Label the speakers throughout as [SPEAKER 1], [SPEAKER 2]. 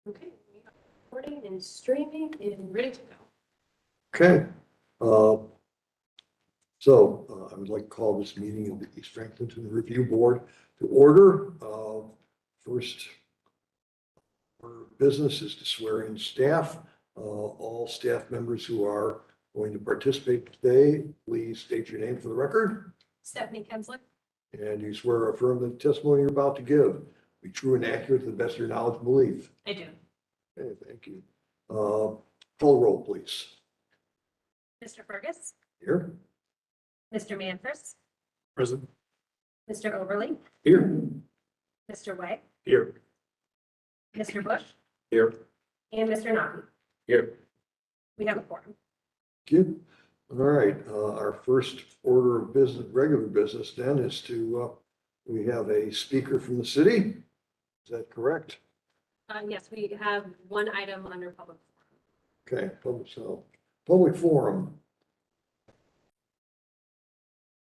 [SPEAKER 1] Okay, we are recording and streaming and ready to go.
[SPEAKER 2] Okay, I would like to call this meeting of the East Franklinton Review Board to order. First order of business is to swear in staff. All staff members who are going to participate today, please state your name for the record.
[SPEAKER 1] Stephanie Kensler.
[SPEAKER 2] And you swear or affirm that the testimony you're about to give be true and accurate to the best of your knowledge and belief.
[SPEAKER 1] I do.
[SPEAKER 2] Okay, thank you. Call roll, please.
[SPEAKER 1] Mr. Fergus,
[SPEAKER 2] Here.
[SPEAKER 1] Mr. Manfres,
[SPEAKER 2] Present.
[SPEAKER 1] Mr. Overly,
[SPEAKER 2] Here.
[SPEAKER 1] Mr. Way,
[SPEAKER 2] Here.
[SPEAKER 1] Mr. Bush,
[SPEAKER 2] Here.
[SPEAKER 1] and Mr. Naughton.
[SPEAKER 2] Here.
[SPEAKER 1] We have a quorum.
[SPEAKER 2] Good. All right, our first order of business, regular business then is to, we have a speaker from the city. Is that correct?
[SPEAKER 1] Yes, we have one item under public forum.
[SPEAKER 2] Okay, public forum.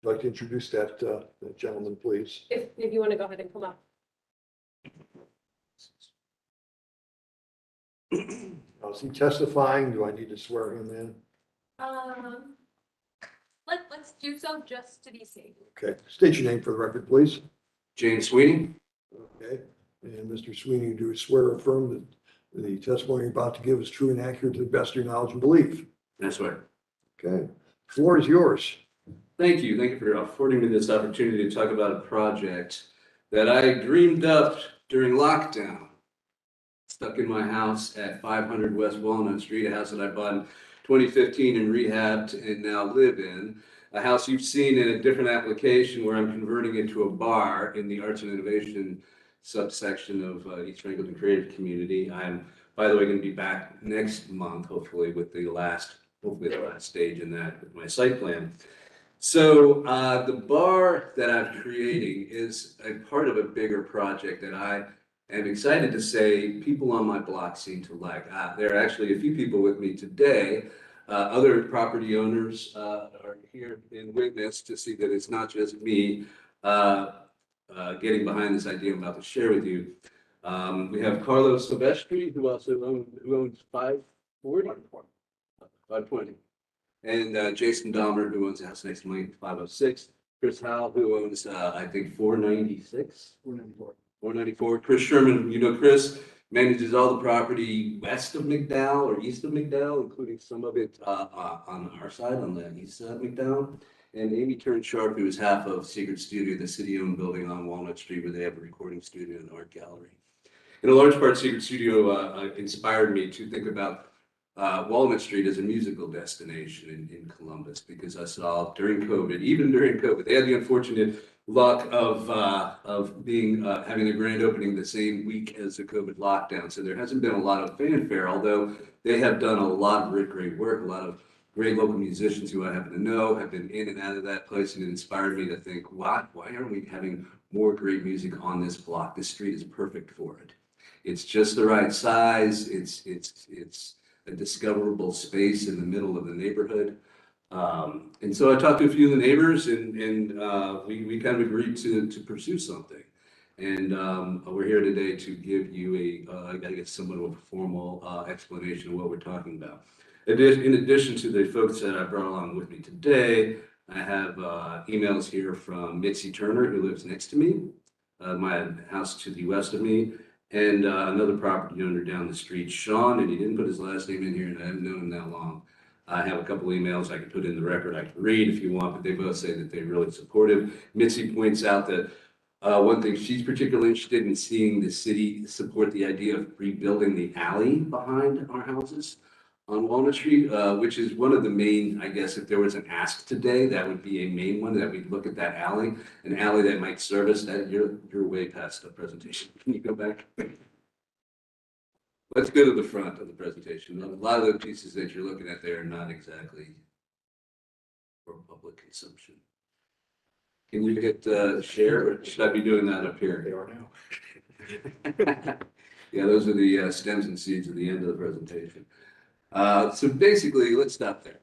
[SPEAKER 2] I'd like to introduce that gentleman, please.
[SPEAKER 1] If you want to go ahead and come up.
[SPEAKER 2] Is he testifying? Do I need to swear him in?
[SPEAKER 1] Let's do so just to be safe.
[SPEAKER 2] Okay, state your name for the record, please.
[SPEAKER 3] James Sweeney.
[SPEAKER 2] Okay, and Mr. Sweeney, do you swear or affirm that the testimony you're about to give is true and accurate to the best of your knowledge and belief?
[SPEAKER 3] That's right.
[SPEAKER 2] Okay, floor is yours.
[SPEAKER 3] Thank you. Thank you for affording me this opportunity to talk about a project that I dreamed up during lockdown. Stuck in my house at 500 West Walnut Street, a house that I bought in 2015 and rehabbed and now live in. A house you've seen in a different application where I'm converting into a bar in the Arts and Innovation subsection of East Franklinton Creative Community. I'm, by the way, going to be back next month, hopefully with the last stage in that with my site plan. So the bar that I'm creating is a part of a bigger project that I am excited to say people on my block seem to like. There are actually a few people with me today. Other property owners are here in witness to see that it's not just me getting behind this idea I'm about to share with you. We have Carlos Silvestri, who owns 520, and Jason Dahmer, who owns a house next to me, 506. Chris Howell, who owns I think 494. Chris Sherman, you know Chris, manages all the property west of McDowell or east of McDowell, including some of it on our side, on the east side of McDowell. And Amy Turnsharp, who is half of Secret Studio, the city-owned building on Walnut Street, where they have a recording studio and art gallery. In a large part, Secret Studio inspired me to think about Walnut Street as a musical destination in Columbus, because I saw during COVID, even during COVID, they had the unfortunate luck of being having a grand opening the same week as the COVID lockdown. So there hasn't been a lot of fanfare, although they have done a lot of great work. A lot of great local musicians who I happen to know have been in and out of that place, and it inspired me to think, why aren't we having more great music on this block? This street is perfect for it. It's just the right size. It's a discoverable space in the middle of the neighborhood. And so I talked to a few of the neighbors, and we kind of agreed to pursue something. And we're here today to give you I guess somewhat of a formal explanation of what we're talking about. In addition to the folks that I brought along with me today, I have emails here from Mitzi Turner, who lives next to me, my house to the west of me, and another property owner down the street, Sean, and he didn't put his last name in here, and I haven't known him that long. I have a couple emails I can put in the record, I can read if you want, but they both say that they're really supportive. Mitzi points out that one thing she's particularly interested in seeing the city support the idea of rebuilding the alley behind our houses on Walnut Street, which is one of the main, I guess, if there was an ask today, that would be a main one, that we'd look at that alley, an alley that might service that. You're way past the presentation. Can you go back? Let's go to the front of the presentation. A lot of the pieces that you're looking at there are not exactly for public consumption. Can you hit share, or should I be doing that up here?
[SPEAKER 2] They are now.
[SPEAKER 3] Yeah, those are the stems and seeds at the end of the presentation. So basically, let's stop there.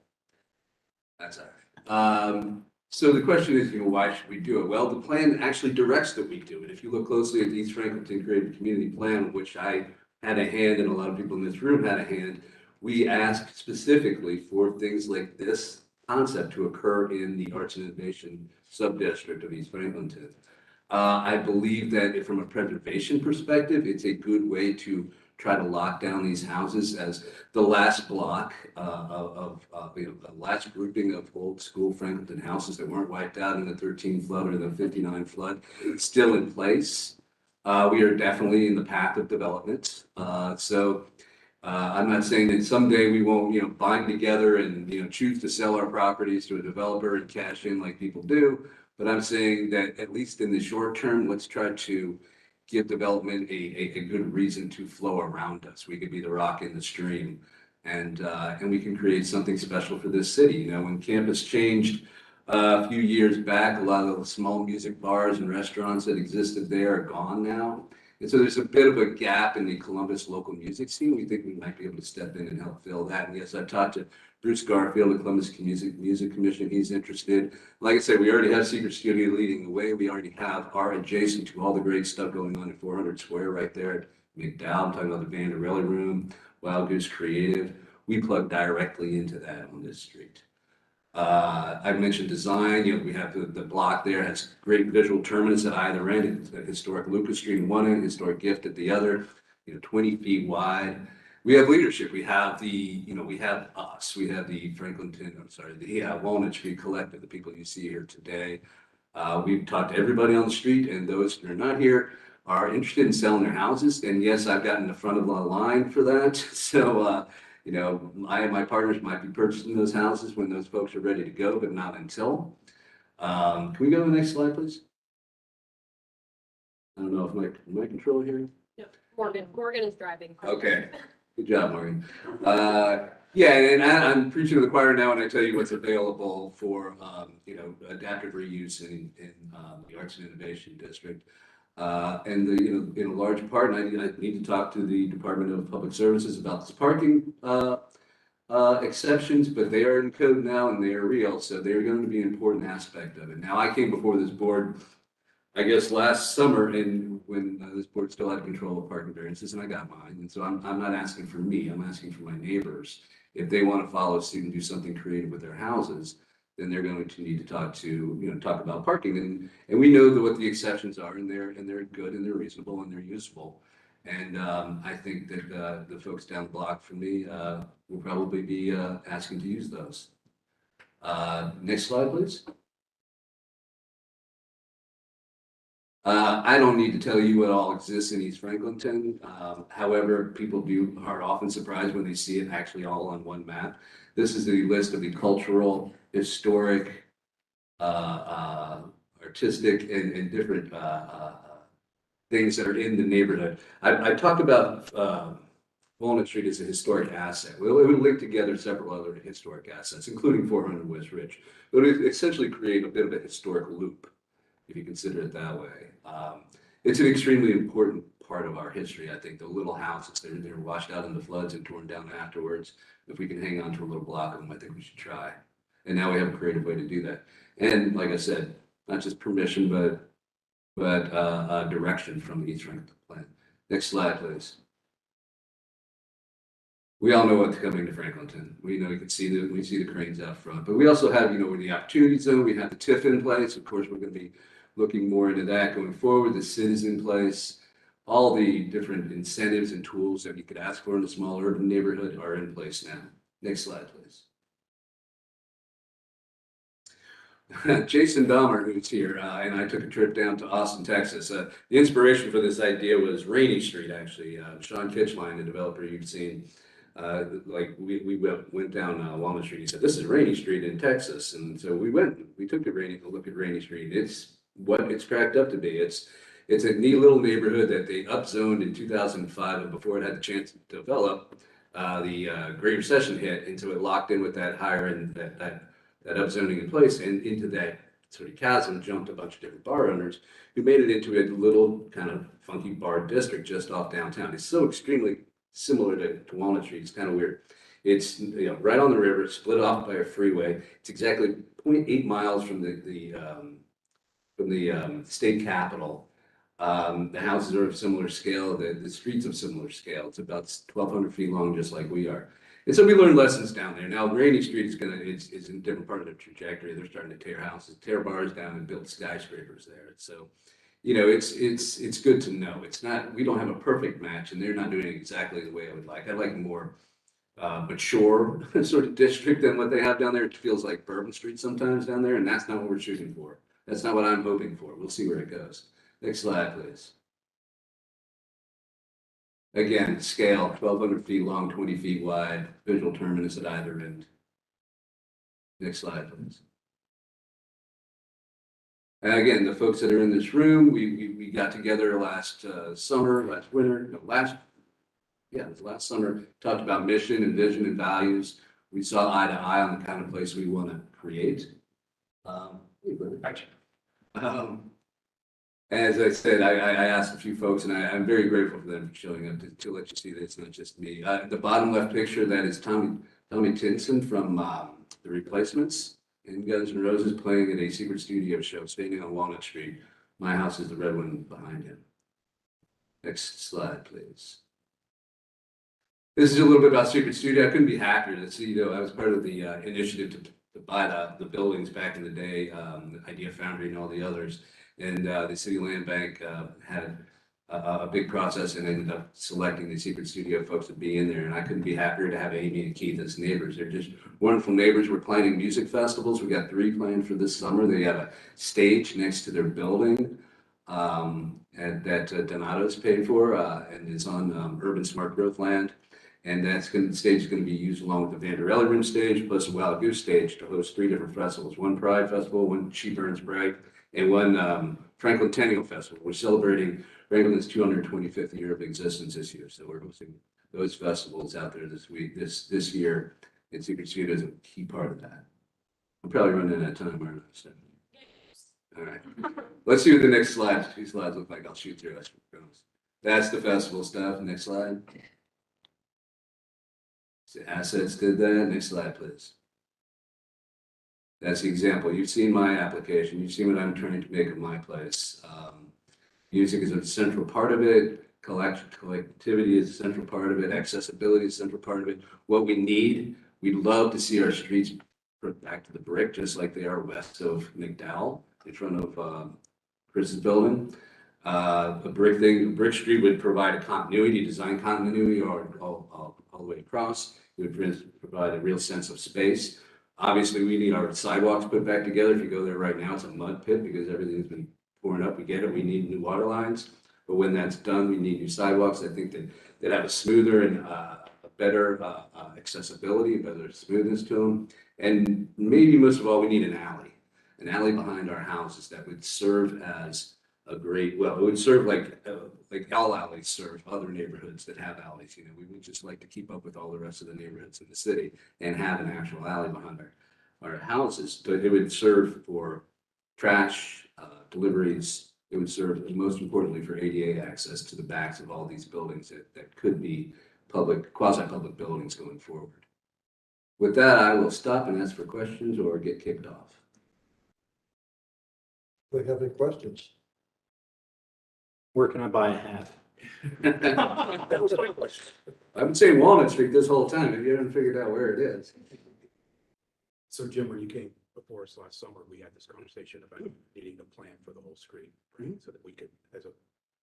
[SPEAKER 3] That's all right. So the question is, why should we do it? Well, the plan actually directs that we do it. If you look closely at the East Franklinton Creative Community Plan, which I had a hand, and a lot of people in this room had a hand. We asked specifically for things like this concept to occur in the Arts and Innovation sub-district of East Franklinton. I believe that from a preservation perspective, it's a good way to try to lock down these houses as the last block the last grouping of old school Franklinton houses that weren't wiped out in the 13 flood or the 59 flood, still in place. We are definitely in the path of development. I'm not saying that someday we won't, bind together and, choose to sell our properties to a developer and cash in like people do. But I'm saying that at least in the short term, let's try to give development a good reason to flow around us. We could be the rock in the stream, and we can create something special for this city. When campus changed a few years back, a lot of the small music bars and restaurants that existed there are gone now. And so there's a bit of a gap in the Columbus local music scene. We think we might be able to step in and help fill that. And yes, I've talked to Bruce Garfield, the Columbus Music Commission. He's interested. Like I said, we already have Secret Studio leading the way. We already are adjacent to all the great stuff going on at 400 Square right there at McDowell. I'm talking about the Vanderelli Room, Wild Goose Creative. We plug directly into that on this street. I've mentioned design. We have the block there has great visual terminus at either end. It's a historic Lucas Street in one end, historic Gift at the other. 20 feet wide. We have leadership. We have we have us. We have the Walnut Street Collective, the people you see here today. We've talked to everybody on the street, and those who are not here are interested in selling their houses. And yes, I've gotten the front of the line for that. So. I and my partners might be purchasing those houses when those folks are ready to go, but not until. Can we go to the next slide, please? I don't know if my controller here.
[SPEAKER 1] Yep. Morgan is driving.
[SPEAKER 3] Okay, good job, Morgan. Yeah, and I'm preaching to the choir now, and I tell you what's available for adaptive reuse in the Arts and Innovation District. In a large part, I need to talk to the Department of Public Services about this parking exceptions, but they are in code now and they are real, so they're going to be an important aspect of it. Now, I came before this board, I guess last summer, and when this board still had control of parking variances, and I got mine, and so I'm not asking for me, I'm asking for my neighbors. If they want to follow suit and do something creative with their houses, then they're going to need to talk about parking, and we know what the exceptions are, and they're good and they're reasonable and they're useful. And I think that the folks down the block from me will probably be asking to use those. Next slide, please. I don't need to tell you what all exists in East Franklinton. However, people are often surprised when they see it actually all on one map. This is the list of the cultural, historic, artistic, and different things that are in the neighborhood. I talked about Walnut Street as a historic asset. Well, it would link together several other historic assets, including 400 West Ridge. It would essentially create a bit of a historic loop, if you consider it that way. It's an extremely important part of our history. I think the little houses, they're washed out in the floods and torn down afterwards. If we can hang on to a little block of them, I think we should try. And now we have a creative way to do that. And like I said, not just permission, but direction from the East Franklinton plan. Next slide, please. We all know what's coming to Franklinton. We know we see the cranes out front, but we also have, we're the opportunity zone. We have the TIF in place. Of course, we're going to be looking more into that going forward. The SID is in place. All the different incentives and tools that you could ask for in a small urban neighborhood are in place now. Next slide, please. Jason Dahmer, who's here, and I took a trip down to Austin, Texas. The inspiration for this idea was Rainy Street, actually. Sean Kitchline, the developer you've seen, we went down Walnut Street. He said, "This is Rainy Street in Texas," and so we took a look at Rainy Street. It's what it's cracked up to be. It's a neat little neighborhood that they upzoned in 2005, and before it had the chance to develop, the Great Recession hit, and so it locked in with that higher end, that upzoning in place, and into that sort of chasm jumped a bunch of different bar owners who made it into a little kind of funky bar district just off downtown. It's so extremely similar to Walnut Street. It's kind of weird. It's right on the river, split off by a freeway. It's exactly 0.8 miles from the state capitol. The houses are of similar scale, the street's of similar scale. It's about 1,200 feet long, just like we are. And so we learned lessons down there. Now, Rainy Street is in a different part of the trajectory. They're starting to tear houses, tear bars down and build skyscrapers there. So, you know, it's good to know. It's not, we don't have a perfect match and they're not doing it exactly the way I would like. I'd like more mature sort of district than what they have down there. It feels like Bourbon Street sometimes down there, and that's not what we're shooting for. That's not what I'm hoping for. We'll see where it goes. Next slide, please. Again, scale, 1,200 feet long, 20 feet wide, visual terminus at either end. Next slide, please. And again, the folks that are in this room, we got together last summer, last winter, no, it was last summer, talked about mission and vision and values. We saw eye to eye on the kind of place we want to create. As I said, I asked a few folks, and I'm very grateful for them for showing up to let you see that it's not just me. The bottom left picture, that is Tommy Tinson from The Replacements in Guns N' Roses playing at a secret studio show standing on Walnut Street. My house is the red one behind him. Next slide, please. This is a little bit about Secret Studio. I couldn't be happier to see, I was part of the initiative to buy the buildings back in the day, Idea Foundry and all the others. And the City Land Bank had a big process and ended up selecting the Secret Studio folks to be in there. And I couldn't be happier to have Amy and Keith as neighbors. They're just wonderful neighbors. We're planning music festivals. We got 3 planned for this summer. They have a stage next to their building and that Donato's paid for, and it's on urban smart growth land. And the stage is going to be used along with the Vanderelli Room stage, plus a Wild Goose stage to host 3 different festivals. One Pride Festival, one She Burns Bright, and one Franklinton Festival. We're celebrating Franklinton's 225th year of existence this year. So we're hosting those festivals out there this year. And Secret Studio is a key part of that. I'm probably running out of time, aren't I? All right. Let's see what the next slides, 2 slides look like. I'll shoot through us. That's the festival stuff. Next slide. The assets did that. Next slide, please. That's the example. You've seen my application. You've seen what I'm trying to make of my place. Music is a central part of it. Collectivity is a central part of it. Accessibility is a central part of it. What we need, we'd love to see our streets put back to the brick, just like they are west of McDowell, in front of Chris's building. A brick street would provide a continuity, design continuity, or all the way across. It would provide a real sense of space. Obviously, we need our sidewalks put back together. If you go there right now, it's a mud pit because everything's been torn up. We get it. We need new water lines. But when that's done, we need new sidewalks. I think that they'd have a smoother and a better accessibility, a better smoothness to them. And maybe most of all, we need an alley behind our houses that would serve as a great, well, it would serve like all alleys serve other neighborhoods that have alleys. You know, we would just like to keep up with all the rest of the neighborhoods in the city and have an actual alley behind our houses. But it would serve for trash deliveries. It would serve, most importantly, for ADA access to the backs of all these buildings that could be quasi-public buildings going forward. With that, I will stop and ask for questions or get kicked off.
[SPEAKER 2] Do you have any questions?
[SPEAKER 4] Where can I buy a hat?
[SPEAKER 2] That was my question.
[SPEAKER 3] I've been saying Walnut Street this whole time. If you haven't figured out where it is.
[SPEAKER 4] So Jim, when you came before us last summer, we had this conversation about needing a plan for the whole street, right? So that we could, as a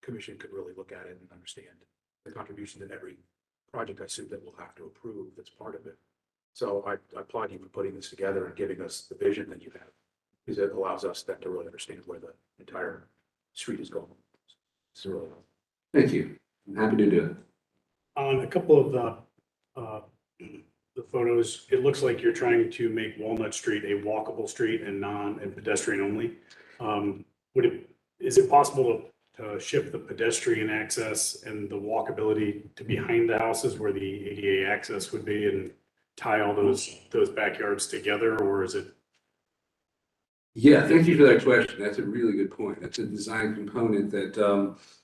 [SPEAKER 4] commission, could really look at it and understand the contribution that every project I assume that we'll have to approve that's part of it. So I applaud you for putting this together and giving us the vision that you have, because it allows us then to really understand where the entire street is going. So really,
[SPEAKER 3] Thank you. I'm happy to do it.
[SPEAKER 5] On a couple of the photos, it looks like you're trying to make Walnut Street a walkable street and pedestrian only. Is it possible to shift the pedestrian access and the walkability to behind the houses where the ADA access would be and tie all those backyards together, or is it?
[SPEAKER 3] Yeah, thank you for that question. That's a really good point. That's a design component that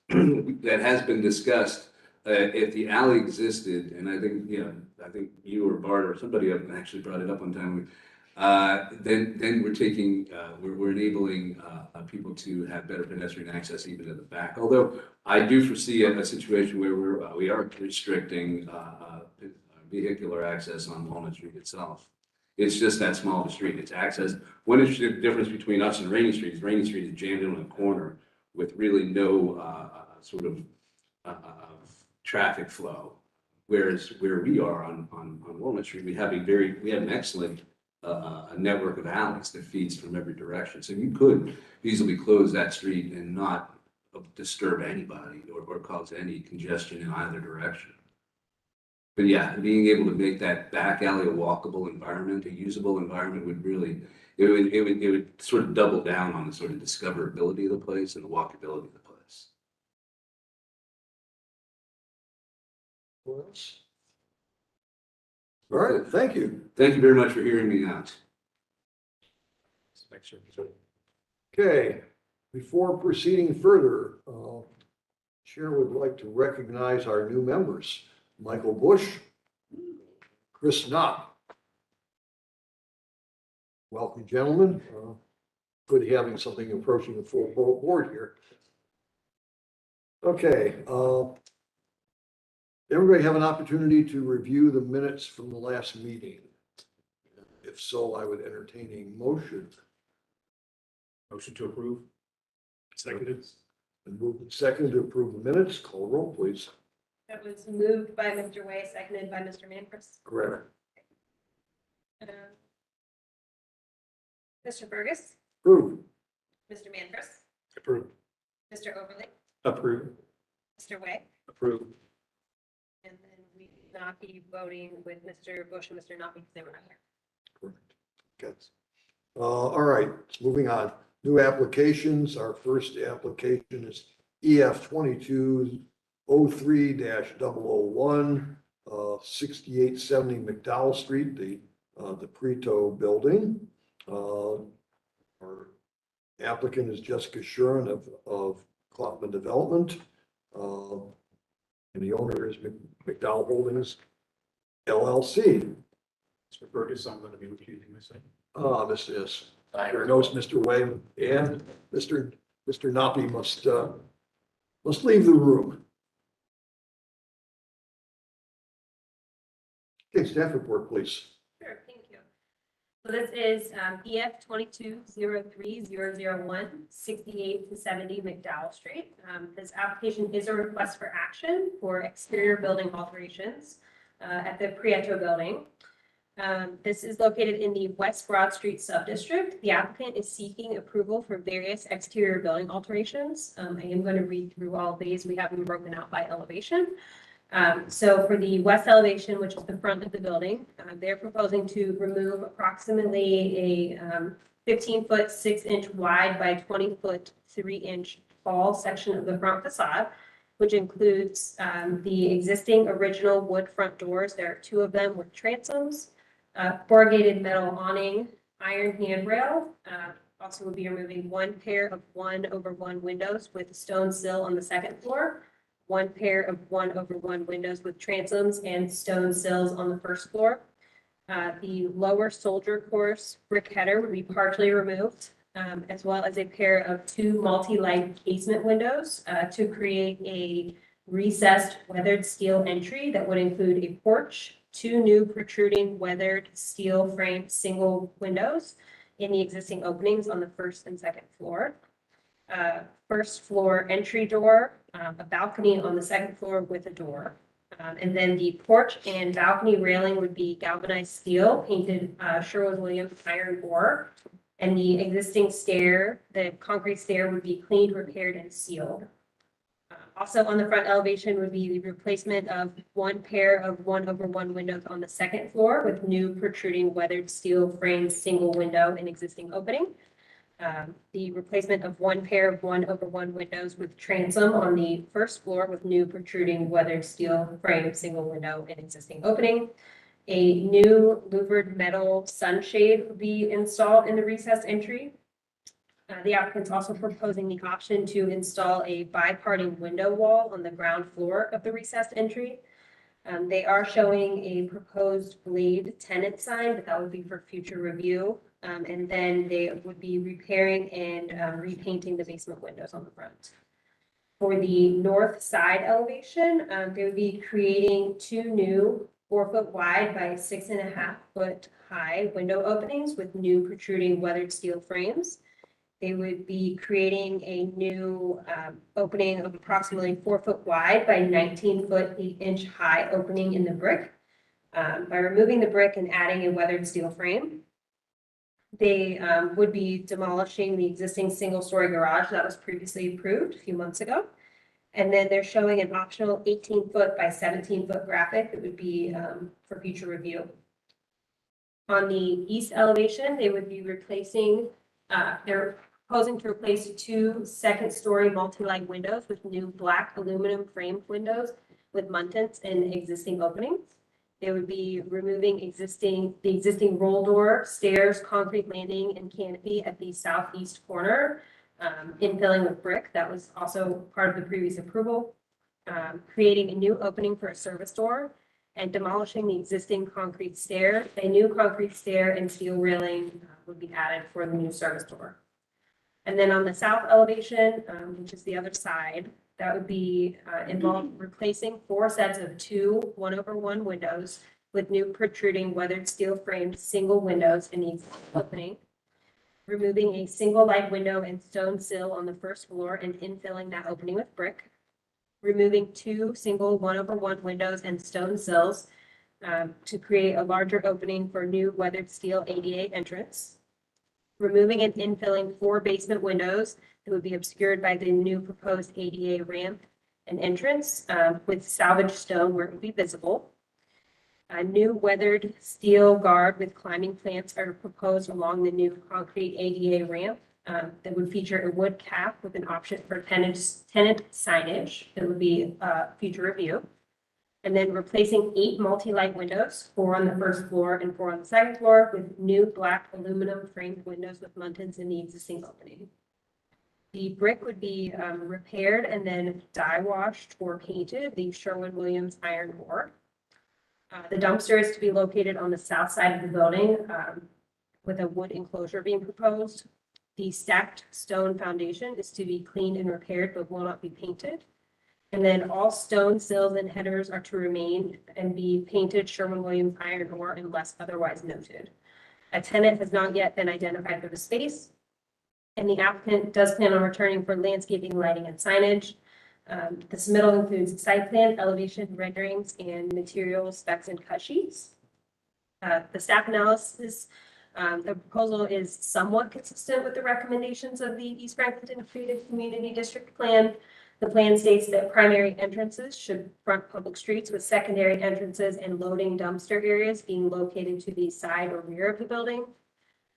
[SPEAKER 3] that has been discussed. If the alley existed, and I think you or Bart or somebody actually brought it up one time, then we're taking, we're enabling people to have better pedestrian access even in the back. Although I do foresee a situation where we are restricting vehicular access on Walnut Street itself. It's just that small of a street. It's access. One interesting difference between us and Rainy Street is Rainy Street is jammed in on a corner with really no sort of traffic flow. Whereas where we are on Walnut Street, we have an excellent a network of alleys that feeds from every direction. So you could easily close that street and not disturb anybody or cause any congestion in either direction. But yeah, being able to make that back alley a walkable environment, a usable environment would really, it would sort of double down on the sort of discoverability of the place and the walkability of the place.
[SPEAKER 2] What else? All right, thank you.
[SPEAKER 3] Thank you very much for hearing me out.
[SPEAKER 4] Make sure.
[SPEAKER 2] Okay, before proceeding further, Chair would like to recognize our new members, Michael Bush, Chris Knott. Welcome, gentlemen. Good having something approaching the full board here. Okay, everybody have an opportunity to review the minutes from the last meeting? If so, I would entertain a motion.
[SPEAKER 4] Motion to approve.
[SPEAKER 5] Seconded.
[SPEAKER 2] And move and second to approve the minutes. Call roll, please.
[SPEAKER 1] That was moved by Mr. Way, seconded by Mr. Manfred.
[SPEAKER 2] Correct.
[SPEAKER 1] Mr. Burgess,
[SPEAKER 2] Approved.
[SPEAKER 1] Mr. Manfred,
[SPEAKER 5] Approved.
[SPEAKER 1] Mr. Overly,
[SPEAKER 5] Approved.
[SPEAKER 1] Mr. Way,
[SPEAKER 5] Approved.
[SPEAKER 1] and then we will not be voting with Mr. Bush and Mr. Knott because they were not here.
[SPEAKER 2] Correct. Okay. All right, moving on. New applications. Our first application is EF 2203-001, 6870 McDowell Street, the Prieto building. Our applicant is Jessica Shuren of Klopman Development. And the owner is McDowell Holdings LLC.
[SPEAKER 4] Mr. Burgess, I'm going to be recusing myself.
[SPEAKER 2] This is, here knows Mr. Way and Mr. Noppy must leave the room. Okay, staff report, please.
[SPEAKER 1] Sure, thank you. So this is EF 2203-001, 68-70 McDowell Street. This application is a request for action for exterior building alterations at the Prieto building. This is located in the West Broad Street subdistrict. The applicant is seeking approval for various exterior building alterations. I am going to read through all of these. We have them broken out by elevation. So for the west elevation, which is the front of the building, they're proposing to remove approximately a 15-foot 6-inch wide by 20-foot 3-inch tall section of the front facade, which includes the existing original wood front doors. There are 2 of them with transoms, corrugated metal awning, iron handrail. Also will be removing 1 pair of 1/1 windows with a stone sill on the 2nd floor, 1 pair of 1/1 windows with transoms and stone sills on the 1st floor. The lower soldier course brick header would be partially removed, as well as a pair of 2 multi-light casement windows to create a recessed weathered steel entry that would include a porch, 2 new protruding weathered steel frame single windows in the existing openings on the 1st and 2nd floor. 1st floor entry door, a balcony on the 2nd floor with a door. And then the porch and balcony railing would be galvanized steel, painted Sherwin-Williams iron ore. And the existing stair, the concrete stair, would be cleaned, repaired, and sealed. Also on the front elevation would be the replacement of 1 pair of 1/1 windows on the 2nd floor with new protruding weathered steel frame single window in existing opening. The replacement of 1 pair of 1/1 windows with transom on the 1st floor with new protruding weathered steel frame single window in existing opening. A new louvered metal sunshade will be installed in the recessed entry. The applicant's also proposing the option to install a biparting window wall on the ground floor of the recessed entry. They are showing a proposed blade tenant sign, but that would be for future review. And then they would be repairing and repainting the basement windows on the front. For the north side elevation, they would be creating two new 4-foot wide by 6.5-foot high window openings with new protruding weathered steel frames. They would be creating a new opening of approximately 4-foot wide by 19-foot 8-inch high opening in the brick by removing the brick and adding a weathered steel frame. They would be demolishing the existing single-story garage that was previously approved a few months ago. And then they're showing an optional 18-foot by 17-foot graphic that would be for future review. On the east elevation, they would be replacing, they're proposing to replace 2 second-story multi-light windows with new black aluminum framed windows with muntants and existing openings. They would be removing the existing roll door, stairs, concrete landing, and canopy at the southeast corner, infilling with brick. That was also part of the previous approval. Creating a new opening for a service door and demolishing the existing concrete stair. A new concrete stair and steel railing would be added for the new service door. And then on the south elevation, which is the other side, that would be involved replacing 4 sets of 2 1/1 windows with new protruding weathered steel framed single windows in each opening. Removing a single light window and stone sill on the first floor and infilling that opening with brick. Removing 2 single 1/1 windows and stone sills to create a larger opening for new weathered steel ADA entrance. Removing and infilling 4 basement windows that would be obscured by the new proposed ADA ramp and entrance with salvaged stone where it would be visible. A new weathered steel guard with climbing plants are proposed along the new concrete ADA ramp that would feature a wood cap with an option for tenant signage that would be future review. And then replacing 8 multi-light windows, 4 on the first floor and 4 on the second floor, with new black aluminum framed windows with muntants in the existing opening. The brick would be repaired and then dye washed or painted the Sherwin-Williams iron ore. The dumpster is to be located on the south side of the building with a wood enclosure being proposed. The stacked stone foundation is to be cleaned and repaired but will not be painted. And then all stone sills and headers are to remain and be painted Sherwin-Williams iron ore unless otherwise noted. A tenant has not yet been identified for the space, and the applicant does plan on returning for landscaping, lighting, and signage. The submittal includes site plan, elevation, renderings, and materials, specs, and cut sheets. The staff analysis, the proposal is somewhat consistent with the recommendations of the East Franklinton Creative Community District Plan. The plan states that primary entrances should front public streets with secondary entrances and loading dumpster areas being located to the side or rear of the building.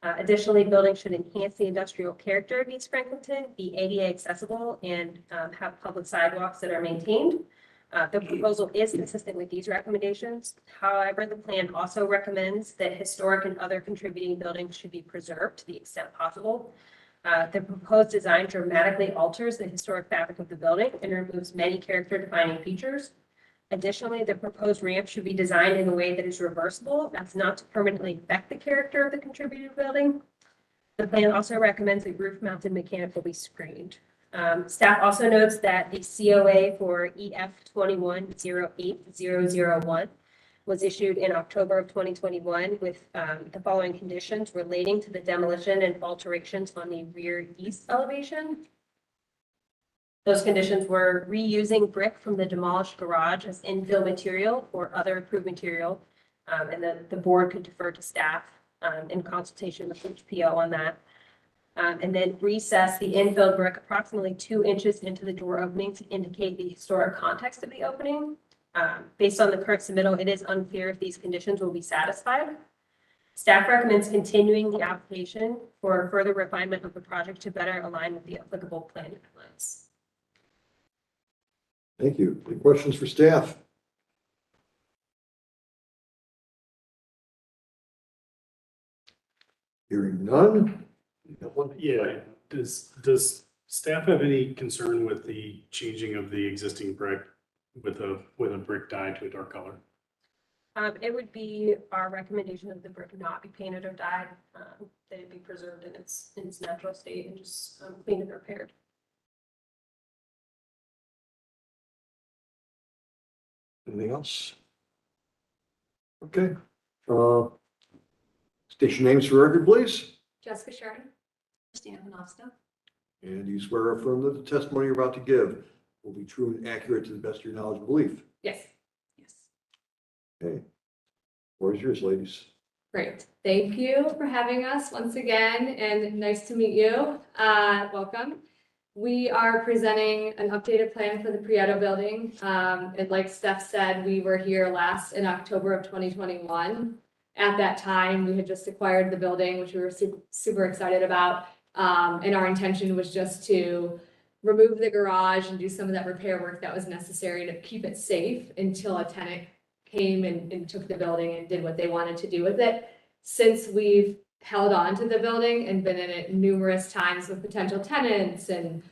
[SPEAKER 1] Additionally, buildings should enhance the industrial character of East Franklinton, be ADA accessible, and have public sidewalks that are maintained. The proposal is consistent with these recommendations. However, the plan also recommends that historic and other contributing buildings should be preserved to the extent possible. The proposed design dramatically alters the historic fabric of the building and removes many character-defining features. Additionally, the proposed ramp should be designed in a way that is reversible as not to permanently affect the character of the contributing building. The plan also recommends a roof-mounted mechanical be screened. Staff also notes that the COA for EF 21-08001 was issued in October of 2021 with the following conditions relating to the demolition and alterations on the rear east elevation. Those conditions were reusing brick from the demolished garage as infill material or other approved material. And the board could defer to staff in consultation with HPO on that. And then recess the infill brick approximately 2 inches into the door opening to indicate the historic context of the opening. Based on the current submittal, it is unclear if these conditions will be satisfied. Staff recommends continuing the application for further refinement of the project to better align with the applicable plan guidelines.
[SPEAKER 2] Thank you. Any questions for staff? Hearing none. You got one?
[SPEAKER 5] Yeah, does staff have any concern with the changing of the existing brick with a brick dye to a dark color?
[SPEAKER 1] It would be our recommendation that the brick not be painted or dyed, that it be preserved in its natural state and just cleaned and repaired.
[SPEAKER 2] Anything else? Okay. Station names for record, please.
[SPEAKER 6] Jessica Sheridan. Christina Panofsky.
[SPEAKER 2] And you swear or affirm that the testimony you're about to give will be true and accurate to the best of your knowledge and belief.
[SPEAKER 6] Yes. Yes.
[SPEAKER 2] Okay. Floor is yours, ladies.
[SPEAKER 6] Great. Thank you for having us once again, and nice to meet you. Welcome. We are presenting an updated plan for the Prieto building. And like Steph said, we were here last in October of 2021. At that time, we had just acquired the building, which we were super excited about. And our intention was just to remove the garage and do some of that repair work that was necessary to keep it safe until a tenant came and took the building and did what they wanted to do with it. Since we've held on to the building and been in it numerous times with potential tenants and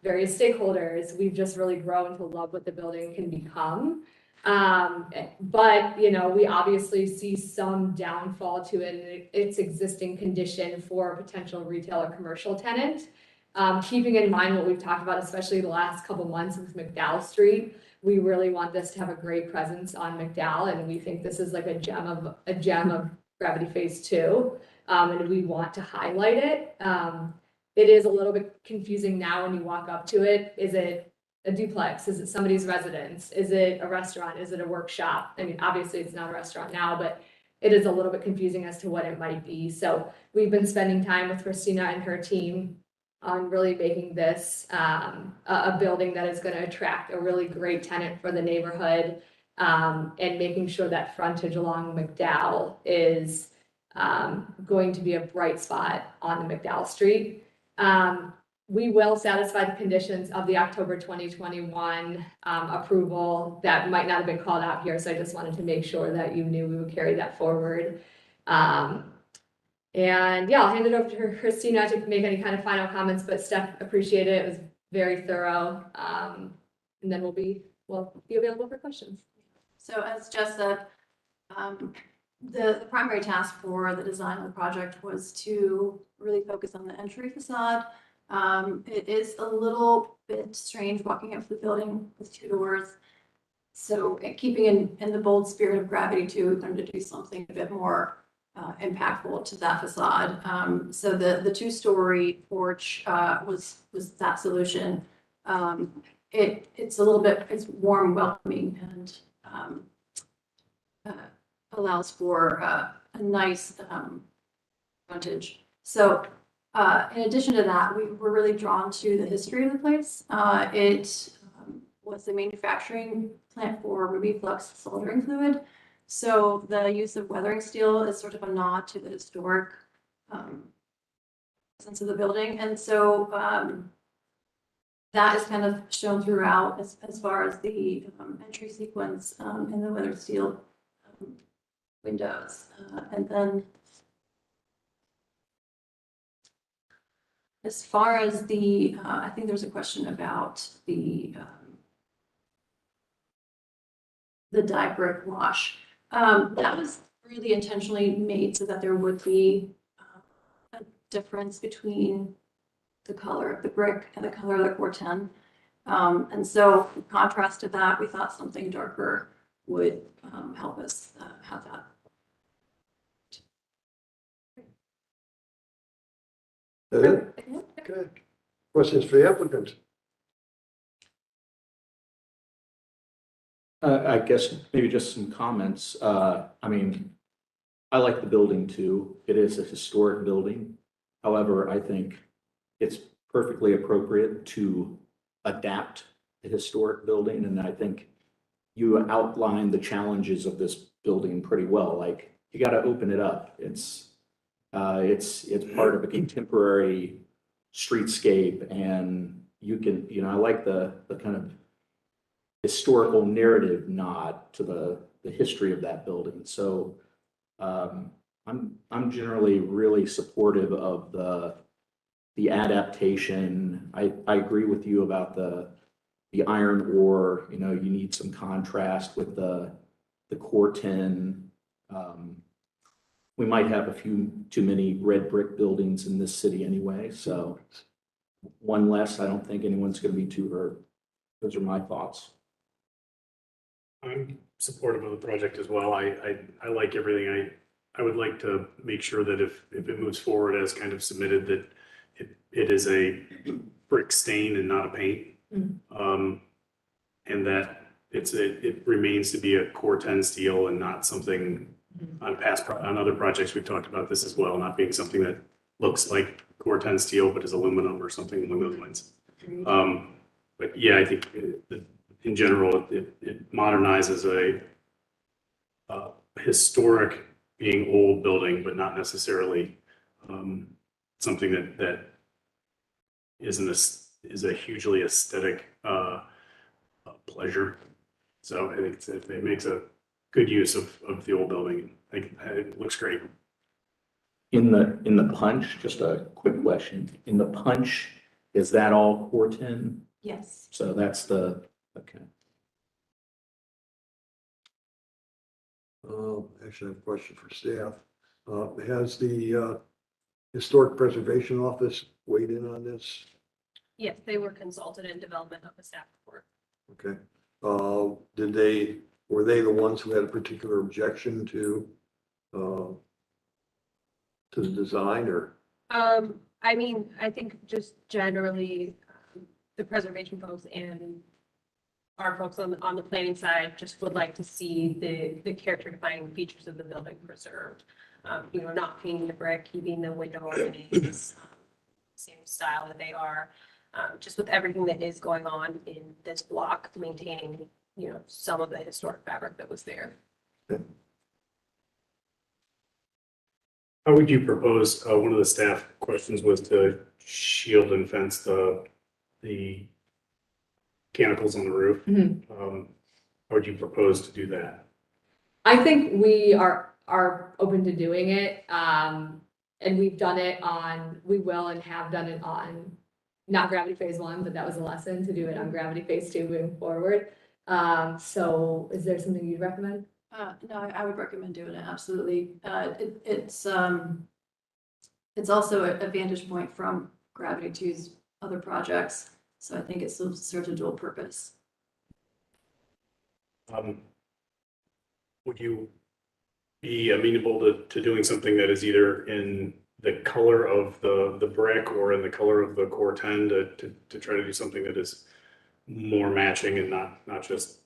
[SPEAKER 6] various stakeholders, we've just really grown to love what the building can become. But, you know, we obviously see some downfall to it in its existing condition for a potential retail or commercial tenant. Keeping in mind what we've talked about, especially the last couple months with McDowell Street, we really want this to have a great presence on McDowell, and we think this is like a gem of Gravity Phase 2, and we want to highlight it. It is a little bit confusing now when you walk up to it. Is it a duplex? Is it somebody's residence? Is it a restaurant? Is it a workshop? I mean, obviously it's not a restaurant now, but it is a little bit confusing as to what it might be. So we've been spending time with Christina and her team on really making this a building that is going to attract a really great tenant for the neighborhood, and making sure that frontage along McDowell is going to be a bright spot on the McDowell Street. We will satisfy the conditions of the October 2021 approval that might not have been called out here, so I just wanted to make sure that you knew we would carry that forward. And yeah, I'll hand it over to Christina to make any kind of final comments, but Steph, appreciate it. It was very thorough. And then we'll be available for questions.
[SPEAKER 7] So as Jess said, the primary task for the design of the project was to really focus on the entry facade. It is a little bit strange walking up the building with two doors. So keeping in the bold spirit of Gravity 2, we wanted to do something a bit more impactful to that facade. So the two-story porch was that solution. It's a little bit, it's warm, welcoming, and allows for a nice frontage. So in addition to that, we were really drawn to the history of the place. It was the manufacturing plant for ruby flux soldering fluid. So the use of weathering steel is sort of a nod to the historic sense of the building. And so that is kind of shown throughout as far as the entry sequence in the weathered steel windows. And then as far as the, I think there's a question about the dye brick wash. That was really intentionally made so that there would be a difference between the color of the brick and the color of the 410. And so in contrast to that, we thought something darker would help us have that.
[SPEAKER 2] Okay. Questions for the applicant?
[SPEAKER 8] I guess maybe just some comments. I mean, I like the building too. It is a historic building. However, I think it's perfectly appropriate to adapt a historic building. And I think you outlined the challenges of this building pretty well. Like, you got to open it up. It's part of a contemporary streetscape, and you can, you know, I like the kind of historical narrative nod to the history of that building. So I'm generally really supportive of the adaptation. I agree with you about the the iron ore, you know, you need some contrast with the core tin. We might have a few too many red brick buildings in this city anyway, so one less, I don't think anyone's gonna be too hurt. Those are my thoughts.
[SPEAKER 5] I'm supportive of the project as well. I like everything. I would like to make sure that if it moves forward as kind of submitted, that it is a brick stain and not a paint. And that it remains to be a core 10 steel and not something on other projects, we've talked about this as well, not being something that looks like core 10 steel, but is aluminum or something along those lines. But yeah, I think in general, it modernizes a historic being old building, but not necessarily something that is a hugely aesthetic pleasure. So I think it makes a good use of the old building. I think it looks great.
[SPEAKER 8] In the punch, just a quick question, in the punch, is that all core tin?
[SPEAKER 7] Yes.
[SPEAKER 8] So that's the, okay.
[SPEAKER 2] Actually, I have a question for staff. Has the Historic Preservation Office weighed in on this?
[SPEAKER 1] Yes, they were consulted in development of a staff report.
[SPEAKER 2] Okay. Were they the ones who had a particular objection to the design, or?
[SPEAKER 1] I mean, I think just generally, the preservation folks and our folks on the planning side just would like to see the character defining features of the building preserved. Not painting the brick, keeping the window openings, same style that they are. Just with everything that is going on in this block, maintaining, some of the historic fabric that was there.
[SPEAKER 5] How would you propose, one of the staff questions was to shield and fence the mechanicals on the roof. How would you propose to do that?
[SPEAKER 6] I think we are open to doing it. And we've done it we will and have done it on, not Gravity Phase 1, but that was a lesson to do it on Gravity Phase 2 moving forward. So is there something you'd recommend?
[SPEAKER 7] No, I would recommend doing it, absolutely. It's also a vantage point from Gravity 2's other projects, so I think it still serves a dual purpose.
[SPEAKER 5] Would you be amenable to doing something that is either in the color of the brick or in the color of the core 10 to try to do something that is more matching and not just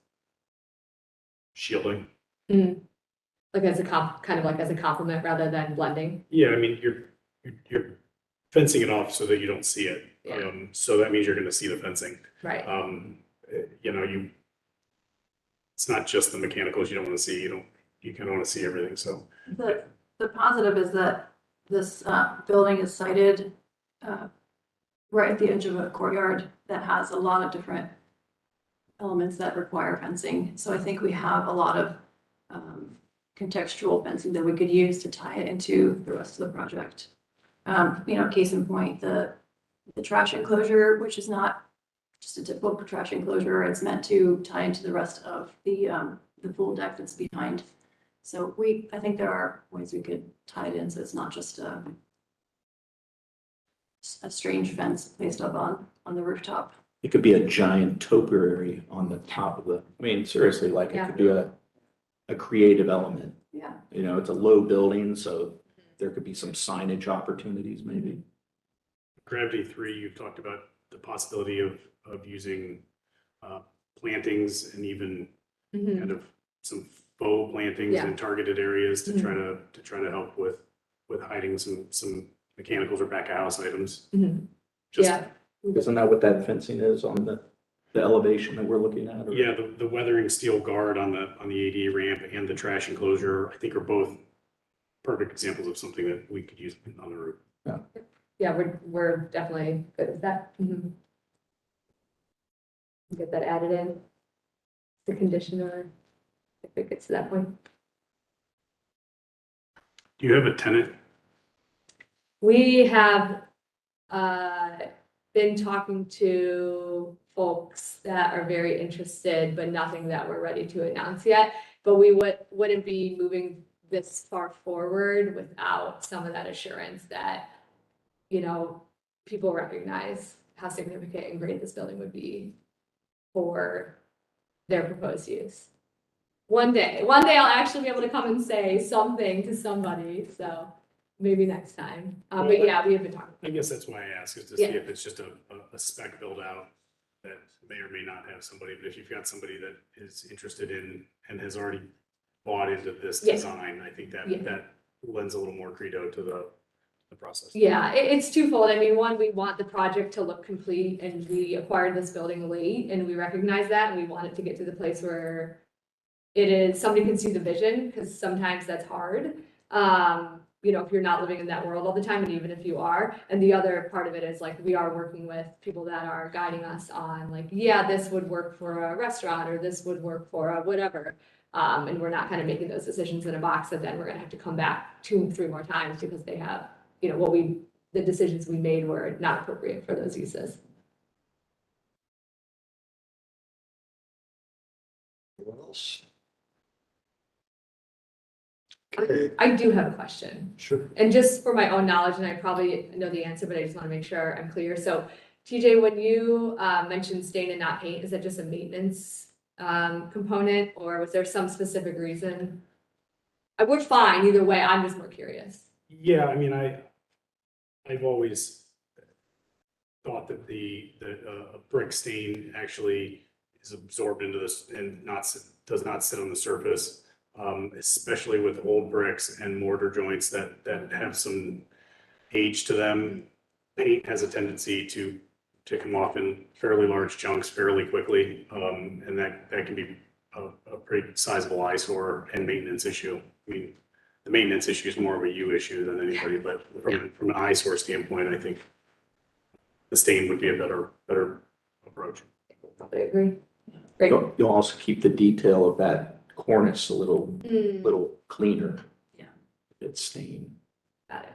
[SPEAKER 5] shielding?
[SPEAKER 6] Like as a kind of like as a complement rather than blending?
[SPEAKER 5] Yeah, I mean, you're fencing it off so that you don't see it.
[SPEAKER 6] Yeah.
[SPEAKER 5] So that means you're gonna see the fencing.
[SPEAKER 6] Right.
[SPEAKER 5] It's not just the mechanicals you don't wanna see, you kind of wanna see everything, so.
[SPEAKER 7] The positive is that this building is sited right at the edge of a courtyard that has a lot of different elements that require fencing. So I think we have a lot of contextual fencing that we could use to tie it into the rest of the project. Case in point, the trash enclosure, which is not just a typical trash enclosure, it's meant to tie into the rest of the pool deck that's behind. So I think there are ways we could tie it in so it's not just a strange fence placed up on the rooftop.
[SPEAKER 8] It could be a giant topiary on the top of seriously, like it could be a creative element.
[SPEAKER 7] Yeah.
[SPEAKER 8] It's a low building, so there could be some signage opportunities maybe.
[SPEAKER 5] Gravity 3, you've talked about the possibility of using plantings and even kind of some faux plantings in targeted areas to try to help with hiding some mechanicals or back of house items.
[SPEAKER 8] Isn't that what that fencing is on the elevation that we're looking at? Or?
[SPEAKER 5] Yeah, the weathering steel guard on the AD ramp and the trash enclosure, I think, are both perfect examples of something that we could use on the roof.
[SPEAKER 6] Yeah, we're definitely good with that. Get that added in, the conditioner, if it gets to that point.
[SPEAKER 5] Do you have a tenant?
[SPEAKER 6] We have, been talking to folks that are very interested, but nothing that we're ready to announce yet. But we wouldn't be moving this far forward without some of that assurance that, you know, people recognize how significant and great this building would be for their proposed use. One day I'll actually be able to come and say something to somebody, so maybe next time. But yeah, we have been talking.
[SPEAKER 5] I guess that's why I ask, is to see
[SPEAKER 6] Yeah.
[SPEAKER 5] if it's just a spec build out that may or may not have somebody, but if you've got somebody that is interested in and has already bought into this
[SPEAKER 6] Yeah.
[SPEAKER 5] design, I think that
[SPEAKER 6] Yeah.
[SPEAKER 5] that lends a little more credo to the process.
[SPEAKER 6] Yeah, it's twofold. I mean, one, we want the project to look complete, and we acquired this building late, and we recognize that, and we want it to get to the place where it is, somebody can see the vision, because sometimes that's hard. You know, if you're not living in that world all the time, and even if you are. And the other part of it is like, we are working with people that are guiding us on like, yeah, this would work for a restaurant, or this would work for a whatever. And we're not kind of making those decisions in a box that then we're gonna have to come back 2 or 3 more times because they have, you know, the decisions we made were not appropriate for those uses.
[SPEAKER 2] Anyone else? Okay,
[SPEAKER 6] I do have a question.
[SPEAKER 2] sure.
[SPEAKER 6] And just for my own knowledge, and I probably know the answer, but I just want to make sure I'm clear. So TJ, when you mentioned stain and not paint, is that just a maintenance component, or was there some specific reason? We're fine either way. I'm just more curious.
[SPEAKER 5] Yeah, I mean, I've always thought that a brick stain actually is absorbed into this and does not sit on the surface, especially with old bricks and mortar joints that have some age to them. Paint has a tendency to come off in fairly large chunks fairly quickly, and that can be a pretty sizable eyesore and maintenance issue. I mean, the maintenance issue is more of a you issue than anybody, but from an eyesore standpoint, I think the stain would be a better approach.
[SPEAKER 6] I agree. Great.
[SPEAKER 8] You'll also keep the detail of that cornice a little cleaner.
[SPEAKER 6] Yeah.
[SPEAKER 8] It's stained.
[SPEAKER 6] Got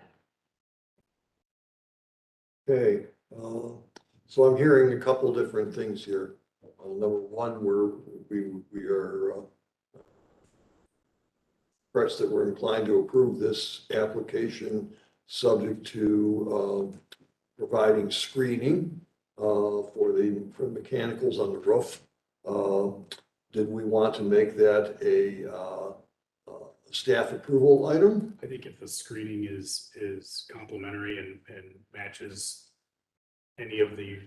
[SPEAKER 6] it.
[SPEAKER 2] Okay, so I'm hearing a couple different things here. Number one, we are expressed that we're inclined to approve this application subject to providing screening for the mechanicals on the roof. Did we want to make that a staff approval item?
[SPEAKER 5] I think if the screening is complementary and matches any of the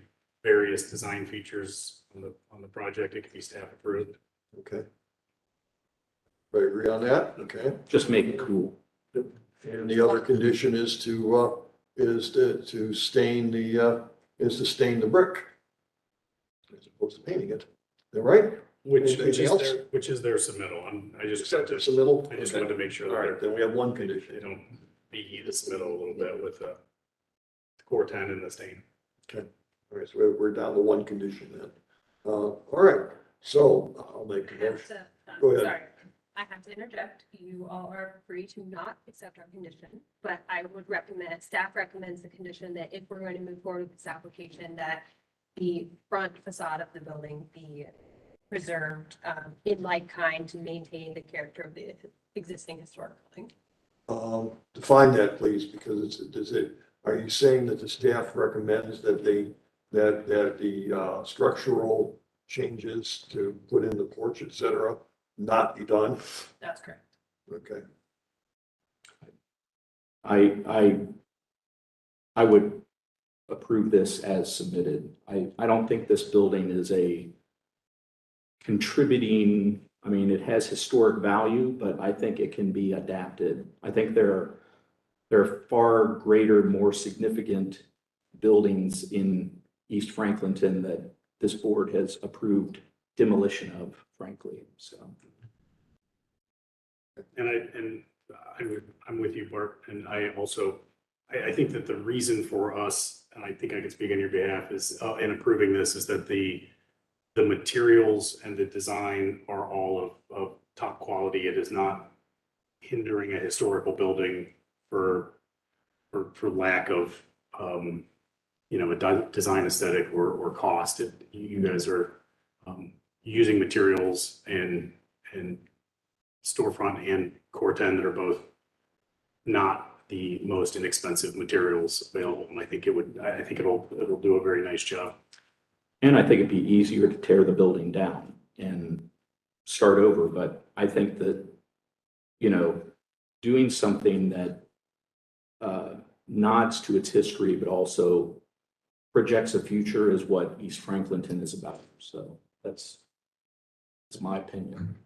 [SPEAKER 5] various design features on the project, it can be staff approved.
[SPEAKER 2] Okay. I agree on that, okay.
[SPEAKER 8] Just make it cool.
[SPEAKER 2] And the other condition is to stain the brick as opposed to painting it. Is that right?
[SPEAKER 5] Which
[SPEAKER 2] Anything else?
[SPEAKER 5] is their submittal. I just
[SPEAKER 2] Except there's a middle.
[SPEAKER 5] I just wanted to make sure
[SPEAKER 2] All right,
[SPEAKER 5] that
[SPEAKER 2] then we have one
[SPEAKER 5] they
[SPEAKER 2] condition.
[SPEAKER 5] don't be the submittal a little bit with the core 10 and the stain.
[SPEAKER 2] All right, so we're down to one condition then. All right, so I'll make
[SPEAKER 1] I
[SPEAKER 2] the
[SPEAKER 1] have
[SPEAKER 2] motion.
[SPEAKER 1] to,
[SPEAKER 2] Go ahead.
[SPEAKER 1] sorry, I have to interject. You all are free to not accept our condition, but I would recommend, staff recommends the condition that if we're going to move forward with this application, that the front facade of the building be preserved in like kind to maintain the character of the existing historic building.
[SPEAKER 2] Define that, please, because are you saying that the staff recommends that the structural changes to put in the porch, et cetera, not be done?
[SPEAKER 1] That's correct.
[SPEAKER 2] Okay.
[SPEAKER 8] I would approve this as submitted. I don't think this building is a contributing, I mean, it has historic value, but I think it can be adapted. I think there are far greater, more significant buildings in East Franklinton that this board has approved demolition of, frankly, so.
[SPEAKER 5] And I'm with you, Bart, and I also, I think that the reason for us, and I think I can speak on your behalf, is in approving this, is that the materials and the design are all of top quality. It is not hindering a historical building for lack of you know, a design aesthetic or cost. You guys are using materials and storefront and core 10 that are both not the most inexpensive materials available. And I think it'll do a very nice job.
[SPEAKER 8] And I think it'd be easier to tear the building down and start over, but I think that, you know, doing something that nods to its history, but also projects a future is what East Franklinton is about. So that's my opinion.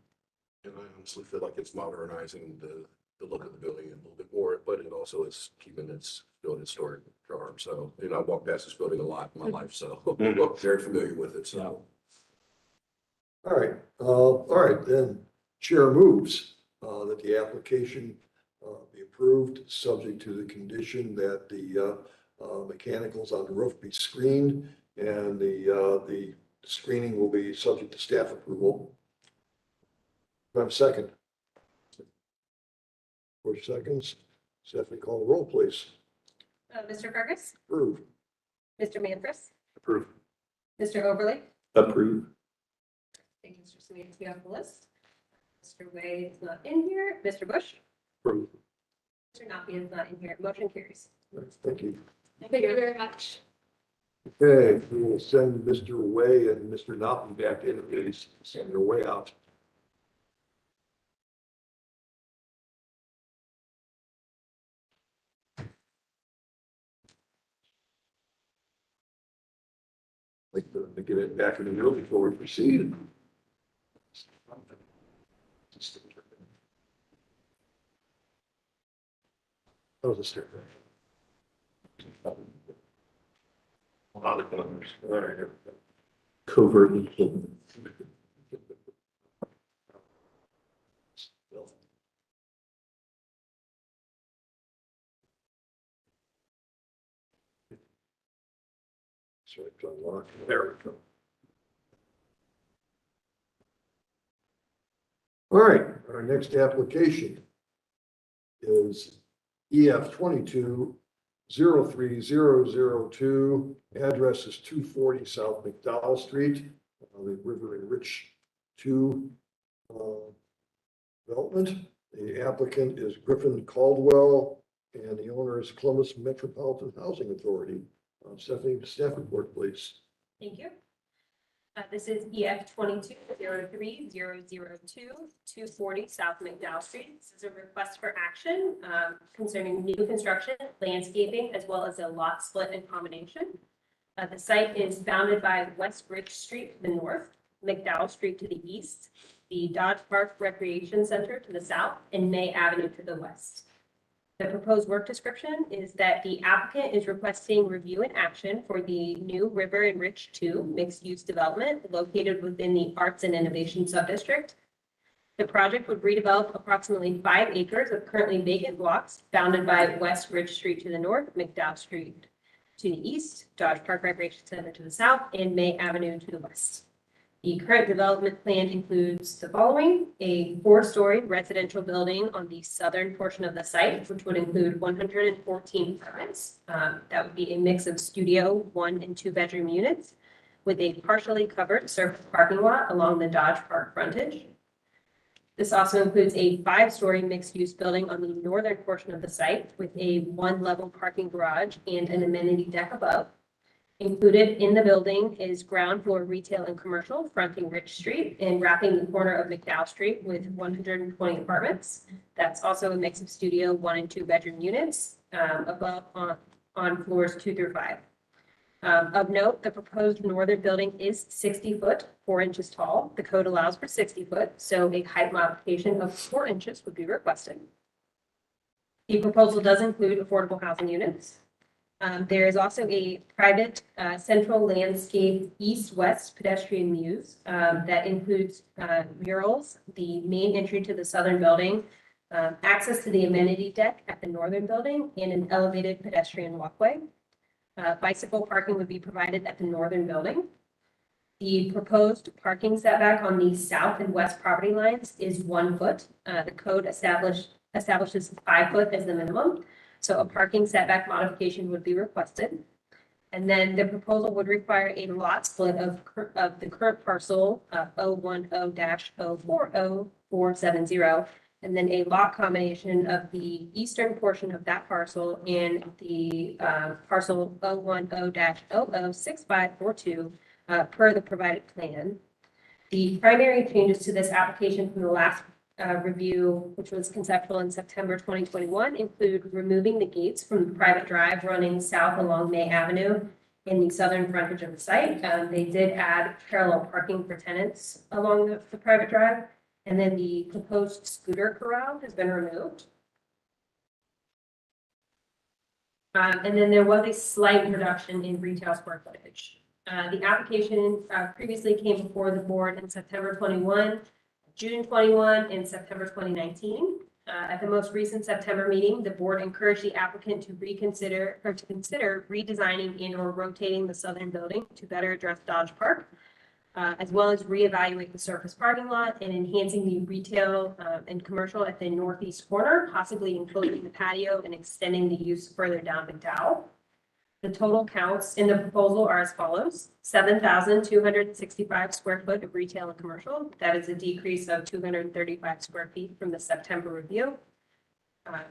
[SPEAKER 9] And I honestly feel like it's modernizing the look of the building a little bit more, but it also is keeping its still historic charm. So, you know, I walked past this building a lot in my life, so I'm very familiar with it, so.
[SPEAKER 2] All right, then chair moves that the application be approved, subject to the condition that the mechanicals on the roof be screened, and the screening will be subject to staff approval. Do I have a second? 4 seconds. Stephanie, call the roll, please.
[SPEAKER 1] Mr. Carcass,
[SPEAKER 2] Approved.
[SPEAKER 1] Mr. Manfres,
[SPEAKER 5] Approved.
[SPEAKER 1] Mr. Overley.
[SPEAKER 8] Approve.
[SPEAKER 1] Thank you, Mr. Smith, to be off the list. Mr. Way is not in here. Mr. Bush.
[SPEAKER 5] Approved.
[SPEAKER 1] Mr. Napi is not in here. Motion carries.
[SPEAKER 2] Thank you.
[SPEAKER 6] Thank you very much.
[SPEAKER 2] Okay, we will send Mr. Way and Mr. Noppen back in, please. Send their way out. Like to get it back in the middle before we proceed. That was a start. All right.
[SPEAKER 8] Covertly hidden.
[SPEAKER 2] So it's unlocked. There we go. All right, our next application is EF 22-03002. Address is 240 South McDowell Street, the River and Rich 2 development. The applicant is Griffin Caldwell, and the owner is Columbus Metropolitan Housing Authority. Stephanie, staff report, please.
[SPEAKER 1] Thank you. This is EF 22-03002, 240 South McDowell Street. This is a request for action concerning new construction, landscaping, as well as a lot split and combination. The site is bounded by West Ridge Street to the north, McDowell Street to the east, the Dodge Park Recreation Center to the south, and May Avenue to the west. The proposed work description is that the applicant is requesting review and action for the new River and Rich 2 mixed-use development located within the Arts and Innovation Subdistrict. The project would redevelop approximately 5 acres of currently vacant blocks bounded by West Ridge Street to the north, McDowell Street to the east, Dodge Park Recreation Center to the south, and May Avenue to the west. The current development plan includes the following: a 4-story residential building on the southern portion of the site, which would include 114 apartments. That would be a mix of studio, 1 and 2 bedroom units with a partially covered surface parking lot along the Dodge Park frontage. This also includes a 5-story mixed-use building on the northern portion of the site with a 1-level parking garage and an amenity deck above. Included in the building is ground floor retail and commercial fronting Rich Street and wrapping the corner of McDowell Street with 120 apartments. That's also a mix of studio, 1 and 2 bedroom units above on floors 2 through 5. Of note, the proposed northern building is 60 foot, 4 inches tall. The code allows for 60 foot, so a height modification of 4 inches would be requested. The proposal does include affordable housing units. There is also a private central landscape east-west pedestrian muse that includes murals, the main entry to the southern building, access to the amenity deck at the northern building, and an elevated pedestrian walkway. Bicycle parking would be provided at the northern building. The proposed parking setback on the south and west property lines is 1 foot. The code establishes 5 foot as the minimum. So a parking setback modification would be requested. And then the proposal would require a lot split of the current parcel, 010-040470, and then a lot combination of the eastern portion of that parcel and the parcel 010-006542 per the provided plan. The primary changes to this application from the last review, which was conceptual in September 2021, include removing the gates from the private drive running south along May Avenue in the southern frontage of the site. They did add parallel parking for tenants along the private drive, and then the proposed scooter corral has been removed. And then there was a slight reduction in retail square footage. The application previously came before the board in September 21, June 21, and September 2019. At the most recent September meeting, the board encouraged the applicant to consider redesigning and or rotating the southern building to better address Dodge Park, as well as reevaluate the surface parking lot and enhancing the retail and commercial at the northeast corner, possibly enclosing the patio and extending the use further down McDowell. The total counts in the proposal are as follows: 7,265 square foot of retail and commercial. That is a decrease of 235 square feet from the September review.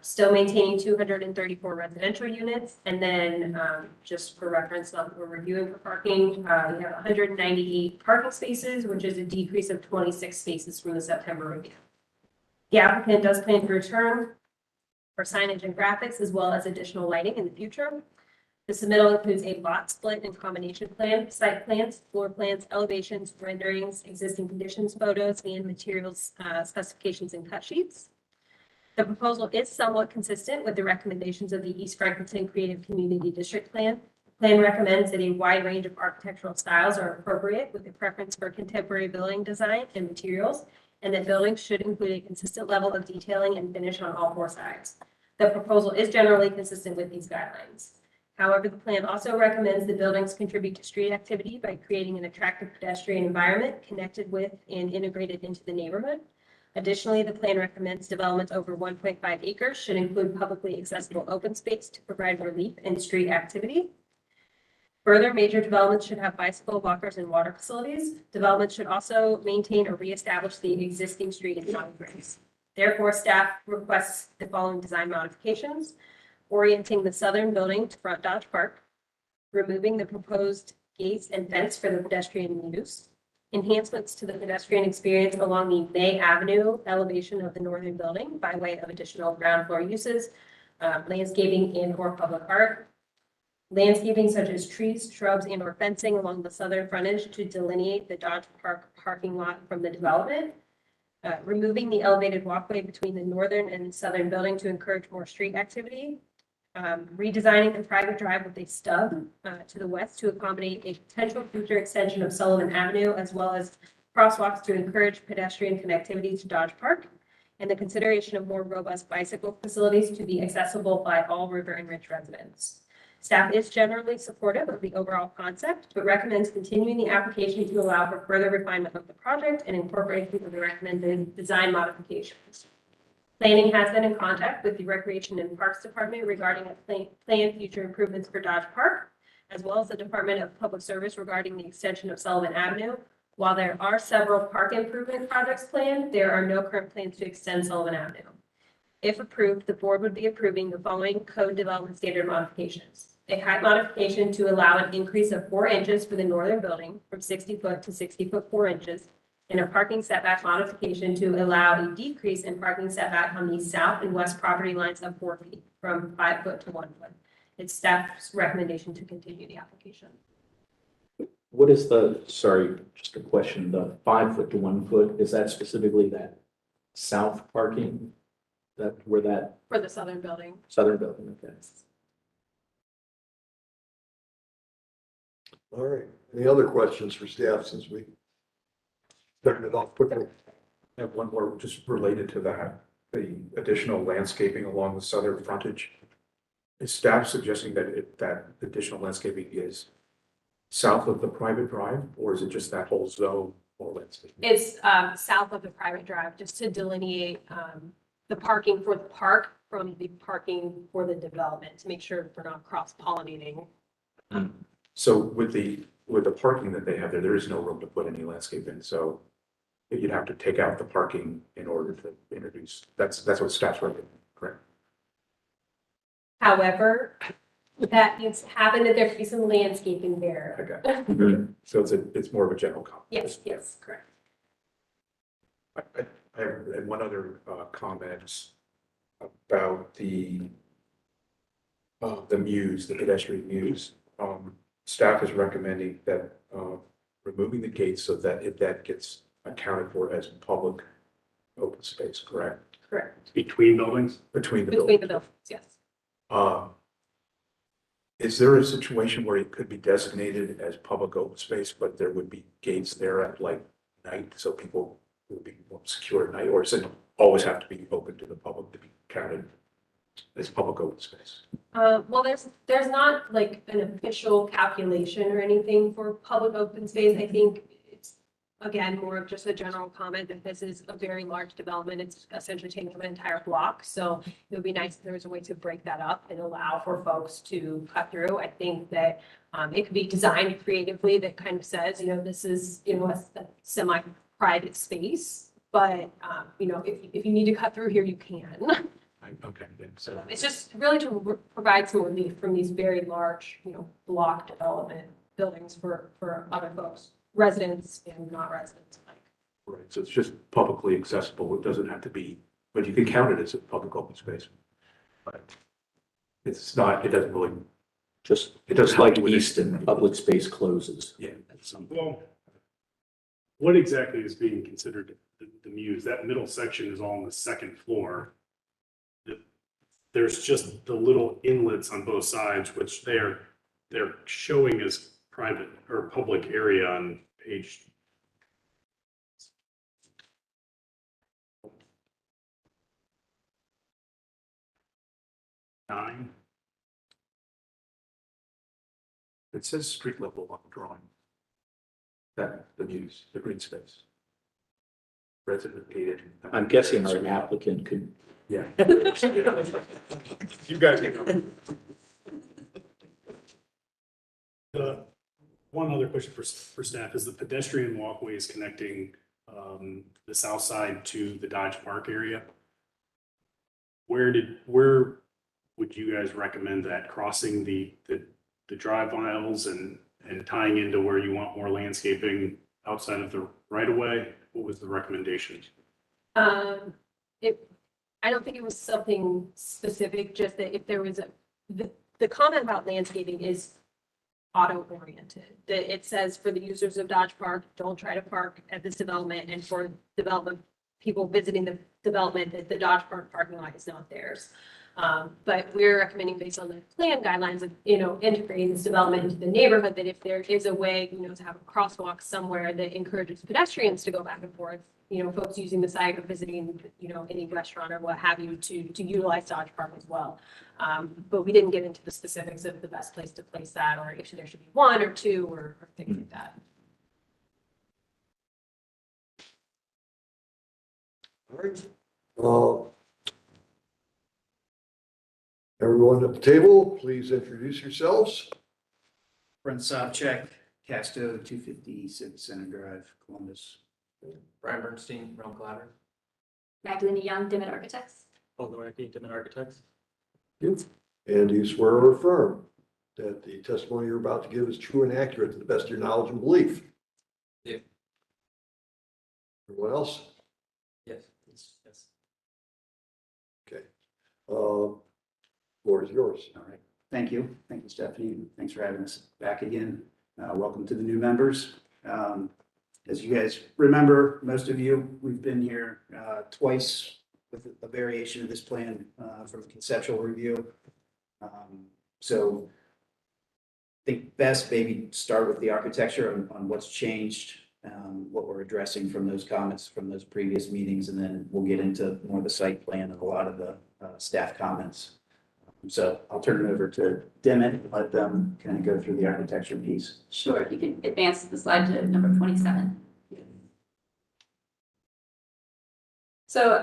[SPEAKER 1] Still maintaining 234 residential units. And then just for reference, we're reviewing for parking. We have 198 parking spaces, which is a decrease of 26 spaces from the September review. The applicant does plan to return for signage and graphics, as well as additional lighting in the future. The submittal includes a lot split and combination plan, site plans, floor plans, elevations, renderings, existing conditions, photos, and materials specifications and cut sheets. The proposal is somewhat consistent with the recommendations of the East Franklinton Creative Community District Plan. The plan recommends that a wide range of architectural styles are appropriate, with a preference for contemporary building design and materials, and that buildings should include a consistent level of detailing and finish on all four sides. The proposal is generally consistent with these guidelines. However, the plan also recommends the buildings contribute to street activity by creating an attractive pedestrian environment connected with and integrated into the neighborhood. Additionally, the plan recommends development over 1.5 acres should include publicly accessible open space to provide relief in street activity. Further, major developments should have bicycle, walkers, and water facilities. Development should also maintain or reestablish the existing street and jogging trails. Therefore, staff requests the following design modifications: orienting the southern building to front Dodge Park, removing the proposed gates and fence for the pedestrian use, enhancements to the pedestrian experience along the May Avenue elevation of the northern building by way of additional ground floor uses, landscaping and or public art, landscaping such as trees, shrubs, and or fencing along the southern frontage to delineate the Dodge Park parking lot from the development, removing the elevated walkway between the northern and southern building to encourage more street activity, redesigning the private drive with a stub to the west to accommodate a potential future extension of Sullivan Avenue, as well as crosswalks to encourage pedestrian connectivity to Dodge Park, and the consideration of more robust bicycle facilities to be accessible by all River and Ridge residents. Staff is generally supportive of the overall concept, but recommends continuing the application to allow for further refinement of the project and incorporation of the recommended design modifications. Planning has been in contact with the Recreation and Parks Department regarding a planned future improvements for Dodge Park, as well as the Department of Public Service regarding the extension of Sullivan Avenue. While there are several park improvement projects planned, there are no current plans to extend Sullivan Avenue. If approved, the board would be approving the following code development standard modifications: a height modification to allow an increase of 4 inches for the northern building from 60 foot to 60 foot 4 inches, and a parking setback modification to allow a decrease in parking setback on the south and west property lines of 4 feet from 5 foot to 1 foot. It's staff's recommendation to continue the application.
[SPEAKER 8] What is sorry, just a question, the 5 foot to 1 foot, is that specifically that south parking? Where that
[SPEAKER 1] For the southern building.
[SPEAKER 8] southern building, okay.
[SPEAKER 2] All right. Any other questions for staff since we started it off quickly?
[SPEAKER 4] I have one more just related to that, the additional landscaping along the southern frontage. Is staff suggesting that that additional landscaping is south of the private drive, or is it just that whole zone or landscaping?
[SPEAKER 1] It's south of the private drive, just to delineate the parking for the park from the parking for the development, to make sure we're not cross-pollinating
[SPEAKER 4] So with the parking that they have there, there is no room to put any landscape in, so you'd have to take out the parking in order to introduce, that's what staff's recommending, correct?
[SPEAKER 1] However, that needs to happen, that there be some landscaping there.
[SPEAKER 4] Okay. So it's more of a general comment.
[SPEAKER 1] Yes, correct.
[SPEAKER 4] I have one other comment about the muse, the pedestrian muse. Staff is recommending that removing the gates so that that gets accounted for as public open space, correct?
[SPEAKER 1] Correct.
[SPEAKER 5] Between buildings?
[SPEAKER 4] Between the
[SPEAKER 1] Between the
[SPEAKER 4] buildings.
[SPEAKER 1] buildings, yes.
[SPEAKER 4] Is there a situation where it could be designated as public open space, but there would be gates there at like night, so people would be more secure at night, or does it always have to be open to the public to be counted as public open space?
[SPEAKER 1] Well, there's not like an official calculation or anything for public open space. I think it's, again, more of just a general comment that this is a very large development. It's essentially taking up an entire block. So it would be nice if there was a way to break that up and allow for folks to cut through. I think that it could be designed creatively that kind of says, this is, a semi-private space. But, if you need to cut through here, you can.
[SPEAKER 4] Okay, so
[SPEAKER 1] It's just really to provide some relief from these very large, block development buildings for other folks, residents and not residents alike.
[SPEAKER 4] right, so it's just publicly accessible. It doesn't have to be, but you can count it as a public open space. But it's not, it doesn't really,
[SPEAKER 8] Just
[SPEAKER 4] it does
[SPEAKER 8] like
[SPEAKER 4] help with
[SPEAKER 8] east and public space closes.
[SPEAKER 4] yeah.
[SPEAKER 8] At some
[SPEAKER 5] Well, what exactly is being considered the muse? That middle section is all on the second floor. There's just the little inlets on both sides, which they're showing as private or public area on page. Nine.
[SPEAKER 4] It says street level on the drawing. That, the muse, the green space. Resident gated.
[SPEAKER 8] I'm guessing our applicant could.
[SPEAKER 4] Yeah. You guys can go.
[SPEAKER 5] One other question for staff is the pedestrian walkways connecting the south side to the Dodge Park area. Where would you guys recommend that crossing the drive aisles and tying into where you want more landscaping outside of the right of way? What was the recommendation?
[SPEAKER 1] I don't think it was something specific, just that if there was the comment about landscaping is auto-oriented. That it says for the users of Dodge Park, don't try to park at this development, and for development, people visiting the development, that the Dodge Park parking lot is not theirs. But we're recommending, based on the plan guidelines of, integrating this development into the neighborhood, that if there is a way, to have a crosswalk somewhere that encourages pedestrians to go back and forth, folks using the site or visiting, any restaurant or what have you to utilize Dodge Park as well. But we didn't get into the specifics of the best place to place that, or if there should be one or two or things like that.
[SPEAKER 2] All right. Everyone at the table, please introduce yourselves.
[SPEAKER 10] Brent Sobchak, Casto, 250 Civic Center Drive, Columbus.
[SPEAKER 11] Brian Bernstein, Realm Collaborative.
[SPEAKER 7] Magdalena Young, Dimmitt Architects.
[SPEAKER 11] Paul Nowacki, Dimmitt Architects.
[SPEAKER 2] And do you swear or affirm that the testimony you're about to give is true and accurate to the best of your knowledge and belief?
[SPEAKER 11] Yeah.
[SPEAKER 2] Everyone else?
[SPEAKER 11] Yes. Yes.
[SPEAKER 2] Okay. Floor is yours.
[SPEAKER 10] All right. Thank you. Thank you, Stephanie. Thanks for having us back again. Welcome to the new members. As you guys remember, most of you, we've been here twice with a variation of this plan from conceptual review. So I think best maybe start with the architecture on what's changed, what we're addressing from those comments from those previous meetings, and then we'll get into more of the site plan and a lot of the staff comments. So I'll turn it over to Dimmitt, let them kind of go through the architecture piece.
[SPEAKER 7] Sure, you can advance the slide to number 27. So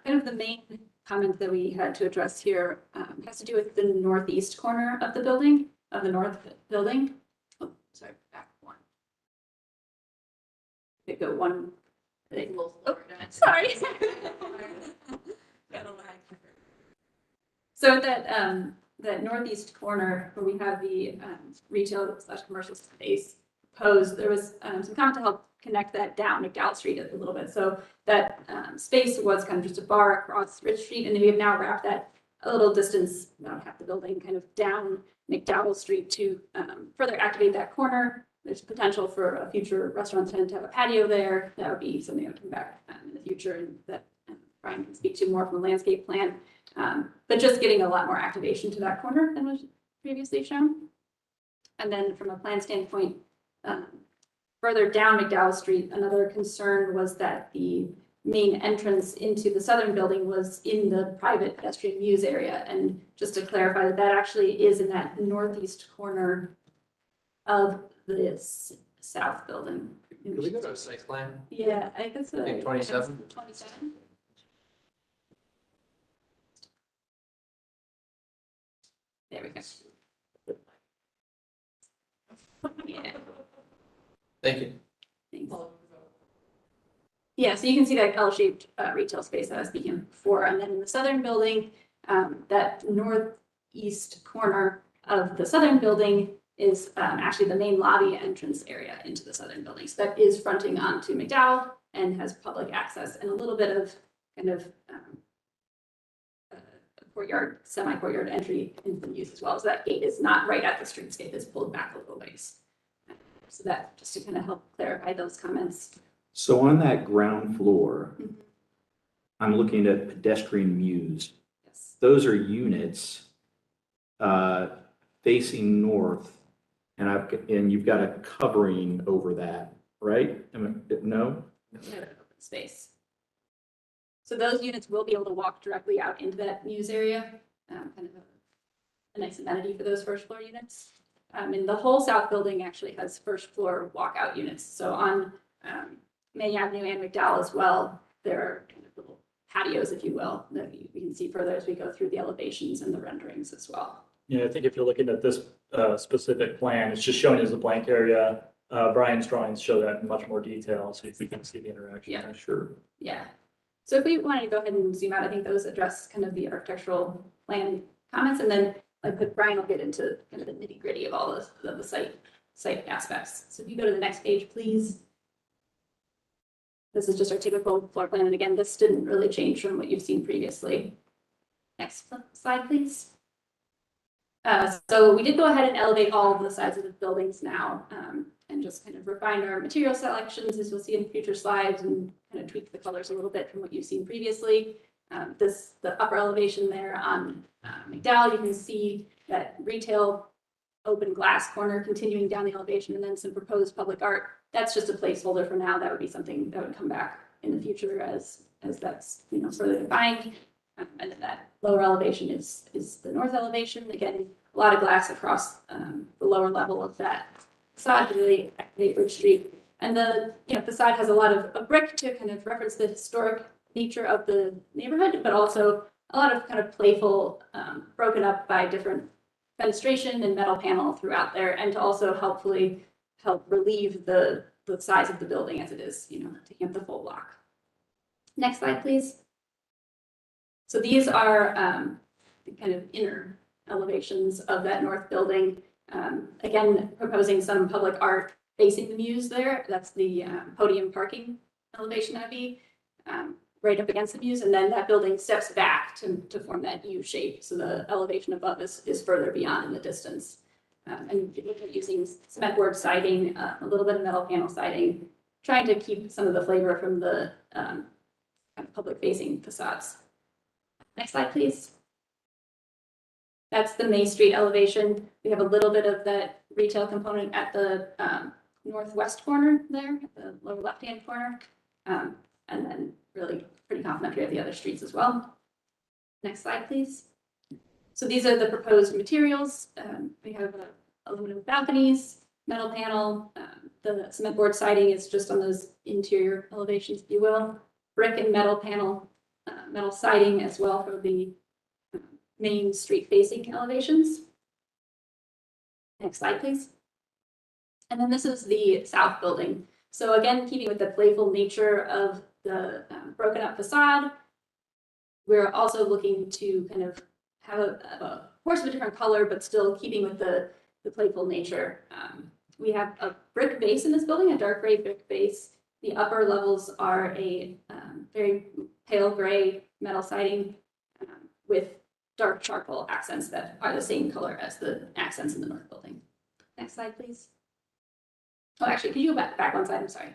[SPEAKER 7] kind of the main comment that we had to address here has to do with the northeast corner of the building, of the north building. sorry, back one. They go one, they will, oh, sorry. Got a lag. So that northeast corner where we have the retail / commercial space posed, there was some comment to help connect that down McDowell Street a little bit. So that space was kind of just a bar across Ridge Street, and then we have now wrapped that a little distance, about half the building, kind of down McDowell Street to further activate that corner. There's potential for a future restaurant tenant to have a patio there. That would be something that would come back in the future, and that Brian can speak to more from the landscape plan. But just getting a lot more activation to that corner than was previously shown. And then from a plan standpoint, further down McDowell Street, another concern was that the main entrance into the southern building was in the private pedestrian muse area. And just to clarify, that actually is in that northeast corner of the south building.
[SPEAKER 11] Can we go to a site plan?
[SPEAKER 7] Yeah, I think that's
[SPEAKER 11] I think 27.
[SPEAKER 7] 27. There we go. Yeah.
[SPEAKER 11] Thank you.
[SPEAKER 7] Thanks. Yeah, so you can see that L-shaped retail space that I was speaking before. And then in the southern building, that northeast corner of the southern building is actually the main lobby entrance area into the southern building. So that is fronting onto McDowell and has public access and a little bit of kind of courtyard, semi-courtyard entry into the use as well. So that gate is not right at the streetscape, it's pulled back a little ways. So that, just to kind of help clarify those comments.
[SPEAKER 8] So on that ground floor,
[SPEAKER 7] Mhm.
[SPEAKER 8] I'm looking at pedestrian muse.
[SPEAKER 7] Yes.
[SPEAKER 8] Those are units facing north, and you've got a covering over that, right? No?
[SPEAKER 7] Open space. So those units will be able to walk directly out into that muse area, kind of a nice amenity for those first floor units. And the whole south building actually has first floor walkout units. So on May Avenue and McDowell as well, there are kind of little patios, if you will, that we can see further as we go through the elevations and the renderings as well.
[SPEAKER 12] Yeah, I think if you're looking at this specific plan, it's just showing as a blank area. Brian's drawings show that in much more detail, so if we can see the interaction.
[SPEAKER 7] Yeah.
[SPEAKER 8] Sure.
[SPEAKER 7] Yeah. So if we wanted to go ahead and zoom out, I think those address kind of the architectural plan comments, and then like Brian will get into kind of the nitty gritty of all the site aspects. So if you go to the next page, please. This is just our typical floor plan, and again, this didn't really change from what you've seen previously. Next slide, please. So we did go ahead and elevate all of the sides of the buildings now, and just kind of refine our material selections, as you'll see in future slides, and kind of tweak the colors a little bit from what you've seen previously. The upper elevation there on McDowell, you can see that retail open glass corner continuing down the elevation, and then some proposed public art. That's just a placeholder for now. That would be something that would come back in the future as that's further defined. And then that lower elevation is the north elevation. Again, a lot of glass across the lower level of that facade to really activate Ridge Street. And the facade has a lot of brick to kind of reference the historic nature of the neighborhood, but also a lot of kind of playful, broken up by different fenestration and metal panel throughout there, and to also help relieve the size of the building as it is, taking up the full block. Next slide, please. So these are the kind of inner elevations of that north building. Again, proposing some public art facing the muse there. That's the podium parking elevation that would be right up against the muse. And then that building steps back to form that U shape. So the elevation above is further beyond in the distance. And using cement board siding, a little bit of metal panel siding, trying to keep some of the flavor from the kind of public facing facades. Next slide, please. That's the May Street elevation. We have a little bit of that retail component at the northwest corner there, at the lower left-hand corner. And then really pretty complementary of the other streets as well. Next slide, please. So these are the proposed materials. We have aluminum balconies, metal panel. The cement board siding is just on those interior elevations, if you will. Brick and metal panel, metal siding as well for the main street facing elevations. Next slide, please. And then this is the south building. So again, keeping with the playful nature of the broken up facade, we're also looking to kind of have a course of a different color, but still keeping with the playful nature. We have a brick base in this building, a dark gray brick base. The upper levels are a very pale gray metal siding with dark charcoal accents that are the same color as the accents in the north building. Next slide, please. Oh, actually, can you go back one slide? I'm sorry.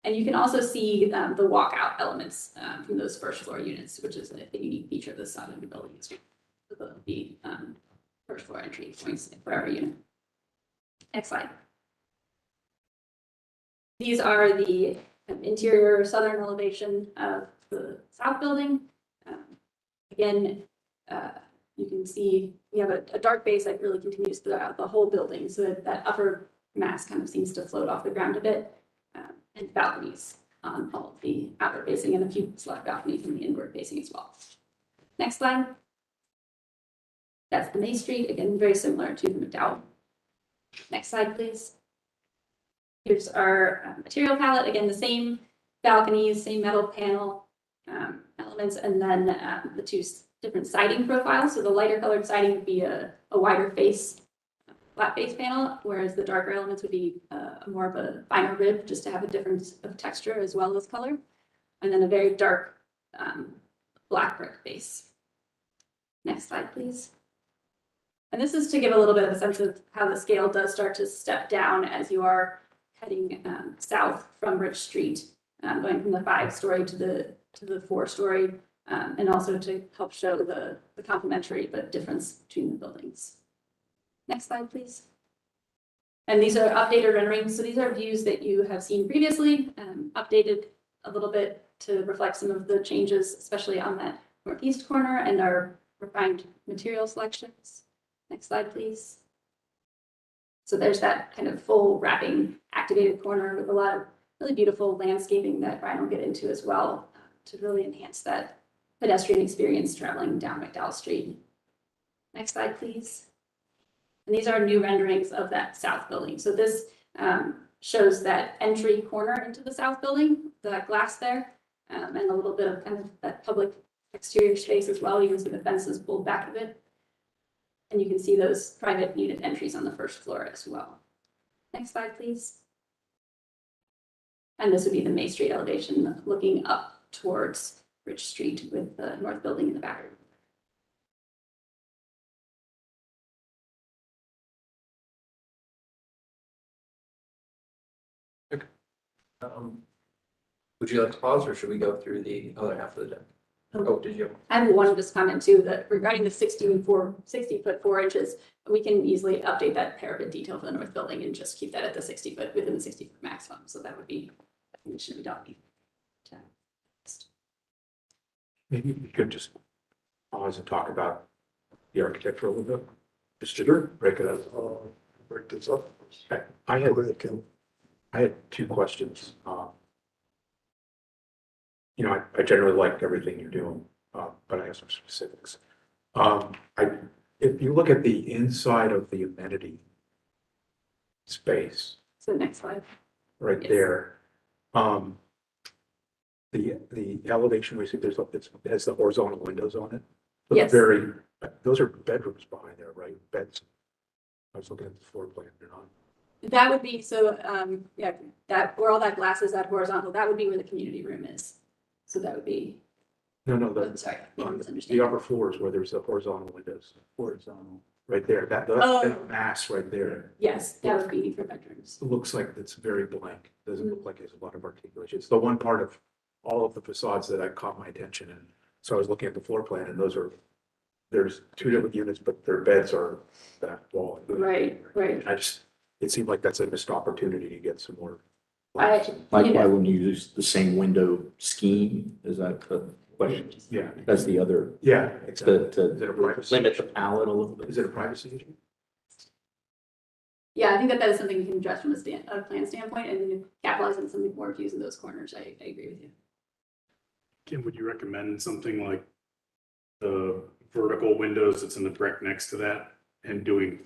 [SPEAKER 7] And you can also see the walkout elements from those first floor units, which is a unique feature of this side of the building. The first floor entry points for every unit. Next slide. These are the interior southern elevation of the south building. Again, you can see we have a dark base that really continues throughout the whole building, so that upper mass kind of seems to float off the ground a bit, and balconies on all of the outward facing and a few select balconies in the inward facing as well. Next slide. That's the May Street, again, very similar to the McDowell. Next slide, please. Here's our material palette. Again, the same balconies, same metal panel elements, and then the two different siding profiles. So the lighter colored siding would be a wider face, flat face panel, whereas the darker elements would be more of a finer rib, just to have a difference of texture as well as color. And then a very dark black brick base. Next slide, please. And this is to give a little bit of a sense of how the scale does start to step down as you are heading south from Rich Street, going from the 5-story to the 4-story, and also to help show the complementary but difference between the buildings. Next slide, please. And these are updated renderings. So these are views that you have seen previously, updated a little bit to reflect some of the changes, especially on that northeast corner and our refined material selections. Next slide, please. So there's that kind of full wrapping activated corner with a lot of really beautiful landscaping that Brian will get into as well to really enhance that pedestrian experience traveling down McDowell Street. Next slide, please. And these are new renderings of that south building. So this shows that entry corner into the south building, the glass there, and a little bit of kind of that public exterior space as well. You can see the fences pulled back a bit. And you can see those private unit entries on the first floor as well. Next slide, please. And this would be the May Street elevation looking up towards Rich Street with the north building in the back.
[SPEAKER 11] Would you like to pause or should we go through the other half of the deck? Oh, did you?
[SPEAKER 7] I have one just comment too, that regarding the 60 foot 4 inches, we can easily update that parapet detail for the north building and just keep that at the 60 foot within the 60 foot maximum. So that would be a condition we don't need to.
[SPEAKER 4] Maybe we could just pause and talk about the architecture a little bit. Just to break it up.
[SPEAKER 2] Break this up.
[SPEAKER 4] Okay.
[SPEAKER 2] Go ahead, Kim.
[SPEAKER 4] I had two questions. I generally like everything you're doing, but I have some specifics. If you look at the inside of the amenity space,
[SPEAKER 7] So next slide.
[SPEAKER 4] right
[SPEAKER 7] Yes.
[SPEAKER 4] there, the elevation, we see it has the horizontal windows on it.
[SPEAKER 7] Yes.
[SPEAKER 4] Those are bedrooms behind there, right? Beds. I was looking at the floor plan, they're not.
[SPEAKER 7] That would be, so, yeah, that where all that glass is, that horizontal, that would be where the community room is. So that would be,
[SPEAKER 4] No,
[SPEAKER 7] sorry,
[SPEAKER 4] on the
[SPEAKER 7] misunderstanding.
[SPEAKER 4] upper floors where there's the horizontal windows,
[SPEAKER 10] Horizontal.
[SPEAKER 4] right there, that
[SPEAKER 7] Oh.
[SPEAKER 4] mass right there.
[SPEAKER 7] Yes, that would be for bedrooms.
[SPEAKER 4] It looks like it's very blank. Doesn't look like there's a lot of articulation. It's the one part of all of the facades that I caught my attention in. So I was looking at the floor plan and there's two different units, but their beds are that wall.
[SPEAKER 7] Right.
[SPEAKER 4] And it seemed like that's a missed opportunity to get some more.
[SPEAKER 8] Like, why wouldn't you use the same window scheme? Is that the question?
[SPEAKER 4] Yeah,
[SPEAKER 8] That's the other,
[SPEAKER 4] yeah. exactly.
[SPEAKER 8] to
[SPEAKER 4] Is it a privacy?
[SPEAKER 8] limit the palette a little bit.
[SPEAKER 4] Is it a privacy issue?
[SPEAKER 7] Yeah, I think that is something we can address from a plan standpoint and capitalize on some more views in those corners. I agree with you.
[SPEAKER 5] Kim, would you recommend something like the vertical windows that's in the brick next to that and doing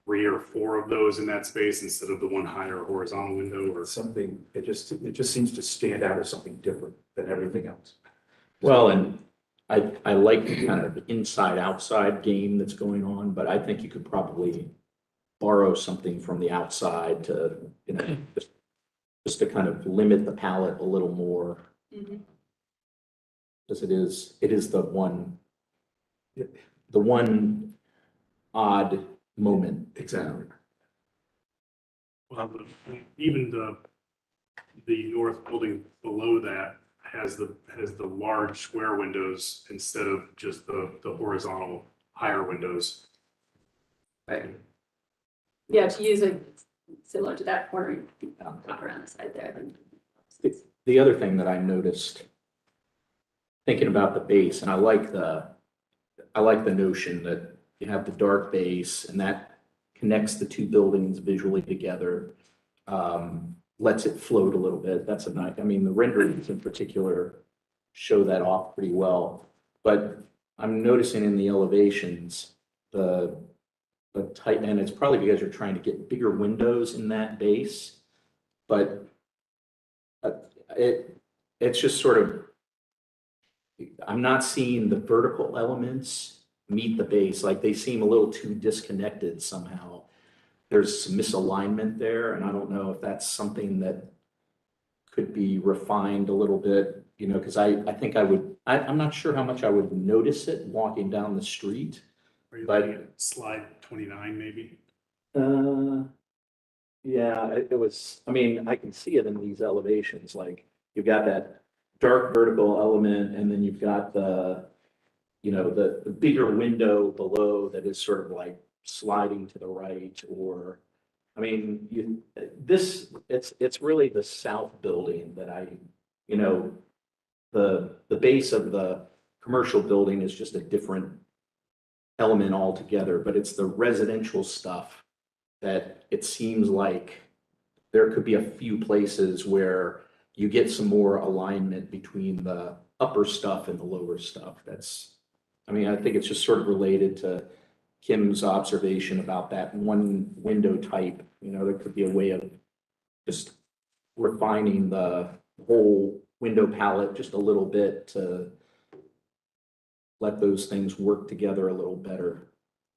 [SPEAKER 5] 3 or 4 of those in that space instead of the one higher horizontal window or?
[SPEAKER 4] Something, it just seems to stand out as something different than everything else.
[SPEAKER 8] Well, and I like the kind of inside outside game that's going on, but I think you could probably borrow something from the outside to, you know, just to kind of limit the palette a little more. Because it is the one odd moment.
[SPEAKER 4] Exactly.
[SPEAKER 5] Well, even the north building below that has the large square windows instead of just the horizontal higher windows.
[SPEAKER 7] Yeah, to use it similar to that corner, around the side there.
[SPEAKER 8] The other thing that I noticed, thinking about the base, and I like the notion that you have the dark base and that connects the two buildings visually together, lets it float a little bit. That's a nice, I mean, the renderings in particular show that off pretty well. But I'm noticing in the elevations, the tight, and it's probably because you're trying to get bigger windows in that base, but it's just sort of, I'm not seeing the vertical elements meet the base. Like they seem a little too disconnected somehow. There's some misalignment there, and I don't know if that's something that could be refined a little bit, you know, because I think I'm not sure how much I would notice it walking down the street.
[SPEAKER 5] Are you
[SPEAKER 8] But-
[SPEAKER 5] looking at slide 29 maybe?
[SPEAKER 8] Yeah, it was, I mean, I can see it in these elevations, like you've got that dark vertical element and then you've got the, you know, the bigger window below that is sort of like sliding to the right, or, I mean, it's really the south building that you know, the base of the commercial building is just a different element altogether, but it's the residential stuff that it seems like there could be a few places where you get some more alignment between the upper stuff and the lower stuff. I mean, I think it's just sort of related to Kim's observation about that one window type. You know, there could be a way of just refining the whole window palette just a little bit to let those things work together a little better.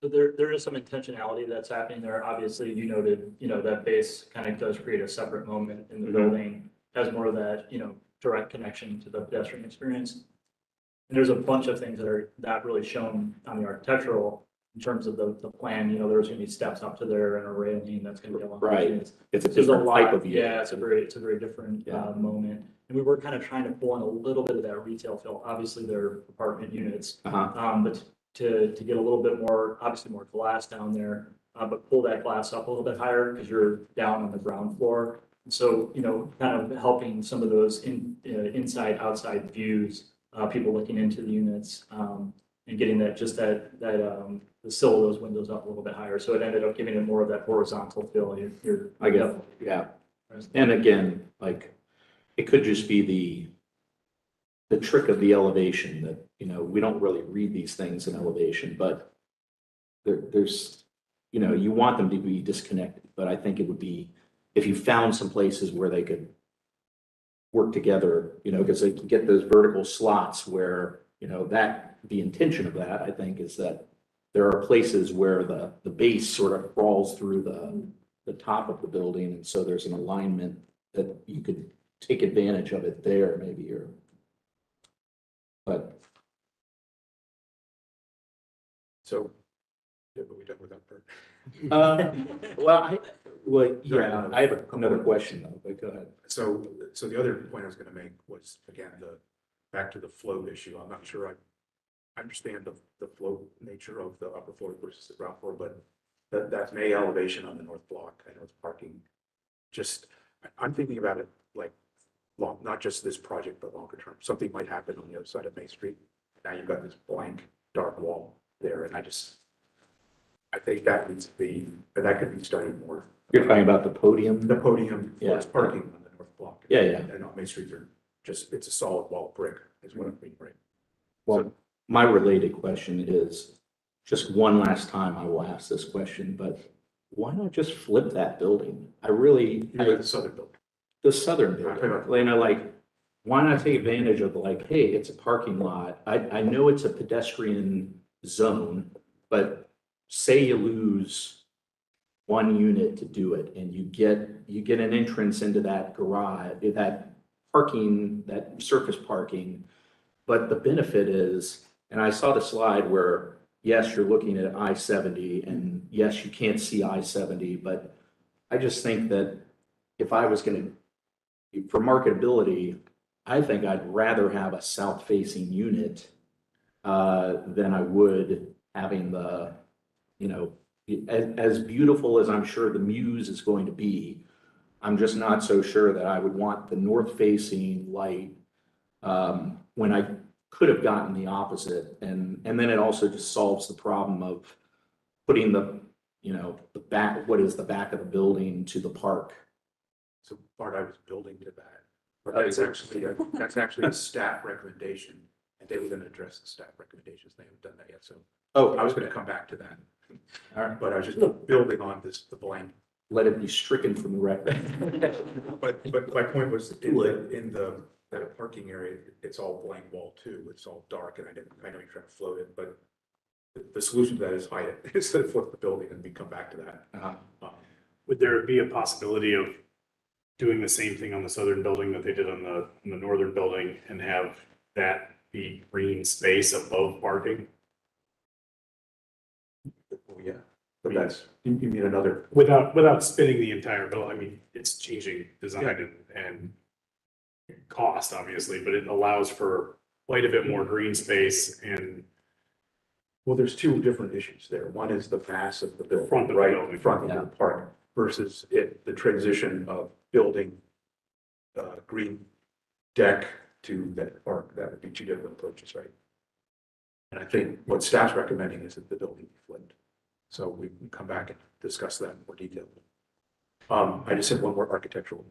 [SPEAKER 12] So there is some intentionality that's happening there. Obviously, you noted, you know, that base kind of does create a separate moment in the building, has more of that, you know, direct connection to the pedestrian experience. And there's a bunch of things that are not really shown on the architectural in terms of the plan. You know, there's going to be steps up to there and a railing that's going to be along.
[SPEAKER 8] Right.
[SPEAKER 12] It's
[SPEAKER 8] It's a
[SPEAKER 12] there's a
[SPEAKER 8] different
[SPEAKER 12] lot
[SPEAKER 8] type of view.
[SPEAKER 12] Yeah, it's a very different moment. And we were kind of trying to pull in a little bit of that retail feel. Obviously, they're apartment units, but to get a little bit more, obviously more glass down there, but pull that glass up a little bit higher because you're down on the ground floor. And so, you know, kind of helping some of those inside, outside views, people looking into the units, and getting that the sill of those windows up a little bit higher. So it ended up giving it more of that horizontal feel.
[SPEAKER 8] I get it. Yeah. And again, like, it could just be the trick of the elevation that, you know, we don't really read these things in elevation, but there's, you know, you want them to be disconnected, but I think it would be, if you found some places where they could work together, you know, because they can get those vertical slots where, you know, the intention of that, I think, is that there are places where the base sort of crawls through the top of the building, and so there's an alignment that you could take advantage of it there, maybe, but.
[SPEAKER 4] So, yeah, but we done with that part.
[SPEAKER 8] Yeah, I have another question though, but go ahead.
[SPEAKER 4] So the other point I was gonna make was, again, back to the flow issue. I'm not sure I understand the flow nature of the upper floor versus the ground floor, but that May elevation on the north block, I know it's parking. I'm thinking about it like not just this project, but longer term. Something might happen on the other side of Main Street. Now you've got this blank dark wall there, and I think that needs to be, that could be studied more.
[SPEAKER 8] You're talking about the podium?
[SPEAKER 4] The podium,
[SPEAKER 8] Yeah.
[SPEAKER 4] it's parking on the north block.
[SPEAKER 8] Yeah, yeah.
[SPEAKER 4] And on Main Street, it's a solid wall brick is what I'm mean, right?
[SPEAKER 8] Well, my related question is, just one last time I will ask this question, but why not just flip that building? I really,
[SPEAKER 4] You're at the southern building.
[SPEAKER 8] the southern building, you know, like, why not take advantage of like, hey, it's a parking lot. I know it's a pedestrian zone, but say you lose one unit to do it and you get an entrance into that garage, that parking, that surface parking. But the benefit is, and I saw the slide where, yes, you're looking at I-70 and yes, you can't see I-70, but I just think that if I was gonna, for marketability, I think I'd rather have a south-facing unit than I would having the, you know, as beautiful as I'm sure the Muse is going to be, I'm just not so sure that I would want the north-facing light when I could have gotten the opposite. And then it also just solves the problem of putting the, you know, the back, what is the back of the building to the park.
[SPEAKER 4] So Bart, I was building to that. But that's actually a staff recommendation, and they were gonna address the staff recommendations. They haven't done that yet, so
[SPEAKER 8] Oh,
[SPEAKER 4] I was gonna come back to that.
[SPEAKER 8] all right,
[SPEAKER 4] But I was just building on this, the blank.
[SPEAKER 8] let it be stricken from the record.
[SPEAKER 4] But my point was, in the that parking area, it's all blank wall too. It's all dark, and I know you're trying to float it, but the solution to that is hide it instead of flip the building, and we come back to that.
[SPEAKER 5] Would there be a possibility of doing the same thing on the southern building that they did on the northern building and have that be green space above parking?
[SPEAKER 4] Oh, yeah, but that's, you mean another,
[SPEAKER 5] Without spinning the entire bill, I mean, it's changing design and cost, obviously, but it allows for quite a bit more green space and
[SPEAKER 4] well, there's two different issues there. One is the mass of the building,
[SPEAKER 5] Front of the
[SPEAKER 4] right,
[SPEAKER 5] building.
[SPEAKER 4] front of the park, versus the transition of building green deck to that park. That would be two different approaches, right? And I think what staff's recommending is that the building be flipped. So we can come back and discuss that in more detail. I just had one more architectural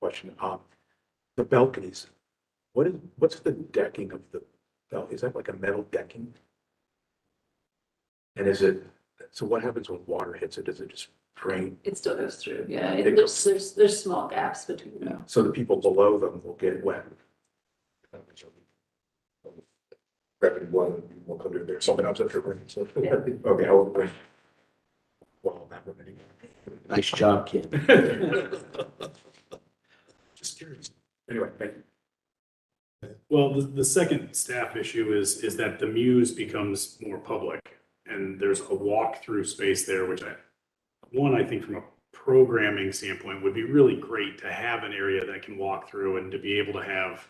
[SPEAKER 4] question. The balconies, what's the decking of the balcony? Is that like a metal decking? And so what happens when water hits it? Does it just drain?
[SPEAKER 7] It still goes through, yeah.
[SPEAKER 4] It
[SPEAKER 7] There's small gaps between them.
[SPEAKER 4] So the people below them will get wet. Gravity one will come to there. Something else after rain. So, okay, I'll wait. Well, that would be.
[SPEAKER 8] Nice job, kid.
[SPEAKER 4] Just curious. Anyway, thank you.
[SPEAKER 5] well, the second staff issue is that the Muse becomes more public and there's a walk-through space there, which I think from a programming standpoint would be really great to have an area that can walk through and to be able to have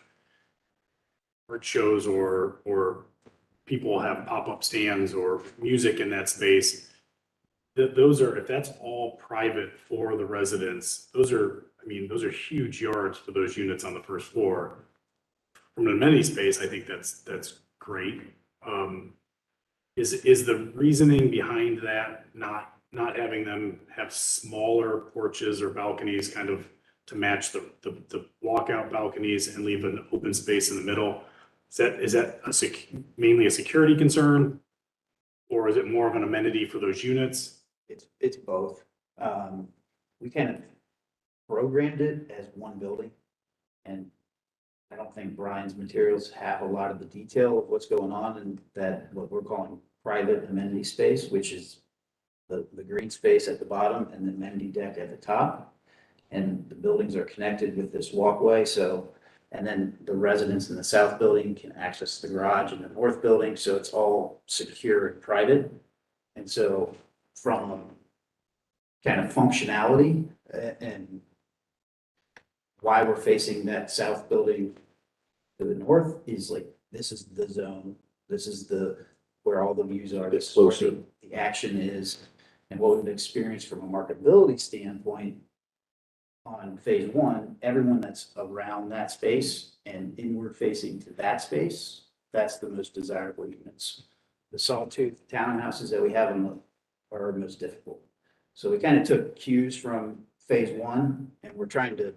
[SPEAKER 5] art shows or people have pop-up stands or music in that space. Those are, if that's all private for the residents, those are huge yards for those units on the first floor. From an amenity space, I think that's great. Is the reasoning behind that not having them have smaller porches or balconies kind of to match the walkout balconies and leave an open space in the middle? Is that mainly a security concern? Or is it more of an amenity for those units?
[SPEAKER 10] It's both. We kind of programmed it as one building. And I don't think Brian's materials have a lot of the detail of what's going on in that, what we're calling private amenity space, which is the green space at the bottom and the amenity deck at the top. And the buildings are connected with this walkway, so, and then the residents in the south building can access the garage in the north building, so it's all secure and private. And so from kind of functionality and why we're facing that south building to the north is like, this is the zone, this is where all the views are, this is where the action is. And what we've experienced from a marketability standpoint on phase one, everyone that's around that space and inward facing to that space, that's the most desirable units. The sawtooth townhouses that we have are most difficult. So we kind of took cues from phase one and we're trying to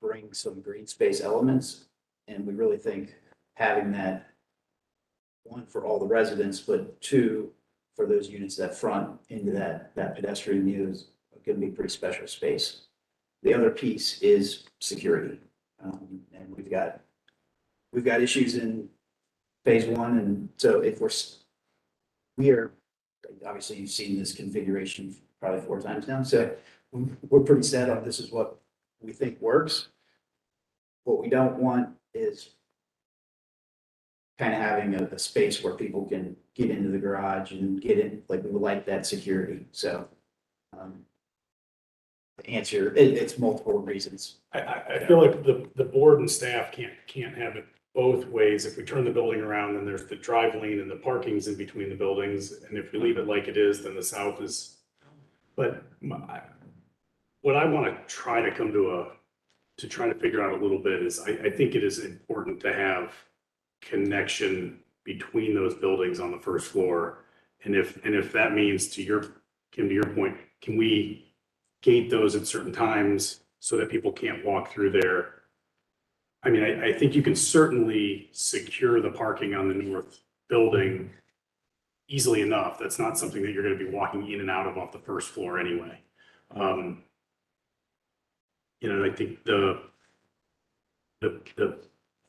[SPEAKER 10] bring some green space elements. And we really think having that, one, for all the residents, but two, for those units that front into that pedestrian view is going to be a pretty special space. The other piece is security. And we've got issues in phase one. And so if we are, obviously you've seen this configuration probably 4 times now. So we're pretty set on this is what we think works. What we don't want is kind of having a space where people can get into the garage and get in, like we would like that security. So to answer, it's multiple reasons.
[SPEAKER 5] I feel like the board and staff can't have it both ways. If we turn the building around, then there's the drive lane and the parking's in between the buildings. And if we leave it like it is, then the south is, but what I want to try to come to try to figure out a little bit is I think it is important to have connection between those buildings on the first floor. And if that means Kim, to your point, can we gate those at certain times so that people can't walk through there? I mean, I think you can certainly secure the parking on the north building easily enough. That's not something that you're going to be walking in and out of off the first floor anyway. I think the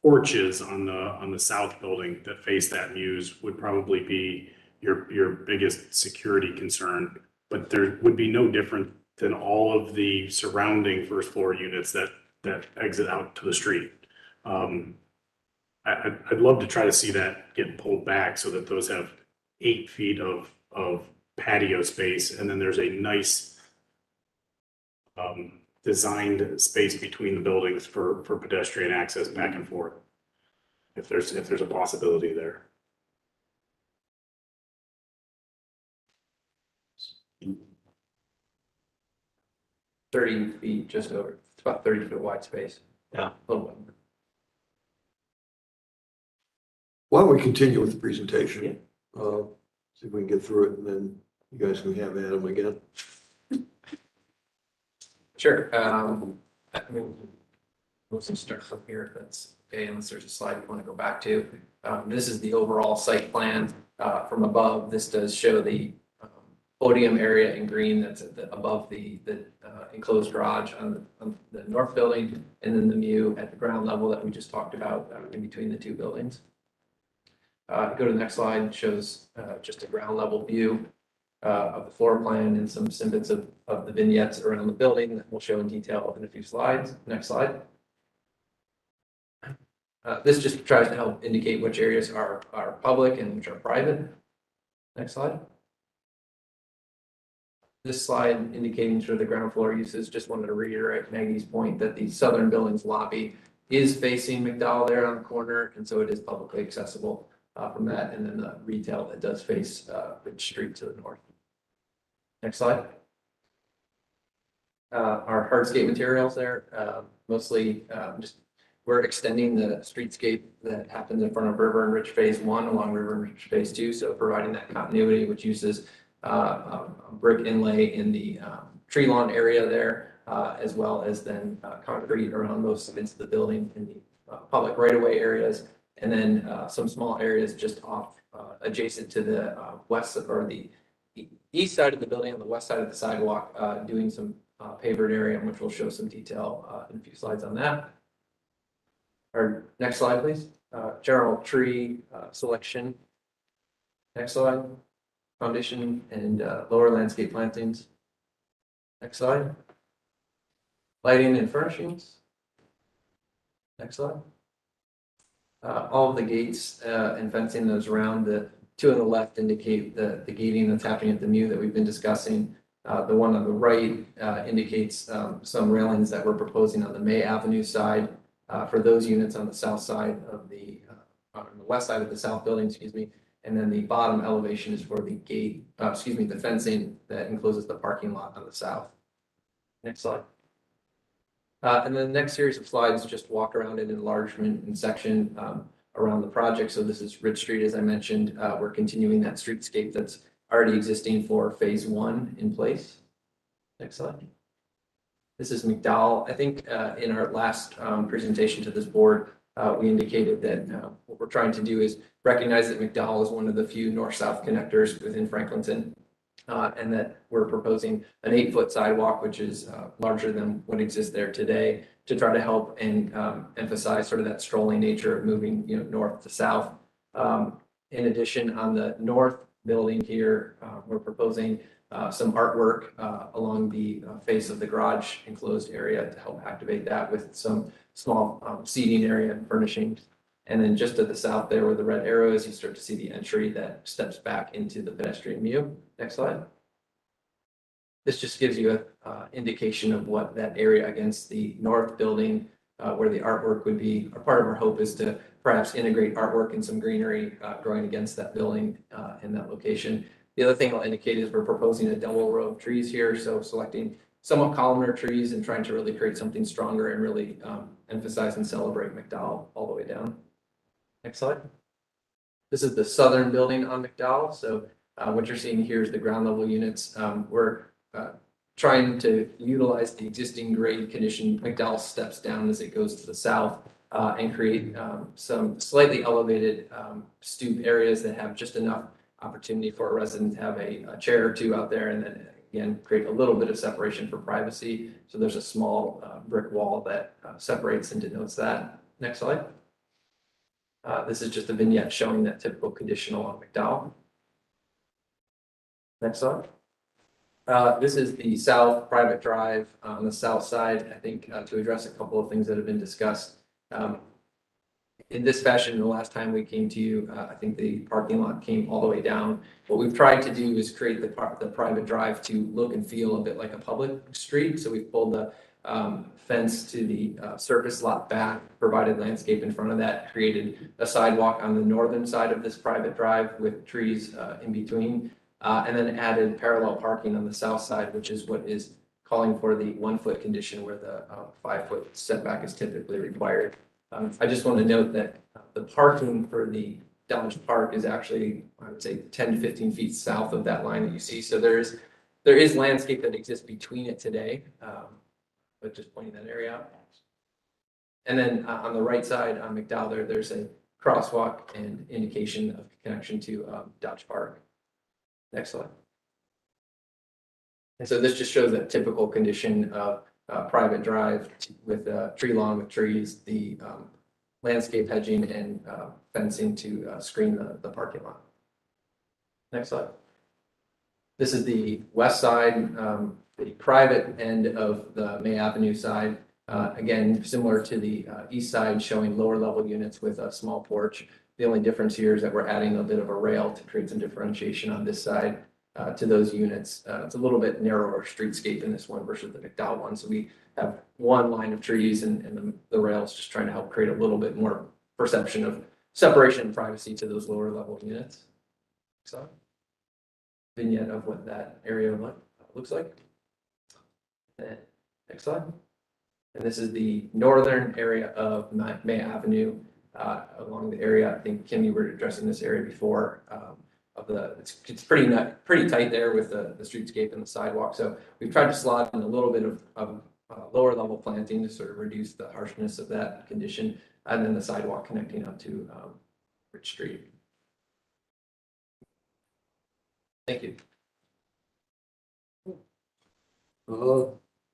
[SPEAKER 5] porches on the south building that face that mews would probably be your biggest security concern, but there would be no different than all of the surrounding first floor units that exit out to the street. I'd love to try to see that get pulled back so that those have 8 feet of patio space, and then there's a nice designed space between the buildings for pedestrian access back and forth. If there's a possibility there.
[SPEAKER 11] $30 just over. It's about 30-foot wide space.
[SPEAKER 12] Yeah.
[SPEAKER 11] A little bit.
[SPEAKER 2] Why don't we continue with the presentation? See if we can get through it, and then you guys can have Adam again.
[SPEAKER 11] Sure. I mean, we'll just start from here if that's okay, unless there's a slide you want to go back to. This is the overall site plan from above. This does show the podium area in green that's above the enclosed garage on the north building, and then the view at the ground level that we just talked about in between the 2 buildings. Go to the next slide. It shows just a ground level view of the floor plan and some snippets of the vignettes around the building that we'll show in detail in a few slides. Next slide. This just tries to help indicate which areas are public and which are private. Next slide. This slide indicating sort of the ground floor uses. Just wanted to reiterate Maggie's point that the southern building's lobby is facing McDowell there on the corner, and so it is publicly accessible from that, and then the retail that does face Ridge Street to the north. Next slide. Our hardscape materials there, mostly just we're extending the streetscape that happens in front of River and Ridge Phase 1 along River and Ridge Phase 2, so providing that continuity, which uses brick inlay in the tree lawn area there, as well as then concrete around most of the building in the public right-of-way areas, and then some small areas just off adjacent to the west or the east side of the building on the west side of the sidewalk, doing some pavered area, which we'll show some detail in a few slides on that. Our next slide, please. General tree selection. Next slide. Foundation and lower landscape plantings. Next slide. Lighting and furnishings. Next slide. All of the gates and fencing those around. The 2 on the left indicate the gating that's happening at the MU that we've been discussing. The one on the right indicates some railings that we're proposing on the May Avenue side for those units on the south side of on the west side of the south building, excuse me. And then the bottom elevation is for the gate, the fencing that encloses the parking lot on the south. Next slide. And then the next series of slides just walk around an enlargement and section around the project. So this is Ridge Street, as I mentioned. We're continuing that streetscape that's already existing for Phase 1 in place. Next slide. This is McDowell. I think in our last presentation to this board, we indicated that what we're trying to do is recognize that McDowell is one of the few north-south connectors within Franklinton. And that we're proposing an 8-foot sidewalk, which is larger than what exists there today, to try to help and emphasize sort of that strolling nature of moving, north to south. In addition, on the north building here, we're proposing some artwork along the face of the garage enclosed area to help activate that with some small seating area and furnishings. And then just to the south there where the red arrow is, you start to see the entry that steps back into the pedestrian view. Next slide. This just gives you an indication of what that area against the north building where the artwork would be. Part of our hope is to perhaps integrate artwork and some greenery growing against that building in that location. The other thing I'll indicate is we're proposing a double row of trees here. So selecting somewhat columnar trees and trying to really create something stronger and really emphasize and celebrate McDowell all the way down. Next slide. This is the southern building on McDowell. So what you're seeing here is the ground level units. We're trying to utilize the existing grade condition. McDowell steps down as it goes to the south and create some slightly elevated stoop areas that have just enough opportunity for a resident to have a chair or two out there, and then again create a little bit of separation for privacy. So there's a small brick wall that separates and denotes that. Next slide. This is just a vignette showing that typical condition along McDowell. Next slide. This is the south private drive on the south side, I think, to address a couple of things that have been discussed. In this fashion, the last time we came to you, I think the parking lot came all the way down. What we've tried to do is create the private drive to look and feel a bit like a public street. So we've pulled the fence to the surface lot back, provided landscape in front of that, created a sidewalk on the northern side of this private drive with trees in between, and then added parallel parking on the south side, which is what is calling for the 1-foot condition where the 5-foot setback is typically required. I just want to note that the parking for the Dodge Park is actually, I would say, 10 to 15 feet south of that line that you see. So there is landscape that exists between it today, but just pointing that area out. And then on the right side on McDowell, there's a crosswalk and indication of connection to Dodge Park. Next slide. And so this just shows that typical condition of private drive with tree lawn with trees, the landscape hedging and fencing to screen the parking lot. Next slide. This is the west side, the private end of the May Avenue side. Again, similar to the east side, showing lower level units with a small porch. The only difference here is that we're adding a bit of a rail to create some differentiation on this side to those units. It's a little bit narrower streetscape in this one versus the McDowell one. So we have one line of trees and the rail is just trying to help create a little bit more perception of separation and privacy to those lower level units. So vignette of what that area looks like. And next slide. And this is the northern area of May Avenue. Along the area, I think Kim, you were addressing this area before. It's pretty tight there with the streetscape and the sidewalk. So we've tried to slot in a little bit of lower level planting to sort of reduce the harshness of that condition, and then the sidewalk connecting up to Rich Street. Thank you.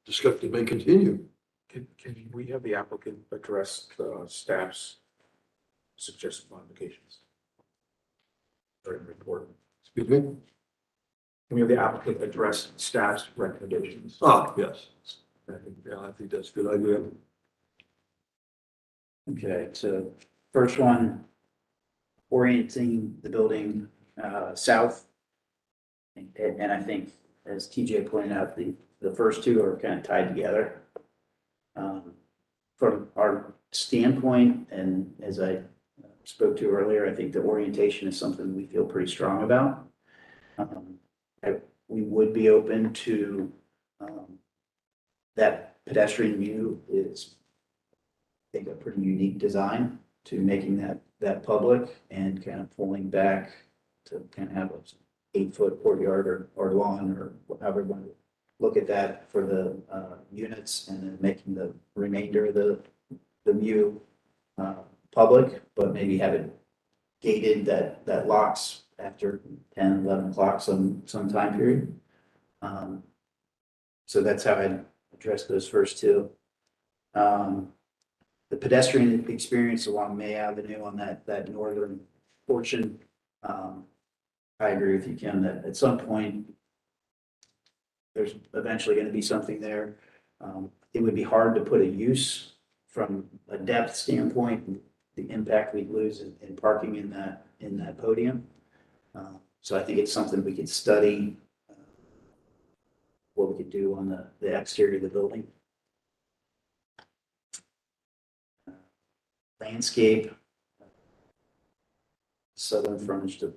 [SPEAKER 2] Discussion may continue.
[SPEAKER 4] Can we have the applicant address the staff's suggested modifications? Very important.
[SPEAKER 2] Excuse me?
[SPEAKER 4] Can we have the applicant address staff's recommendations?
[SPEAKER 2] Yes. I think that's a good idea.
[SPEAKER 10] Okay, so first one, orienting the building south. And I think, as TJ pointed out, the first two are kind of tied together. From our standpoint, and as I spoke to earlier, I think the orientation is something we feel pretty strong about. We would be open to that pedestrian view is, I think, a pretty unique design to making that public and kind of pulling back to kind of have a 8-foot courtyard or lawn or however you want to look at that for the units, and then making the remainder of the view public, but maybe have it gated that locks after 10, 11 o'clock some time period. So that's how I'd address those first two. The pedestrian experience along May Avenue on that northern portion, I agree with you, Kim, that at some point, there's eventually going to be something there. It would be hard to put a use from a depth standpoint, the impact we'd lose in parking in that podium. So I think it's something we could study, what we could do on the exterior of the building. Landscape, southern frontage to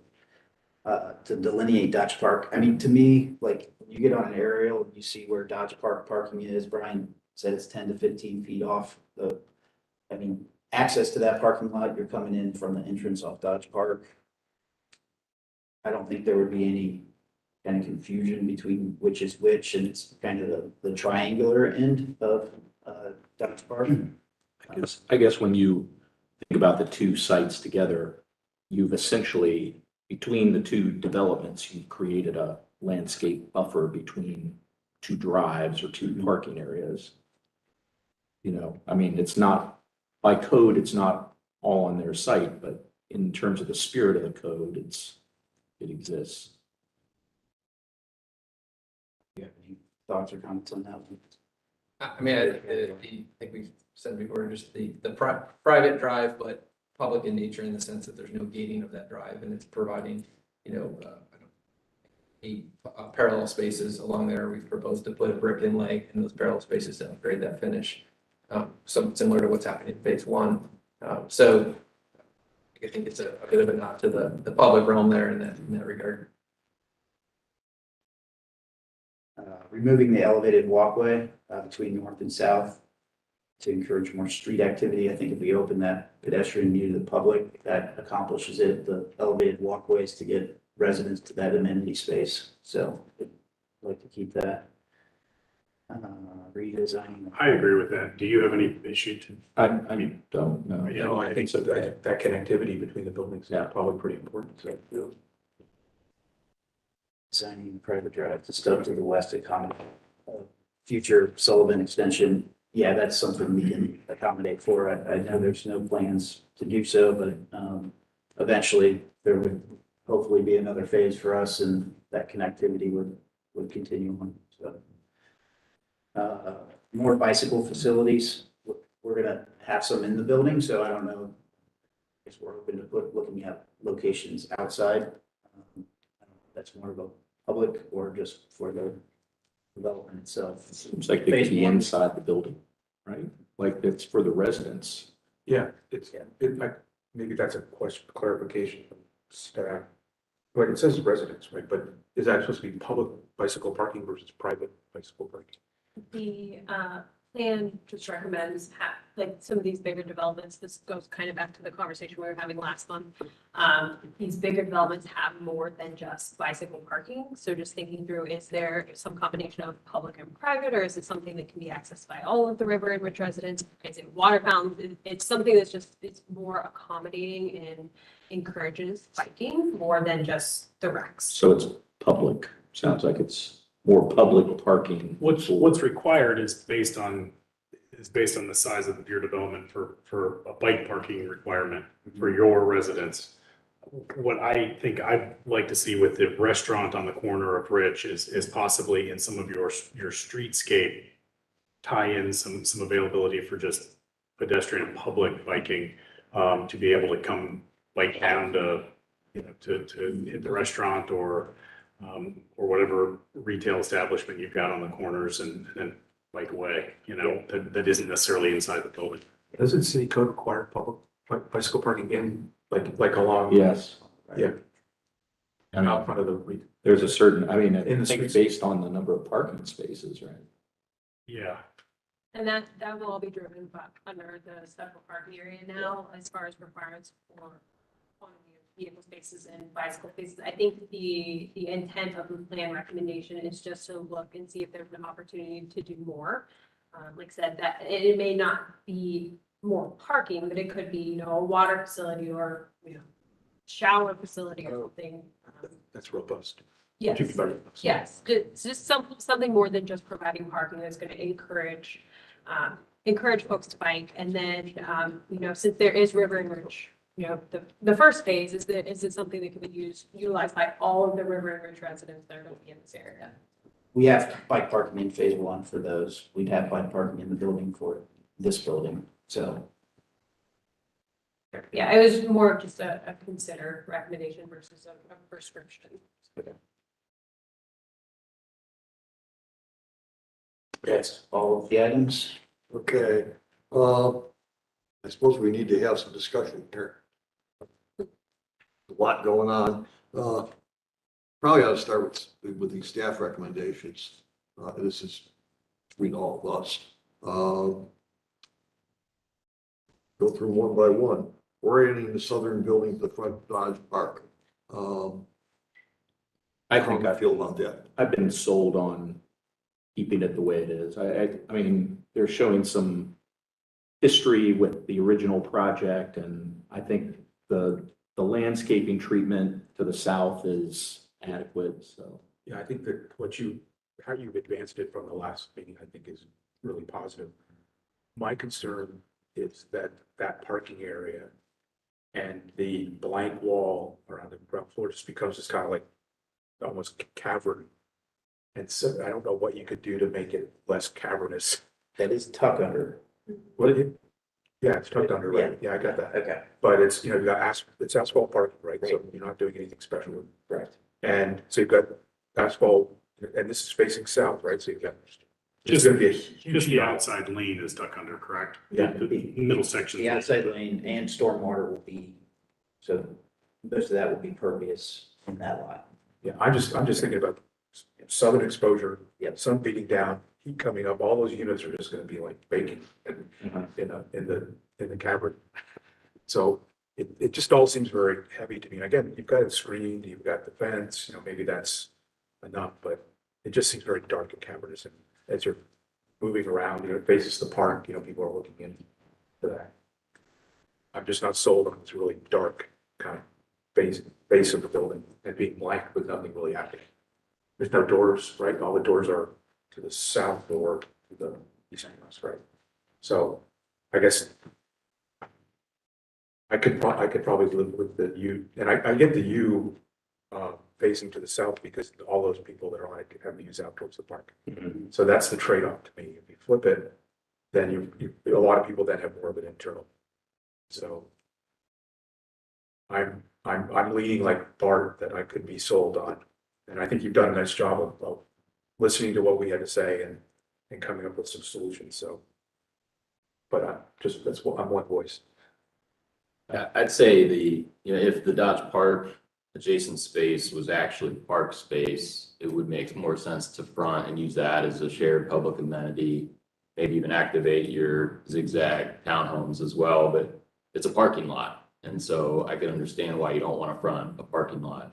[SPEAKER 10] delineate Dodge Park. I mean, to me, like, when you get on an aerial, you see where Dodge Park parking is. Brian said it's 10 to 15 feet off I mean, access to that parking lot, you're coming in from the entrance off Dodge Park. I don't think there would be any kind of confusion between which is which, and it's kind of the triangular end of Dodge Park.
[SPEAKER 8] I guess when you think about the two sites together, you've essentially, between the two developments, you've created a landscape buffer between two drives or two parking areas. You know, I mean, it's not, by code, it's not all on their site, but in terms of the spirit of the code, it exists.
[SPEAKER 10] You have any thoughts or comments on that one?
[SPEAKER 11] I mean, I think we said before, just the private drive, but public in nature in the sense that there's no gating of that drive, and it's providing, parallel spaces along there. We've proposed to put a brick inlay in those parallel spaces to upgrade that finish. Something similar to what's happening in phase one. So I think it's a bit of a nod to the public realm there in that regard.
[SPEAKER 10] Removing the elevated walkway between north and south to encourage more street activity. I think if we open that pedestrian view to the public, that accomplishes it. The elevated walkways to get residents to that amenity space. So I'd like to keep that. Redesigning.
[SPEAKER 5] I agree with that. Do you have any issue to?
[SPEAKER 8] I don't know.
[SPEAKER 5] Yeah,
[SPEAKER 4] No, I think so. That connectivity between the buildings is probably pretty important. So,
[SPEAKER 10] Designing the private drive to stuff to the west to accommodate future Sullivan extension. Yeah, that's something we can accommodate for. I know there's no plans to do so, but eventually there would hopefully be another phase for us, and that connectivity would continue on. So more bicycle facilities. We're gonna have some in the building, so I don't know. I guess we're open to looking at locations outside. That's more of a public or just for the development itself.
[SPEAKER 8] Seems like they
[SPEAKER 10] Phase
[SPEAKER 8] could be
[SPEAKER 10] one.
[SPEAKER 8] inside the building, right? Like it's for the residents.
[SPEAKER 4] yeah, maybe that's a question, clarification from staff. Like it says residents, right? But is that supposed to be public bicycle parking versus private bicycle parking?
[SPEAKER 1] The plan just recommends like some of these bigger developments, this goes kind of back to the conversation we were having last month. These bigger developments have more than just bicycle parking. So just thinking through, is there some combination of public and private, or is it something that can be accessed by all of the River and Rich residents? Is it water fountains? It's something that's just, it's more accommodating and encourages biking more than just the recs.
[SPEAKER 8] So it's public. Sounds like it's more public parking.
[SPEAKER 5] What's required is based on the size of your development for a bike parking requirement for your residents. What I think I'd like to see with the restaurant on the corner of Rich is possibly in some of your streetscape tie in some availability for just pedestrian and public biking, to be able to come bike down to hit the restaurant or whatever retail establishment you've got on the corners and then bike away, that isn't necessarily inside the building.
[SPEAKER 4] Doesn't city code require public bicycle parking in, like along?
[SPEAKER 8] Yes.
[SPEAKER 4] Yeah.
[SPEAKER 8] I mean,
[SPEAKER 4] Out front of the,
[SPEAKER 8] there's a certain, I mean, I
[SPEAKER 4] In the
[SPEAKER 8] think
[SPEAKER 4] streets.
[SPEAKER 8] based on the number of parking spaces, right?
[SPEAKER 5] Yeah.
[SPEAKER 1] And that will all be driven under the special parking area now, as far as requirements for quantity of vehicle spaces and bicycle spaces. I think the intent of the plan recommendation is just to look and see if there's an opportunity to do more. Like I said, that it may not be more parking, but it could be, you know, a water facility or, you know, shower facility or something.
[SPEAKER 4] That's robust.
[SPEAKER 1] Yes,
[SPEAKER 4] Should be very robust.
[SPEAKER 1] yes, just something more than just providing parking that's gonna encourage folks to bike. And then, you know, since there is River and Ridge, you know, the first phase is it something that can be utilized by all of the River and Ridge residents that are gonna be in this area?
[SPEAKER 10] We have bike parking in phase one for those. We'd have bike parking in the building for this building, so.
[SPEAKER 1] Yeah, it was more of just a consider recommendation versus a prescription.
[SPEAKER 10] That's all of the items.
[SPEAKER 2] Okay, I suppose we need to have some discussion here. A lot going on. Probably ought to start with these staff recommendations. This is, we know all of us. Go through one by one. Orienting the southern building to the front Dodge Park.
[SPEAKER 8] I think
[SPEAKER 2] How do you feel about that?
[SPEAKER 8] I've been sold on keeping it the way it is. I mean, they're showing some history with the original project, and I think the landscaping treatment to the south is adequate, so.
[SPEAKER 4] Yeah, I think that how you've advanced it from the last meeting, I think is really positive. My concern is that parking area and the blank wall around the ground floor just becomes just kind of like almost cavern. And so I don't know what you could do to make it less cavernous.
[SPEAKER 10] That is tuck under.
[SPEAKER 4] Yeah, it's tucked under, right? Yeah, I got that.
[SPEAKER 10] Okay,
[SPEAKER 4] But it's, you know, you got it's asphalt parking, right? So you're not doing anything special.
[SPEAKER 10] correct.
[SPEAKER 4] And so you've got asphalt, and this is facing south, right? So you've got, it's
[SPEAKER 5] Just,
[SPEAKER 4] gonna be a huge.
[SPEAKER 5] just the
[SPEAKER 4] amount.
[SPEAKER 5] outside lane is tucked under, correct?
[SPEAKER 10] Yeah.
[SPEAKER 5] The middle section.
[SPEAKER 10] The outside lane and stormwater will be, so most of that will be pervious in that lot.
[SPEAKER 4] Yeah, I'm just thinking about southern exposure,
[SPEAKER 10] Yep.
[SPEAKER 4] sun beating down, heat coming up, all those units are just gonna be like baking in the cavern. So it just all seems very heavy to me. Again, you've got it screened, you've got the fence, you know, maybe that's enough, but it just seems very dark and cavernous. And as you're moving around, you know, it faces the park, you know, people are looking into that. I'm just not sold on this really dark kind of base of the building and being blank with nothing really happening. There's no doors, right? All the doors are to the south or to the east and west, right? So I guess I could probably live with the U, and I get the U facing to the south because all those people that are on it could have views out towards the park. So that's the trade-off to me. If you flip it, then a lot of people then have more of an internal. So I'm leaning like Bart that I could be sold on. And I think you've done a nice job of listening to what we had to say and coming up with some solutions, so. But I'm one voice.
[SPEAKER 13] I'd say if the Dodge Park adjacent space was actually park space, it would make more sense to front and use that as a shared public amenity. Maybe even activate your zigzag townhomes as well, but it's a parking lot. And so I can understand why you don't want to front a parking lot.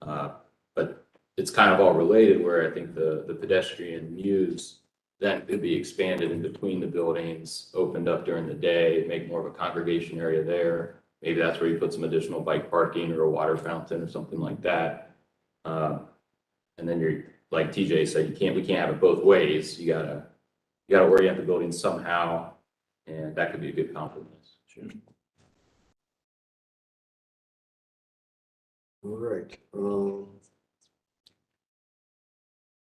[SPEAKER 13] But it's kind of all related where I think the pedestrian muse then could be expanded in between the buildings, opened up during the day, make more of a congregation area there. Maybe that's where you put some additional bike parking or a water fountain or something like that. And then you're, like TJ said, we can't have it both ways. You gotta orient the building somehow, and that could be a good compromise. Sure.
[SPEAKER 2] All right.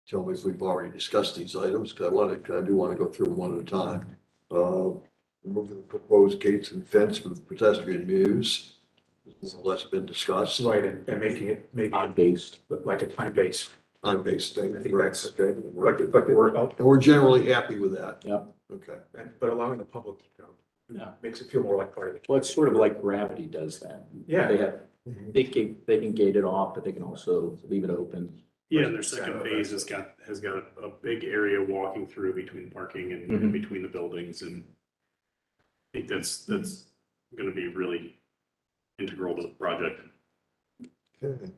[SPEAKER 2] Tell me if we've already discussed these items, because I do want to go through them one at a time. Removing the proposed gates and fence for the pedestrian muse. This has less been discussed.
[SPEAKER 4] Right, and making it maybe
[SPEAKER 8] On-based.
[SPEAKER 4] like a time-based.
[SPEAKER 2] Time-based thing.
[SPEAKER 4] I think
[SPEAKER 2] Right.
[SPEAKER 4] that's okay.
[SPEAKER 2] And we're generally happy with that.
[SPEAKER 8] Yep.
[SPEAKER 2] Okay.
[SPEAKER 4] But allowing the public,
[SPEAKER 8] Yeah.
[SPEAKER 4] makes it feel more like part of the.
[SPEAKER 8] Well, it's sort of like gravity does that.
[SPEAKER 4] Yeah.
[SPEAKER 8] They can gate it off, but they can also leave it open.
[SPEAKER 5] Yeah, and their second phase has got a big area walking through between parking and in between the buildings, and I think that's gonna be really integral to the project.
[SPEAKER 2] Okay.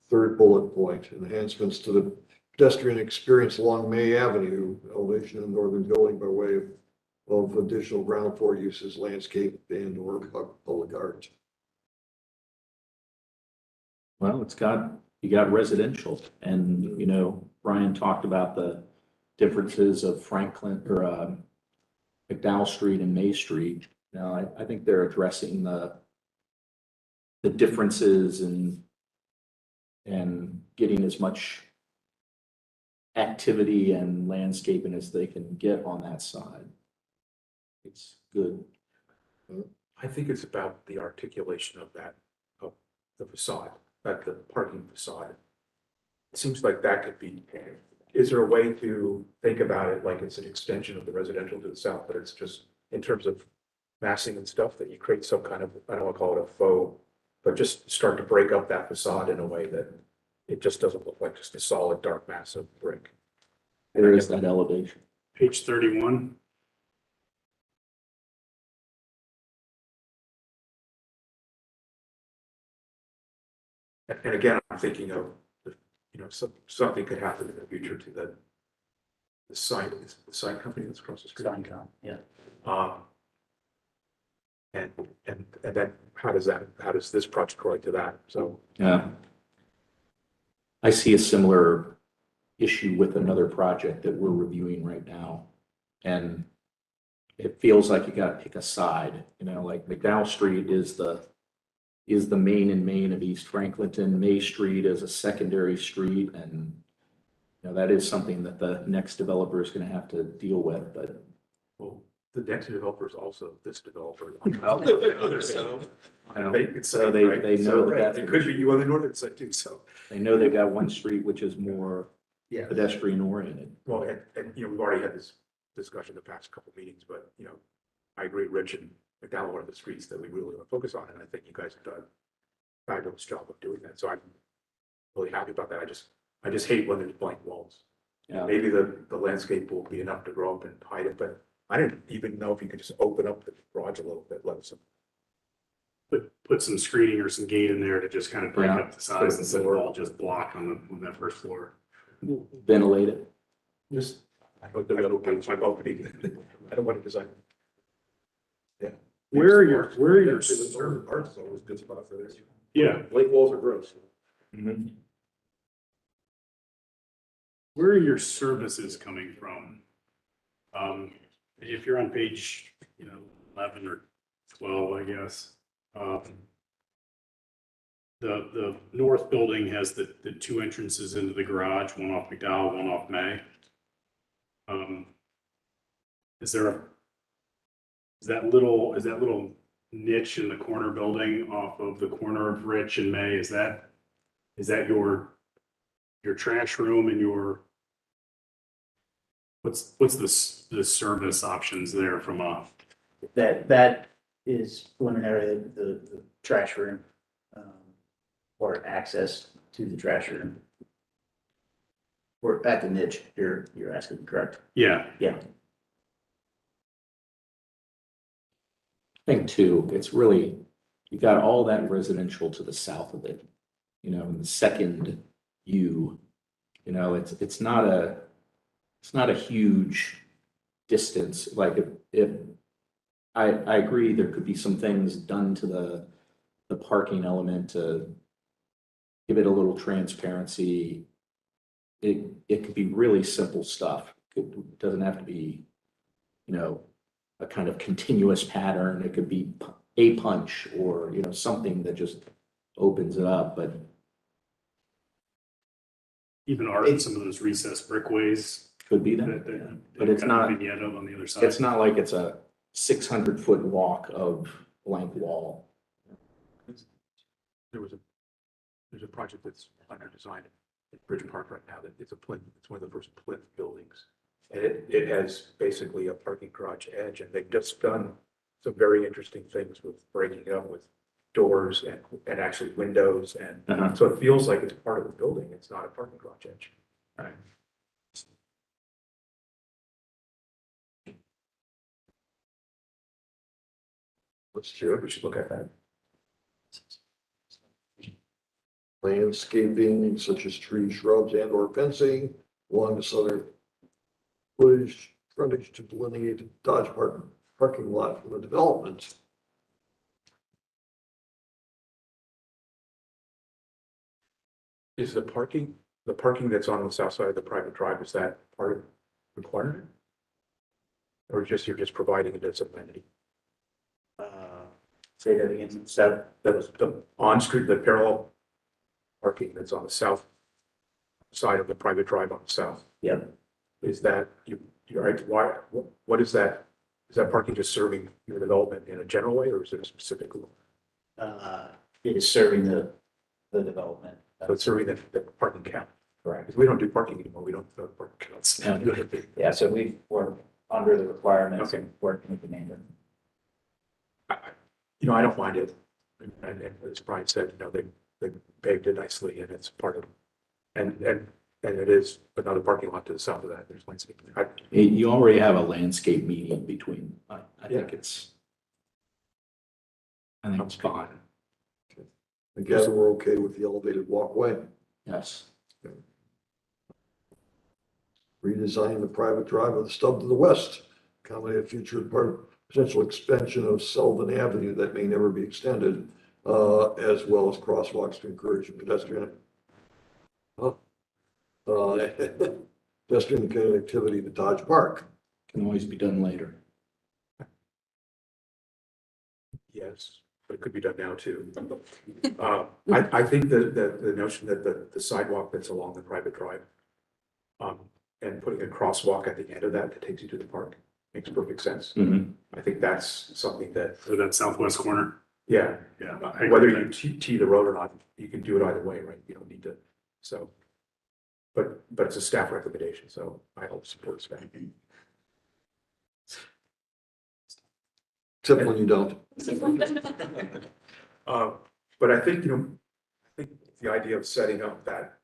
[SPEAKER 2] Third bullet point, enhancements to the pedestrian experience along May Avenue, elevation in the northern building by way of of additional ground floor uses, landscape and or public art.
[SPEAKER 8] Well, you got residential and, you know, Brian talked about the differences of McDowell Street and May Street. Now, I think they're addressing the differences and getting as much activity and landscaping as they can get on that side. It's good.
[SPEAKER 4] I think it's about the articulation of that, of the facade, like the parking facade. It seems like that could be, is there a way to think about it like it's an extension of the residential to the south, but it's just in terms of massing and stuff that you create some kind of, I don't want to call it a faux, but just start to break up that facade in a way that it just doesn't look like just a solid dark mass of brick.
[SPEAKER 8] There is that elevation.
[SPEAKER 5] Page 31.
[SPEAKER 4] And again, I'm thinking of, you know, something could happen in the future to the sign company that's across the street.
[SPEAKER 10] Yeah.
[SPEAKER 4] And then how does this project relate to that? So,
[SPEAKER 8] Yeah. I see a similar issue with another project that we're reviewing right now. And it feels like you gotta pick a side, you know, like McDowell Street is the main of East Franklinton. May Street is a secondary street, and you know, that is something that the next developer is gonna have to deal with, but.
[SPEAKER 4] well, the next developer is also this developer.
[SPEAKER 8] So they
[SPEAKER 4] So,
[SPEAKER 8] know
[SPEAKER 4] right,
[SPEAKER 8] that
[SPEAKER 4] it could be you on the northern side too, so.
[SPEAKER 8] they know they got one street which is more
[SPEAKER 10] Yeah.
[SPEAKER 8] pedestrian oriented.
[SPEAKER 4] Well, and, you know, we've already had this discussion the past couple of meetings, but, you know, I agree, Rich and McDowell are one of the streets that we really want to focus on, and I think you guys have done a fabulous job of doing that, so I'm really happy about that. I just hate when there's blank walls.
[SPEAKER 8] Yeah.
[SPEAKER 4] Maybe the landscape will be enough to grow up and hide it, but I didn't even know if you could just open up the garage a little bit, let some.
[SPEAKER 5] Put some screening or some gate in there to just kind of break
[SPEAKER 8] Yeah.
[SPEAKER 5] up the size instead of all just block on that first floor.
[SPEAKER 8] Ventilate it.
[SPEAKER 4] Just. I don't want to design. Yeah.
[SPEAKER 5] Where are your
[SPEAKER 9] The northern part is always a good spot for this.
[SPEAKER 5] yeah,
[SPEAKER 9] Lake walls are gross.
[SPEAKER 5] where are your services coming from? If you're on page, 11 or 12, I guess. The north building has the two entrances into the garage, one off McDowell, one off May. Is that little niche in the corner building off of the corner of Rich and May, is that your trash room and your, what's the service options there from a?
[SPEAKER 10] That is preliminary, the trash room, or access to the trash room. We're at the niche, you're asking, correct?
[SPEAKER 5] Yeah.
[SPEAKER 10] Yeah.
[SPEAKER 8] I think too, it's really, you got all that residential to the south of it, in the second U, it's not a huge distance. Like if I agree, there could be some things done to the parking element to give it a little transparency. It could be really simple stuff. It doesn't have to be, a kind of continuous pattern. It could be a punch or, something that just opens it up, but.
[SPEAKER 5] Even art in some of those recessed brickways.
[SPEAKER 8] Could be that, but it's not,
[SPEAKER 5] vignette on the other side.
[SPEAKER 8] it's not like it's a 600-foot walk of blank wall.
[SPEAKER 4] There's a project that's under design at Bridge Park right now, that it's one of the first plinth buildings. And it has basically a parking garage edge, and they've just done some very interesting things with breaking it up with doors and actually windows, and so it feels like it's part of the building, it's not a parking garage edge. Right.
[SPEAKER 2] Let's do it.
[SPEAKER 4] We should look at that.
[SPEAKER 2] Landscaping such as trees, shrubs and or fencing along the southern footage frontage to delineate the Dodge parking lot from the development.
[SPEAKER 4] Is the parking that's on the south side of the private drive, is that part of requirement? Or you're just providing it as an amenity?
[SPEAKER 10] Say that again.
[SPEAKER 4] That was the on-street, the parallel parking that's on the south side of the private drive on the south.
[SPEAKER 10] Yeah.
[SPEAKER 4] Is that, you're right, why, what is that? Is that parking just serving your development in a general way, or is it a specific?
[SPEAKER 10] It is serving the development.
[SPEAKER 4] So it's serving the parking count?
[SPEAKER 10] Correct.
[SPEAKER 4] Because we don't do parking anymore, we don't do parking counts.
[SPEAKER 10] Yeah, so we're under the requirements
[SPEAKER 4] Okay.
[SPEAKER 10] and working with the neighbor.
[SPEAKER 4] You know, I don't mind it. And as Brian said, you know, they paved it nicely and it's part of, and it is another parking lot to the south of that. There's landscaping.
[SPEAKER 8] You already have a landscape median between. I think it's. I think it's fine.
[SPEAKER 2] I guess we're okay with the elevated walkway.
[SPEAKER 8] Yes.
[SPEAKER 2] Redesign the private drive of the stub to the west, accommodate a future potential expansion of Sullivan Avenue that may never be extended, as well as crosswalks to encourage pedestrian pedestrian connectivity to Dodge Park.
[SPEAKER 8] Can always be done later.
[SPEAKER 4] Yes, but it could be done now too. I think the notion that the sidewalk that's along the private drive, and putting a crosswalk at the end of that takes you to the park makes perfect sense. I think that's something that,
[SPEAKER 5] So that southwest corner.
[SPEAKER 4] yeah,
[SPEAKER 5] Yeah.
[SPEAKER 4] whether you tee the road or not, you can do it either way, right? You don't need to, so. But it's a staff recommendation, so I hope support staff.
[SPEAKER 2] Except when you don't.
[SPEAKER 4] But I think, I think the idea of setting up that,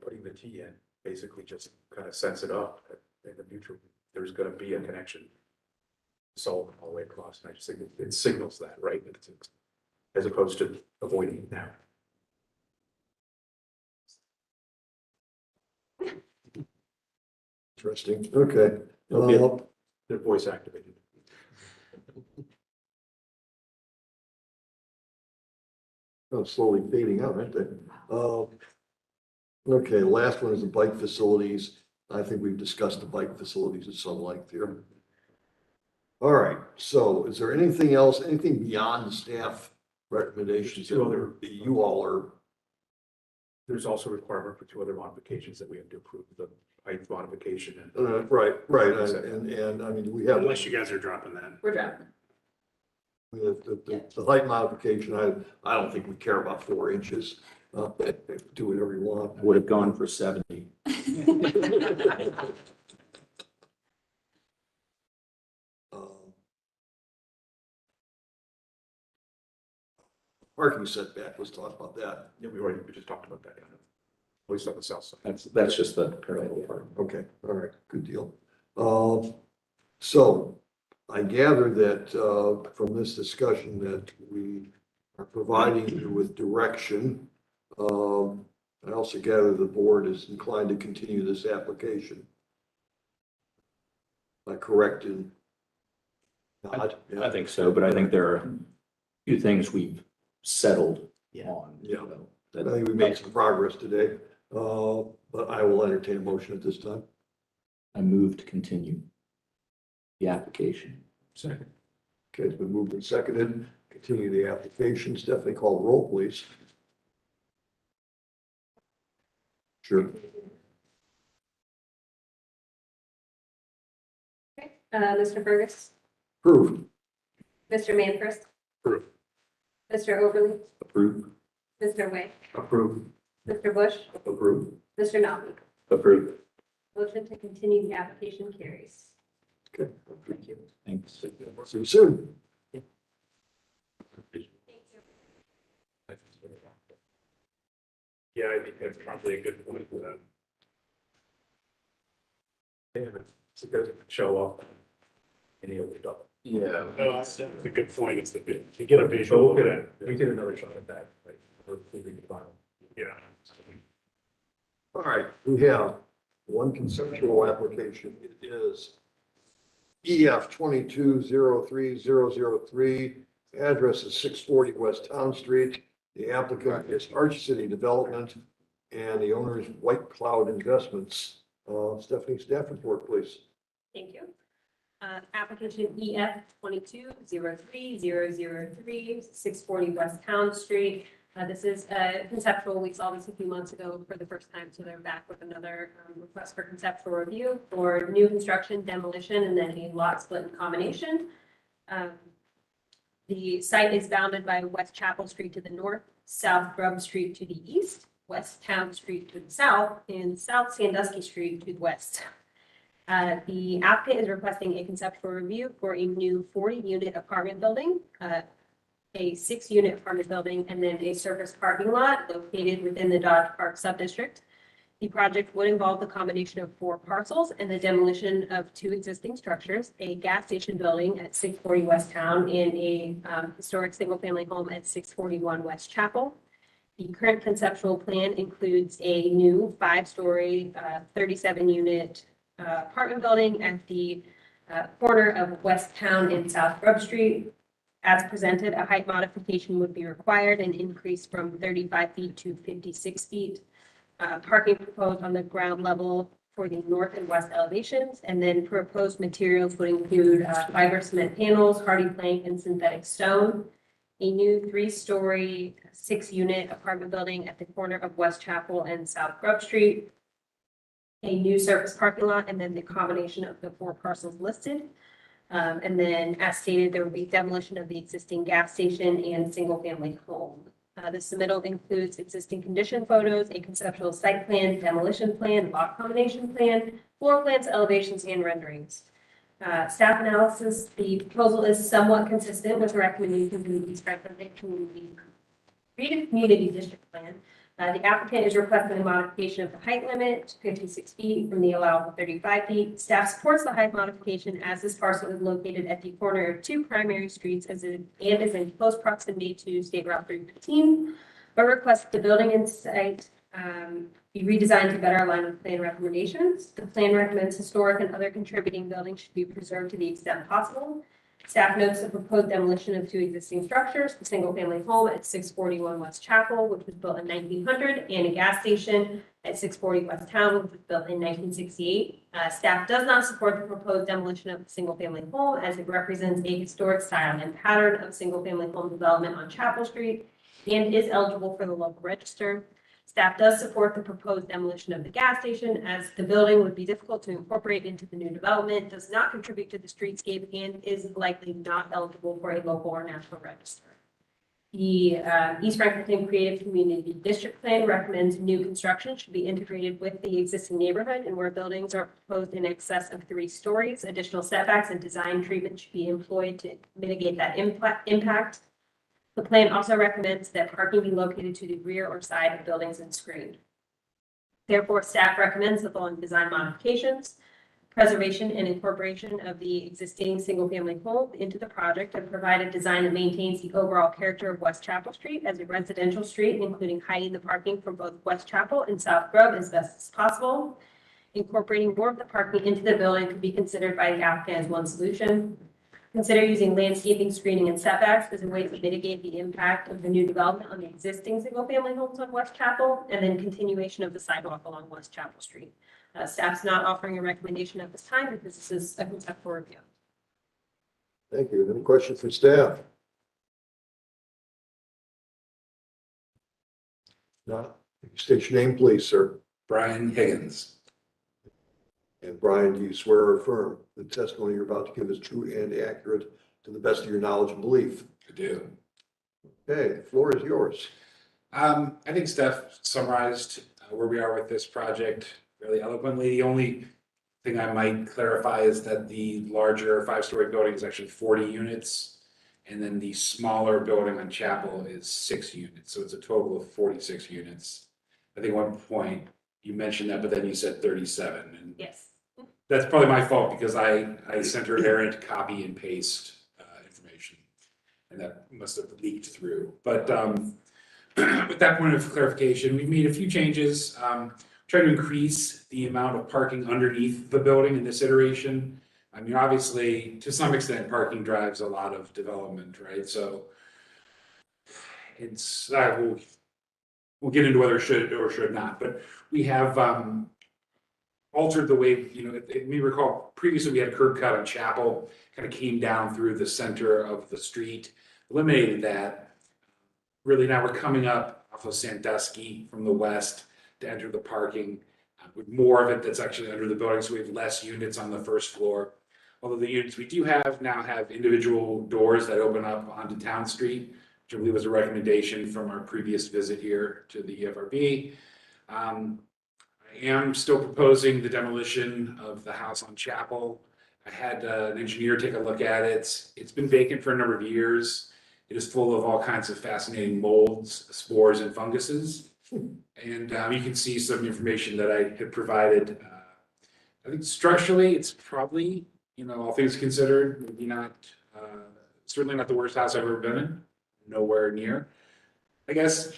[SPEAKER 4] putting the T in, basically just kind of sets it up that in the future, there's gonna be a connection. Solve all the way across, and I just think it signals that, right? It's, as opposed to avoiding it now.
[SPEAKER 2] Interesting, okay.
[SPEAKER 4] They're voice activated.
[SPEAKER 2] Slowly fading out, aren't they? Okay, last one is the bike facilities. I think we've discussed the bike facilities at some length here. All right, so is there anything else, anything beyond the staff recommendations that you all are?
[SPEAKER 4] There's also a requirement for 2 other modifications that we have to approve, the height modification and.
[SPEAKER 2] Right, and I mean, we have.
[SPEAKER 5] Unless you guys are dropping that.
[SPEAKER 6] We're dropping.
[SPEAKER 2] The height modification, I don't think we care about 4 inches. Do whatever you want.
[SPEAKER 8] Would have gone for 70.
[SPEAKER 2] Parking setback, let's talk about that.
[SPEAKER 4] Yeah, we just talked about that, at least on the south side.
[SPEAKER 8] That's just the parallel part.
[SPEAKER 2] Okay, all right, good deal. So I gather that from this discussion that we are providing you with direction. I also gather the board is inclined to continue this application. Am I correct in?
[SPEAKER 8] I think so, but I think there are a few things we've settled on.
[SPEAKER 2] Yeah. I
[SPEAKER 8] That
[SPEAKER 2] think we made some progress today, but I will entertain a motion at this time.
[SPEAKER 8] I move to continue the application.
[SPEAKER 4] Second.
[SPEAKER 2] Okay, it's been moved and seconded. Continue the application. Stephanie, call the roll, please. Sure.
[SPEAKER 1] Okay, Mr. Fergus,
[SPEAKER 2] Approved.
[SPEAKER 1] Mr. Manfred,
[SPEAKER 4] Approved.
[SPEAKER 1] Mr. Overly,
[SPEAKER 8] Approved.
[SPEAKER 1] Mr. Way,
[SPEAKER 4] Approved.
[SPEAKER 1] Mr. Bush,
[SPEAKER 2] Approved.
[SPEAKER 1] Mr. Nobby.
[SPEAKER 8] Approved.
[SPEAKER 1] Motion to continue the application carries.
[SPEAKER 2] Okay.
[SPEAKER 1] Thank you.
[SPEAKER 8] Thanks.
[SPEAKER 2] See you soon.
[SPEAKER 5] Yeah, I think that's probably a good point for that.
[SPEAKER 4] Yeah, it doesn't show up. Any of the dog.
[SPEAKER 13] Yeah.
[SPEAKER 5] No, that's a good point. It's to get a visual of it.
[SPEAKER 4] We did another shot at that, right? We're leaving the file.
[SPEAKER 5] Yeah.
[SPEAKER 2] All right, we have one conceptual application. It is EF 22-03003. Address is 640 West Town Street. The applicant is Arch City Development, and the owner is White Cloud Investments. Stephanie, staff report, please.
[SPEAKER 1] Thank you. Application EF 22-03003, 640 West Town Street. This is conceptual. We saw this a few months ago for the first time, so they're back with another request for conceptual review for new construction, demolition, and then a lot split and combination. The site is bounded by West Chapel Street to the north, South Grub Street to the east, West Town Street to the south, and South Sandusky Street to the west. The applicant is requesting a conceptual review for a new 40-unit apartment building, a 6-unit apartment building, and then a surface parking lot located within the Dodge Park subdistrict. The project would involve the combination of 4 parcels and the demolition of 2 existing structures, a gas station building at 640 West Town and a historic single-family home at 641 West Chapel. The current conceptual plan includes a new 5-story, 37-unit apartment building at the corner of West Town and South Grub Street. As presented, a height modification would be required and increase from 35 feet to 56 feet. Parking proposed on the ground level for the north and west elevations, and then proposed materials would include fiber cement panels, hardy plank, and synthetic stone. A new 3-story, 6-unit apartment building at the corner of West Chapel and South Grub Street. A new surface parking lot, and then the combination of the 4 parcels listed. And then, as stated, there will be demolition of the existing gas station and single-family home. The submittal includes existing condition photos, a conceptual site plan, demolition plan, lot combination plan, floor plans, elevations, and renderings. Staff analysis, the proposal is somewhat consistent with the recommendations in the East Franklinton Community District Plan. The applicant is requesting a modification of the height limit to 56 feet from the allowable 35 feet. Staff supports the height modification as this parcel is located at the corner of 2 primary streets and is in close proximity to State Route 315, but requests the building and site be redesigned to better align with plan recommendations. The plan recommends historic and other contributing buildings should be preserved to the extent possible. Staff notes the proposed demolition of 2 existing structures, the single-family home at 641 West Chapel, which was built in 1900, and a gas station at 640 West Town, which was built in 1968. Staff does not support the proposed demolition of the single-family home as it represents a historic style and pattern of single-family home development on Chapel Street and is eligible for the local register. Staff does support the proposed demolition of the gas station as the building would be difficult to incorporate into the new development, does not contribute to the streetscape, and is likely not eligible for a local or national register. The East Franklinton Creative Community District Plan recommends new construction should be integrated with the existing neighborhood, and where buildings are proposed in excess of 3 stories, additional setbacks and design treatment should be employed to mitigate that impact. The plan also recommends that parking be located to the rear or side of buildings and screened. Therefore, staff recommends the following design modifications: preservation and incorporation of the existing single-family home into the project and provide a design that maintains the overall character of West Chapel Street as a residential street, including hiding the parking from both West Chapel and South Grub as best as possible. Incorporating more of the parking into the building could be considered by the applicant as one solution. Consider using landscaping, screening, and setbacks as a way to mitigate the impact of the new development on the existing single-family homes on West Chapel, and then continuation of the sidewalk along West Chapel Street. Staff's not offering a recommendation at this time because this is a conceptual review.
[SPEAKER 2] Thank you. Any questions for staff? Not. State your name, please, sir.
[SPEAKER 4] Brian Higgins.
[SPEAKER 2] And Brian, do you swear or affirm the testimony you're about to give is true and accurate to the best of your knowledge and belief?
[SPEAKER 4] I do.
[SPEAKER 2] Okay, the floor is yours.
[SPEAKER 4] I think Steph summarized where we are with this project really eloquently. The only thing I might clarify is that the larger 5-story building is actually 40 units. And then the smaller building on Chapel is 6 units. So it's a total of 46 units. I think at one point you mentioned that, but then you said 37. And
[SPEAKER 1] yes.
[SPEAKER 4] That's probably my fault because I sent her errant copy and paste information. And that must have leaked through. But with that point of clarification, we've made a few changes. Trying to increase the amount of parking underneath the building in this iteration. I mean, obviously, to some extent, parking drives a lot of development, right? So it's, we'll get into whether it should or should not, but we have altered the way, you know, if you recall, previously we had a curb cut on Chapel, kind of came down through the center of the street, eliminated that. Really now we're coming up off of Sandusky from the west to enter the parking, with more of it that's actually under the building, so we have less units on the first floor. Although the units we do have now have individual doors that open up onto Town Street, which I believe was a recommendation from our previous visit here to the EFRB. I am still proposing the demolition of the house on Chapel. I had an engineer take a look at it. It's been vacant for a number of years. It is full of all kinds of fascinating molds, spores, and funguses. And you can see some information that I had provided. I think structurally, it's probably, you know, all things considered, maybe not, certainly not the worst house I've ever been in, nowhere near. I guess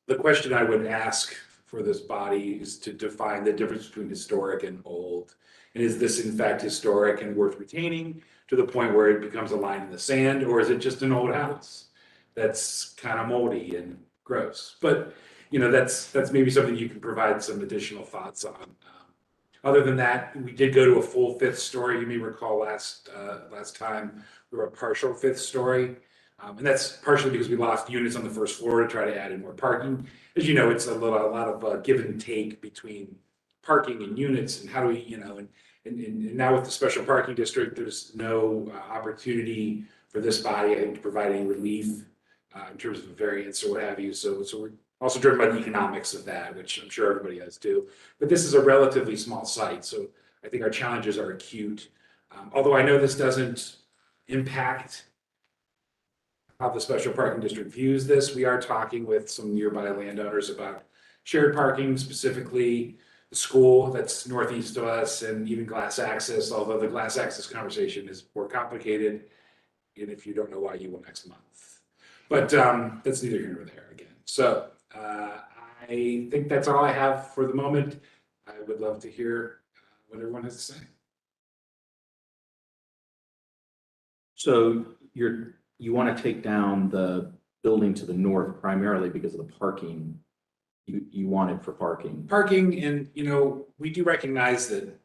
[SPEAKER 4] the question I would ask for this body is to define the difference between historic and old. And is this in fact historic and worth retaining to the point where it becomes a line in the sand, or is it just an old house that's kind of moldy and gross? But you know, that's maybe something you can provide some additional thoughts on. Other than that, we did go to a full fifth story. You may recall last time we were a partial fifth story. And that's partially because we lost units on the first floor to try to add in more parking. As you know, it's a lot of give and take between parking and units, and how do we, you know, and now with the special parking district, there's no opportunity for this body, I think, to provide any relief in terms of a variance or what have you. So we're also driven by the economics of that, which I'm sure everybody has too. But this is a relatively small site, so I think our challenges are acute. Although I know this doesn't impact how the special parking district views this, we are talking with some nearby landowners about shared parking, specifically the school that's northeast of us, and even glass access, although the glass access conversation is more complicated, and if you don't know why, you will next month. But that's neither here nor there again. So I think that's all I have for the moment. I would love to hear what everyone has to say.
[SPEAKER 8] So you want to take down the building to the north primarily because of the parking. You want it for parking.
[SPEAKER 4] Parking, and you know, we do recognize that,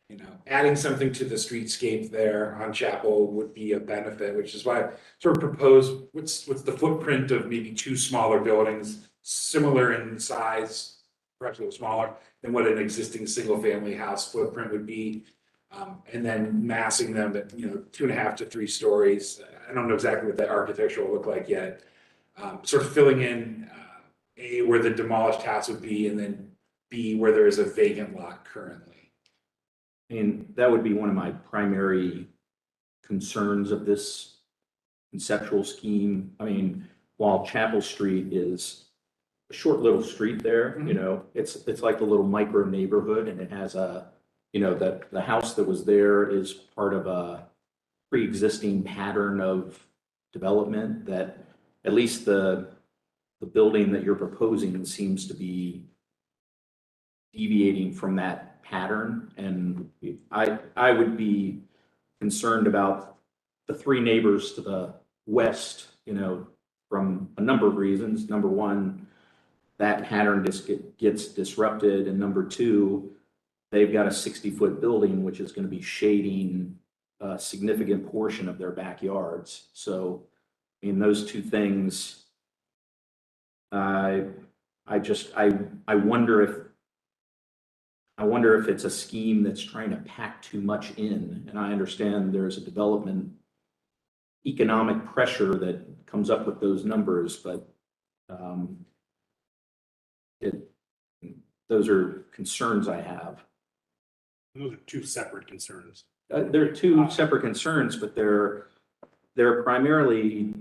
[SPEAKER 4] you know, adding something to the streetscape there on Chapel would be a benefit, which is why I sort of propose what's the footprint of maybe two smaller buildings, similar in size, perhaps a little smaller than what an existing single family house footprint would be. And then massing them at, you know, 2.5 to 3 stories. I don't know exactly what that architecture will look like yet. Sort of filling in A, where the demolished house would be, and then B, where there is a vacant lot currently.
[SPEAKER 8] And that would be one of my primary concerns of this conceptual scheme. I mean, while Chapel Street is a short little street there, you know, it's like a little micro neighborhood, and it has a, you know, that the house that was there is part of a pre-existing pattern of development that at least the building that you're proposing seems to be deviating from that pattern. And I would be concerned about the 3 neighbors to the west, you know, from a number of reasons. Number one, that pattern just gets disrupted. And number two, they've got a 60-foot building, which is going to be shading a significant portion of their backyards. So in those two things, I wonder if it's a scheme that's trying to pack too much in. And I understand there's a development economic pressure that comes up with those numbers, but those are concerns I have.
[SPEAKER 5] Those are 2 separate concerns.
[SPEAKER 8] They're 2 separate concerns, but they're primarily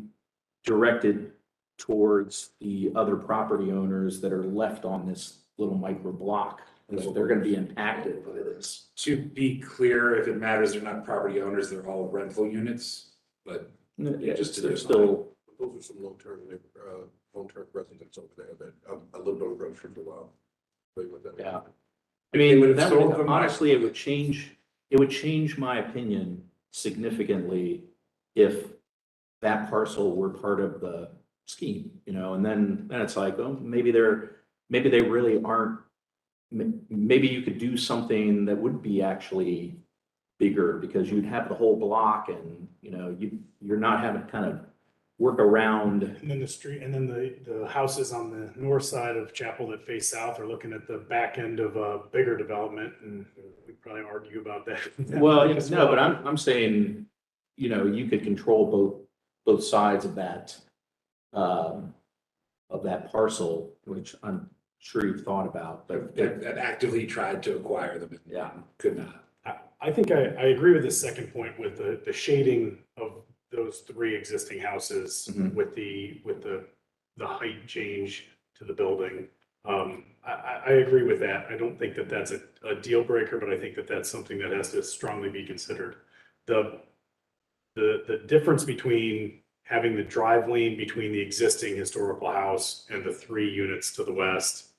[SPEAKER 8] directed towards the other property owners that are left on this little micro block. They're going to be impacted by this.
[SPEAKER 4] To be clear, if it matters, they're not property owners, they're all rental units, but
[SPEAKER 8] Yeah,
[SPEAKER 4] just
[SPEAKER 8] they're still.
[SPEAKER 9] Those are some long-term residents over there that I lived on Grove Street for a while.
[SPEAKER 8] Yeah. I mean,
[SPEAKER 4] would have
[SPEAKER 8] that
[SPEAKER 4] sold
[SPEAKER 8] would,
[SPEAKER 4] them.
[SPEAKER 8] honestly, it would change it would change my opinion significantly if that parcel were part of the scheme, and then it's like, oh, maybe they really aren't. Maybe you could do something that would be actually bigger because you'd have the whole block and, you're not having to kind of work around.
[SPEAKER 5] And then the street, and then the houses on the north side of Chapel that face south are looking at the back end of a bigger development, and we probably argue about that.
[SPEAKER 8] Well, no, but I'm saying, you could control both sides of that parcel, which I'm sure you've thought about, but
[SPEAKER 4] That actively tried to acquire them and could not.
[SPEAKER 5] I think I agree with the second point with the shading of those three existing houses with the height change to the building. I agree with that. I don't think that that's a deal breaker, but I think that that's something that has to strongly be considered. The difference between having the drive lane between the existing historical house and the 3 units to the west,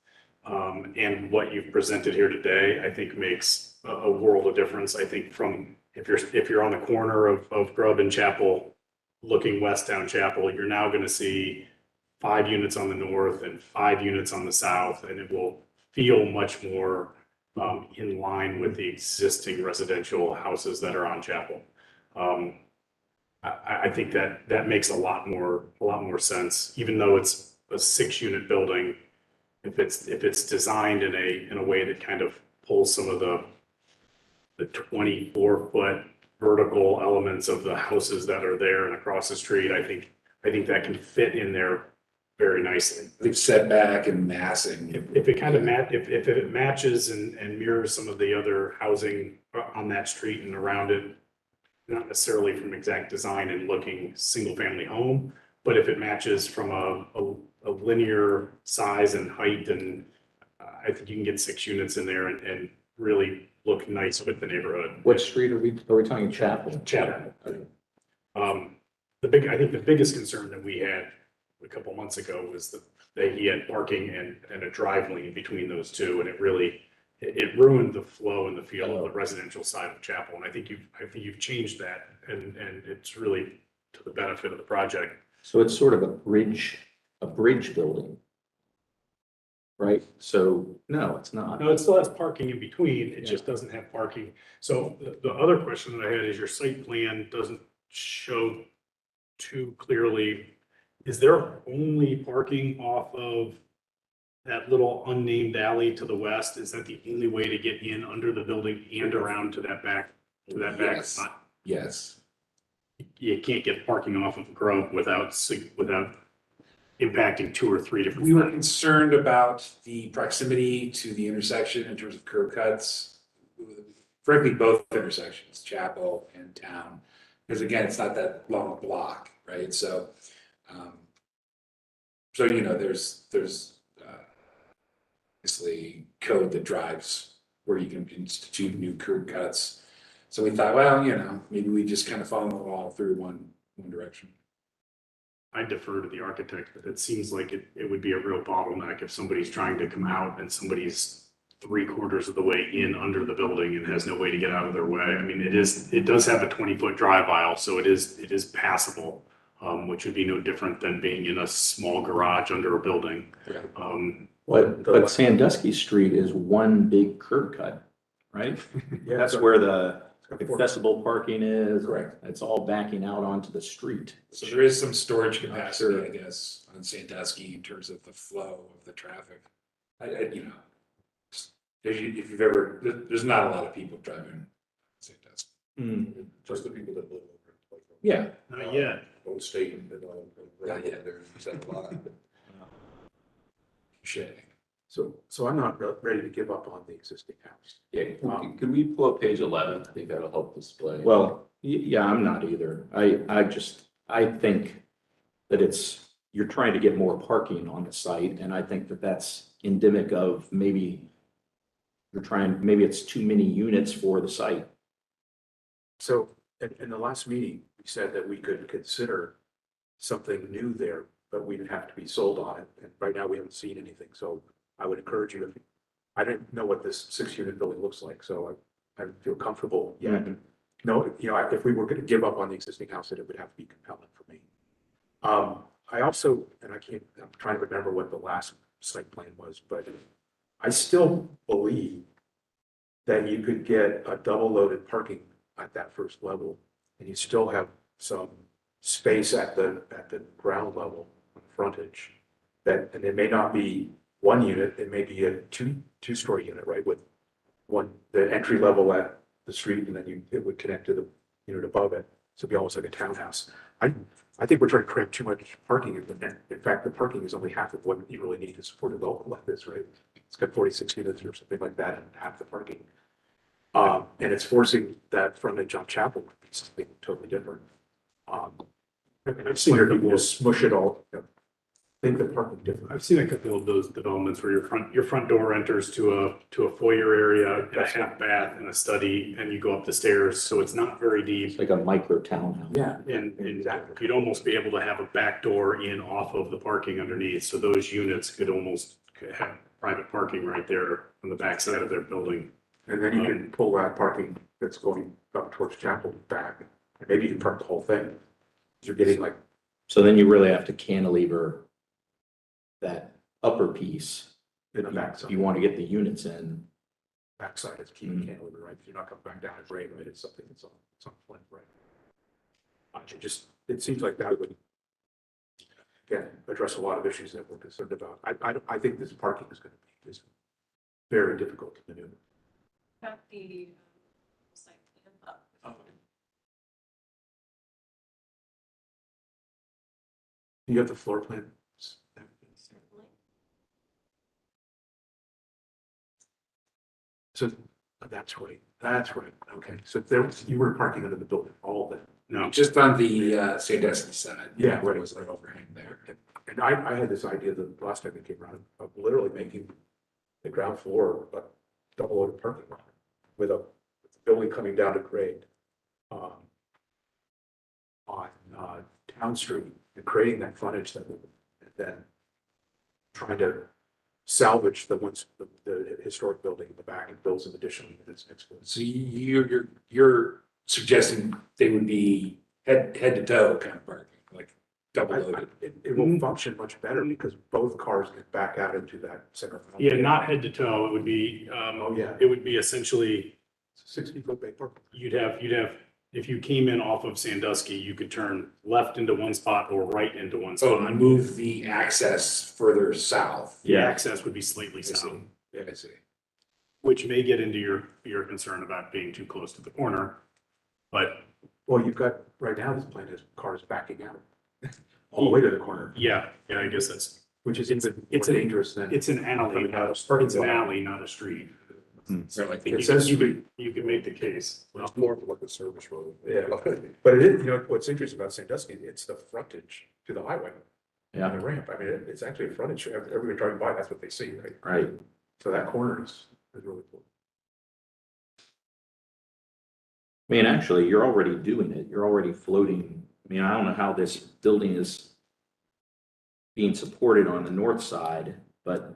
[SPEAKER 5] and what you've presented here today, I think makes a world of difference. I think from if you're on the corner of Grub and Chapel, looking west down Chapel, you're now going to see 5 units on the north and 5 units on the south, and it will feel much more in line with the existing residential houses that are on Chapel. I think that makes a lot more sense, even though it's a 6-unit building. If it's designed in a way that kind of pulls some of the 24-foot vertical elements of the houses that are there and across the street, I think that can fit in there very nicely.
[SPEAKER 4] I think setback and massing.
[SPEAKER 5] If it kind of if it matches and mirrors some of the other housing on that street and around it, not necessarily from exact design and looking single family home, but if it matches from a linear size and height, and I think you can get 6 units in there and really look nice with the neighborhood.
[SPEAKER 8] What street are we talking? Chapel?
[SPEAKER 5] Chapel. I think the biggest concern that we had a couple months ago was that he had parking and a drive lane between those two, and it ruined the flow and the feel of the residential side of Chapel. And I think you've changed that, and it's really to the benefit of the project.
[SPEAKER 8] So it's sort of a bridge building, right? So no, it's not.
[SPEAKER 5] No, it still has parking in between. It just doesn't have parking. So the other question that I had is your site plan doesn't show too clearly. Is there only parking off of that little unnamed alley to the west? Is that the only way to get in under the building and around to that back spot?
[SPEAKER 4] Yes.
[SPEAKER 5] You can't get parking off of Grove without impacting 2 or 3 different.
[SPEAKER 4] We were concerned about the proximity to the intersection in terms of curb cuts. Frankly, both intersections, Chapel and Town, because again, it's not that long a block, right? So, there's obviously code that drives where you can institute new curb cuts. So we thought, well, maybe we just kind of follow the law through one direction.
[SPEAKER 5] I defer to the architect, but it seems like it would be a real bottleneck if somebody's trying to come out and somebody's 3/4 of the way in under the building and has no way to get out of their way. I mean, it does have a 20-foot drive aisle, so it is passable, which would be no different than being in a small garage under a building.
[SPEAKER 8] But Sandusky Street is one big curb cut, right?
[SPEAKER 4] Yeah,
[SPEAKER 8] That's where the
[SPEAKER 4] Four.
[SPEAKER 8] accessible parking is.
[SPEAKER 4] Correct.
[SPEAKER 8] It's all backing out onto the street.
[SPEAKER 4] So there is some storage capacity, I guess, on Sandusky in terms of the flow of the traffic. If you've ever, there's not a lot of people driving Sandusky.
[SPEAKER 9] Just the people that live over.
[SPEAKER 8] Yeah.
[SPEAKER 5] Not yet.
[SPEAKER 9] Own state and all.
[SPEAKER 4] Not yet.
[SPEAKER 9] There's a lot.
[SPEAKER 4] Shit. So I'm not ready to give up on the existing house.
[SPEAKER 13] Yeah, could we pull up page 11? I think that'll help display.
[SPEAKER 8] Well, yeah, I'm not either. I think that you're trying to get more parking on the site, and I think that that's endemic of maybe it's too many units for the site.
[SPEAKER 4] So in the last meeting, we said that we could consider something new there, but we'd have to be sold on it. And right now we haven't seen anything. So I would encourage you I didn't know what this 6-unit building looks like. So I feel comfortable yet. No, you know, if we were gonna give up on the existing house, then it would have to be compelling for me. I also, and I'm trying to remember what the last site plan was, but I still believe that you could get a double loaded parking at that first level, and you still have some space at the ground level frontage. And it may not be one unit, it may be a two-story unit, right? With the entry level at the street, and then it would connect to the unit above it. So it'd be almost like a townhouse. I think we're trying to cram too much parking in the net. In fact, the parking is only half of what you really need to support a development like this, right? It's got 46 units or something like that, and half the parking. And it's forcing that frontage on Chapel to be something totally different. And I've seen people just smush it all, think the parking different.
[SPEAKER 5] I've seen a couple of those developments where your front door enters to a foyer area, and a half bath and a study, and you go up the stairs, so it's not very deep.
[SPEAKER 8] It's like a micro townhouse.
[SPEAKER 4] Yeah.
[SPEAKER 5] And
[SPEAKER 4] Exactly.
[SPEAKER 5] you'd almost be able to have a back door in off of the parking underneath, so those units could have private parking right there on the back side of their building.
[SPEAKER 4] And then you can pull that parking that's going up towards Chapel back, and maybe you can park the whole thing. You're getting like,
[SPEAKER 8] So then you really have to cantilever that upper piece.
[SPEAKER 4] in the backside.
[SPEAKER 8] You want to get the units in.
[SPEAKER 4] Backside is key, cantilever, right? You're not coming back down a grade, right? It's something that's on flint, right? It seems like that would, again, address a lot of issues that we're concerned about. I think this parking is gonna be, very difficult to maneuver.
[SPEAKER 7] Got the site plan up.
[SPEAKER 4] You have the floor plan? So that's right. Okay. So you were parking under the building, all of it.
[SPEAKER 5] No,
[SPEAKER 4] Just on the Sandusky side. Yeah,
[SPEAKER 3] There
[SPEAKER 4] right.
[SPEAKER 3] was an overhang there.
[SPEAKER 4] And I had this idea the last time it came around of literally making the ground floor a double loaded parking lot with a building coming down to grade on Town Street and creating that frontage that and then trying to salvage the historic building in the back and build some additional units next to it.
[SPEAKER 14] So you're suggesting they would be head to toe kind of parking, like double loaded?
[SPEAKER 4] It will function much better because both cars can back out into that center.
[SPEAKER 5] yeah, not head to toe. It would be,
[SPEAKER 4] yeah.
[SPEAKER 5] it would be essentially,
[SPEAKER 4] 60-foot bay parking.
[SPEAKER 5] you'd have, if you came in off of Sandusky, you could turn left into one spot or right into one
[SPEAKER 14] So
[SPEAKER 5] spot.
[SPEAKER 14] move the access further south.
[SPEAKER 5] The access would be slightly south,
[SPEAKER 14] Yeah, I see.
[SPEAKER 5] which may get into your concern about being too close to the corner. But
[SPEAKER 4] Well, you've got, right now, this plan has cars backing out all the way to the corner,
[SPEAKER 5] yeah, I guess that's,
[SPEAKER 4] which is
[SPEAKER 5] It's
[SPEAKER 4] even
[SPEAKER 5] it's
[SPEAKER 4] more
[SPEAKER 5] a-
[SPEAKER 4] dangerous than.
[SPEAKER 5] it's an alley,
[SPEAKER 4] Coming out of
[SPEAKER 5] it's
[SPEAKER 4] parking
[SPEAKER 5] an
[SPEAKER 4] lot.
[SPEAKER 5] alley, not a street.
[SPEAKER 14] So like
[SPEAKER 4] It says
[SPEAKER 5] You could make the case.
[SPEAKER 9] It's more of like a service road.
[SPEAKER 4] Yeah, but it is, you know, what's interesting about Sandusky, it's the frontage to the highway
[SPEAKER 8] Yeah,
[SPEAKER 4] and the ramp. I mean, it's actually a frontage. Everybody driving by, that's what they see, right?
[SPEAKER 8] right.
[SPEAKER 4] So that corner is really cool.
[SPEAKER 8] I mean, actually, you're already doing it. You're already floating. I mean, I don't know how this building is being supported on the north side, but,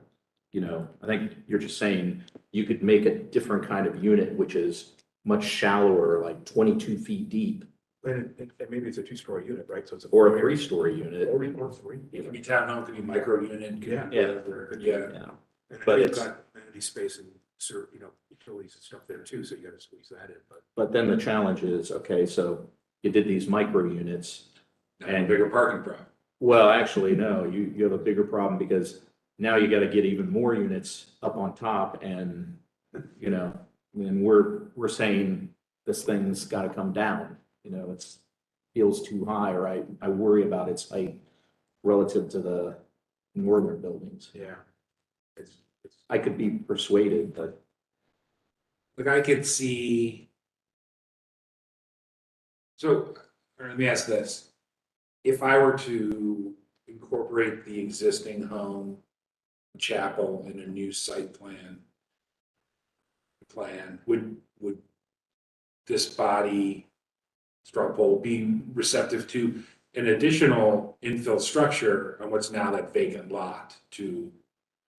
[SPEAKER 8] you know, I think you're just saying you could make a different kind of unit, which is much shallower, like 22 feet deep,
[SPEAKER 4] And maybe it's a two-story unit, right? So it's a.
[SPEAKER 8] or a 3-story unit.
[SPEAKER 4] Or three.
[SPEAKER 14] it could be townhome, it could be micro unit.
[SPEAKER 4] Yeah.
[SPEAKER 14] Whatever, yeah.
[SPEAKER 8] Yeah.
[SPEAKER 4] And
[SPEAKER 8] But
[SPEAKER 4] you've
[SPEAKER 8] it's-
[SPEAKER 4] got amenity space and, you know, utilities and stuff there too, so you gotta squeeze that in, but.
[SPEAKER 8] But then the challenge is, okay, so you did these micro units.
[SPEAKER 14] And bigger parking problem.
[SPEAKER 8] Well, actually, no, you have a bigger problem because now you got to get even more units up on top and, you know, and we're saying this thing's got to come down, you know, it's feels too high, or I worry about its height relative to the northern buildings.
[SPEAKER 4] Yeah.
[SPEAKER 8] I could be persuaded, but
[SPEAKER 14] Like I could see. So, or let me ask this. If I were to incorporate the existing home, chapel in a new site plan, would this body straw poll be receptive to an additional infill structure on what's now that vacant lot to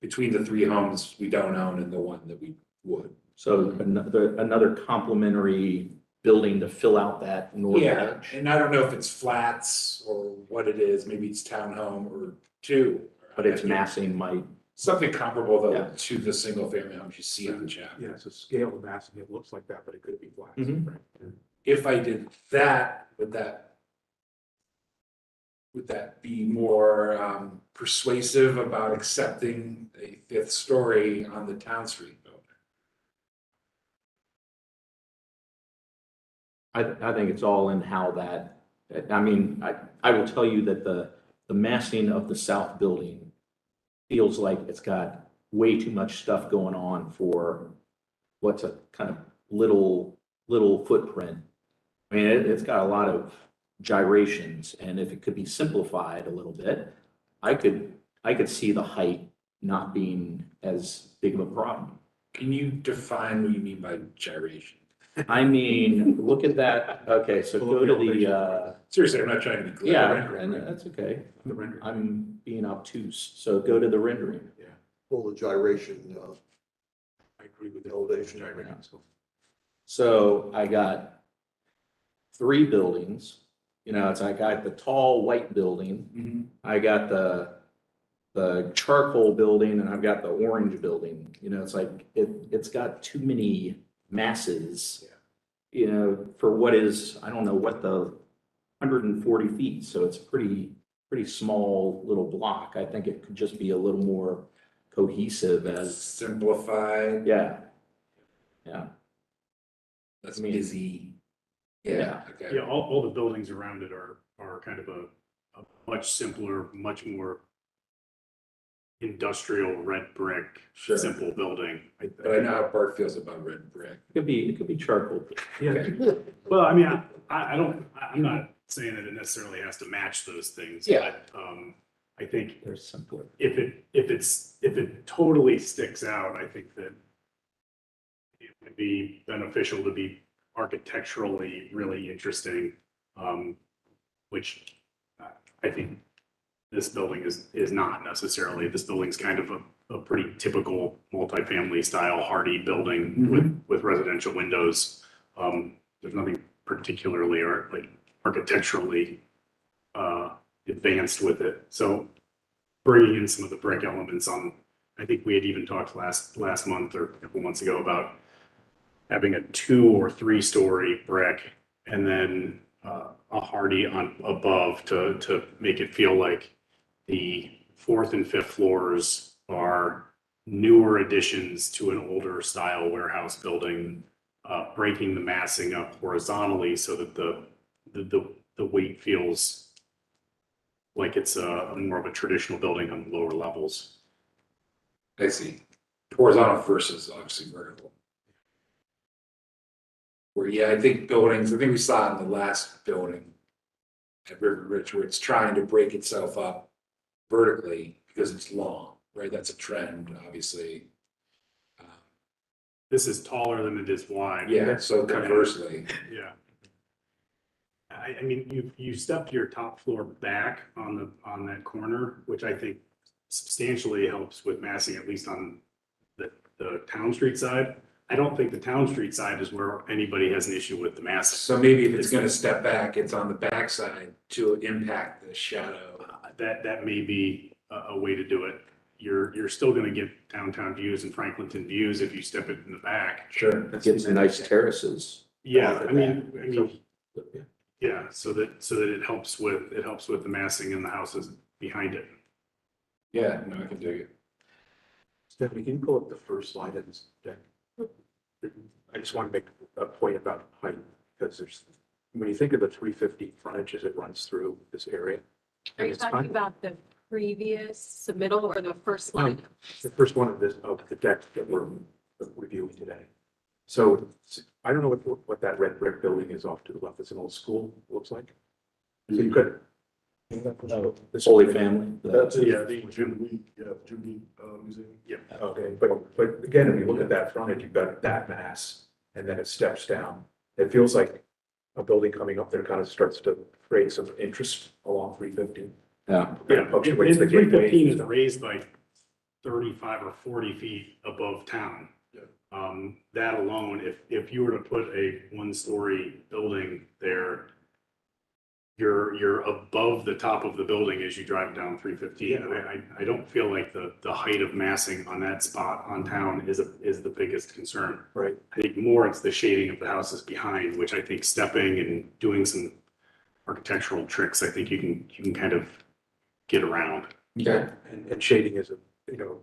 [SPEAKER 14] between the three homes we don't own and the one that we
[SPEAKER 9] Wood.
[SPEAKER 8] So another complementary building to fill out that north
[SPEAKER 14] Yeah,
[SPEAKER 8] edge.
[SPEAKER 14] and I don't know if it's flats or what it is, maybe it's townhome or two.
[SPEAKER 8] But its massing might,
[SPEAKER 14] Something comparable though
[SPEAKER 8] Yeah.
[SPEAKER 14] to the single family homes you see on the chart.
[SPEAKER 4] Yeah, it's a scale of massing. It looks like that, but it could be flat.
[SPEAKER 8] Mhm.
[SPEAKER 4] Right.
[SPEAKER 14] If I did that, would that be more persuasive about accepting a fifth story on the Town Street building?
[SPEAKER 8] I think it's all in how that, I mean, I will tell you that the massing of the south building feels like it's got way too much stuff going on for what's a kind of little footprint. I mean, it's got a lot of gyrations, and if it could be simplified a little bit, I could see the height not being as big of a problem.
[SPEAKER 14] Can you define what you mean by gyration?
[SPEAKER 8] I mean, look at that. Okay, so go to the,
[SPEAKER 14] Seriously, I'm not trying to be clear.
[SPEAKER 8] yeah, and that's okay.
[SPEAKER 4] The rendering.
[SPEAKER 8] I'm being obtuse. So go to the rendering.
[SPEAKER 4] Yeah,
[SPEAKER 2] Pull the gyration,
[SPEAKER 4] I agree with the
[SPEAKER 2] elevation.
[SPEAKER 4] gyration. So
[SPEAKER 8] So I got 3 buildings. You know, it's I got the tall white building.
[SPEAKER 14] Mhm.
[SPEAKER 8] I got the charcoal building, and I've got the orange building. You know, it's like it's got too many masses. You know, for what is, I don't know what the 140 feet, so it's pretty small little block. I think it could just be a little more cohesive as,
[SPEAKER 14] Simplified,
[SPEAKER 8] yeah.
[SPEAKER 14] less
[SPEAKER 8] I mean,
[SPEAKER 14] busy.
[SPEAKER 8] Yeah.
[SPEAKER 14] Okay.
[SPEAKER 5] Yeah, all the buildings around it are kind of a much simpler, much more industrial red brick,
[SPEAKER 14] Sure.
[SPEAKER 5] simple building.
[SPEAKER 14] But I know how Bart feels about red brick.
[SPEAKER 8] It could be charcoal.
[SPEAKER 5] Yeah, well, I mean, I'm not saying that it necessarily has to match those things.
[SPEAKER 8] Yeah.
[SPEAKER 5] But, I think
[SPEAKER 8] They're simpler.
[SPEAKER 5] if it totally sticks out, I think that it would be beneficial to be architecturally really interesting, which I think this building is not necessarily. This building's kind of a pretty typical multifamily style hardy building with residential windows. There's nothing particularly or like architecturally advanced with it. So bringing in some of the brick elements on, I think we had even talked last month or a couple months ago about having a 2 or 3 story brick and then a hardy on above to make it feel like the 4th and 5th floors are newer additions to an older style warehouse building, breaking the massing up horizontally so that the weight feels like it's more of a traditional building on the lower levels.
[SPEAKER 14] I see. Horizontal versus obviously vertical. Where, yeah, I think we saw it in the last building at River Ridge where it's trying to break itself up vertically because it's long, right? That's a trend, obviously.
[SPEAKER 5] This is taller than it is wide.
[SPEAKER 14] Yeah, so conversely.
[SPEAKER 5] Yeah. I mean, you stepped your top floor back on that corner, which I think substantially helps with massing, at least on the Town Street side. I don't think the Town Street side is where anybody has an issue with the massing.
[SPEAKER 14] So maybe if it's gonna step back, it's on the backside to impact the shadow.
[SPEAKER 5] That may be a way to do it. You're still gonna get downtown views and Franklinton views if you step it in the back.
[SPEAKER 14] Sure.
[SPEAKER 8] Get some nice terraces.
[SPEAKER 5] Yeah, I mean, yeah, so that it helps with the massing and the houses behind it.
[SPEAKER 14] Yeah, no, I can dig it.
[SPEAKER 4] Stephanie, can you pull up the first slide of this deck? I just want to make a point about height, because when you think of the 350 frontage as it runs through this area.
[SPEAKER 15] Are you
[SPEAKER 4] it's
[SPEAKER 15] talking
[SPEAKER 4] kind of-
[SPEAKER 15] about the previous submittal or the first line?
[SPEAKER 4] The first one of the deck that we're reviewing today. So I don't know what that red brick building is off to the left. It's an old school, looks like. So you could.
[SPEAKER 8] This Holy Family.
[SPEAKER 2] That's it.
[SPEAKER 5] Yeah,
[SPEAKER 2] The Judy Museum.
[SPEAKER 4] Okay, but again, if you look at that frontage, you've got that mass, and then it steps down. It feels like a building coming up there kind of starts to create some interest along 350.
[SPEAKER 8] Yeah.
[SPEAKER 5] Yeah,
[SPEAKER 4] Punctuates the
[SPEAKER 5] 315
[SPEAKER 4] gateway.
[SPEAKER 5] is raised by 35 or 40 feet above town. That alone, if you were to put a one-story building there, you're above the top of the building as you drive down 315. I don't feel like the height of massing on that spot on town is the biggest concern.
[SPEAKER 4] Right.
[SPEAKER 5] I think more it's the shading of the houses behind, which I think stepping and doing some architectural tricks, I think you can kind of get around.
[SPEAKER 11] Okay.
[SPEAKER 4] And shading is,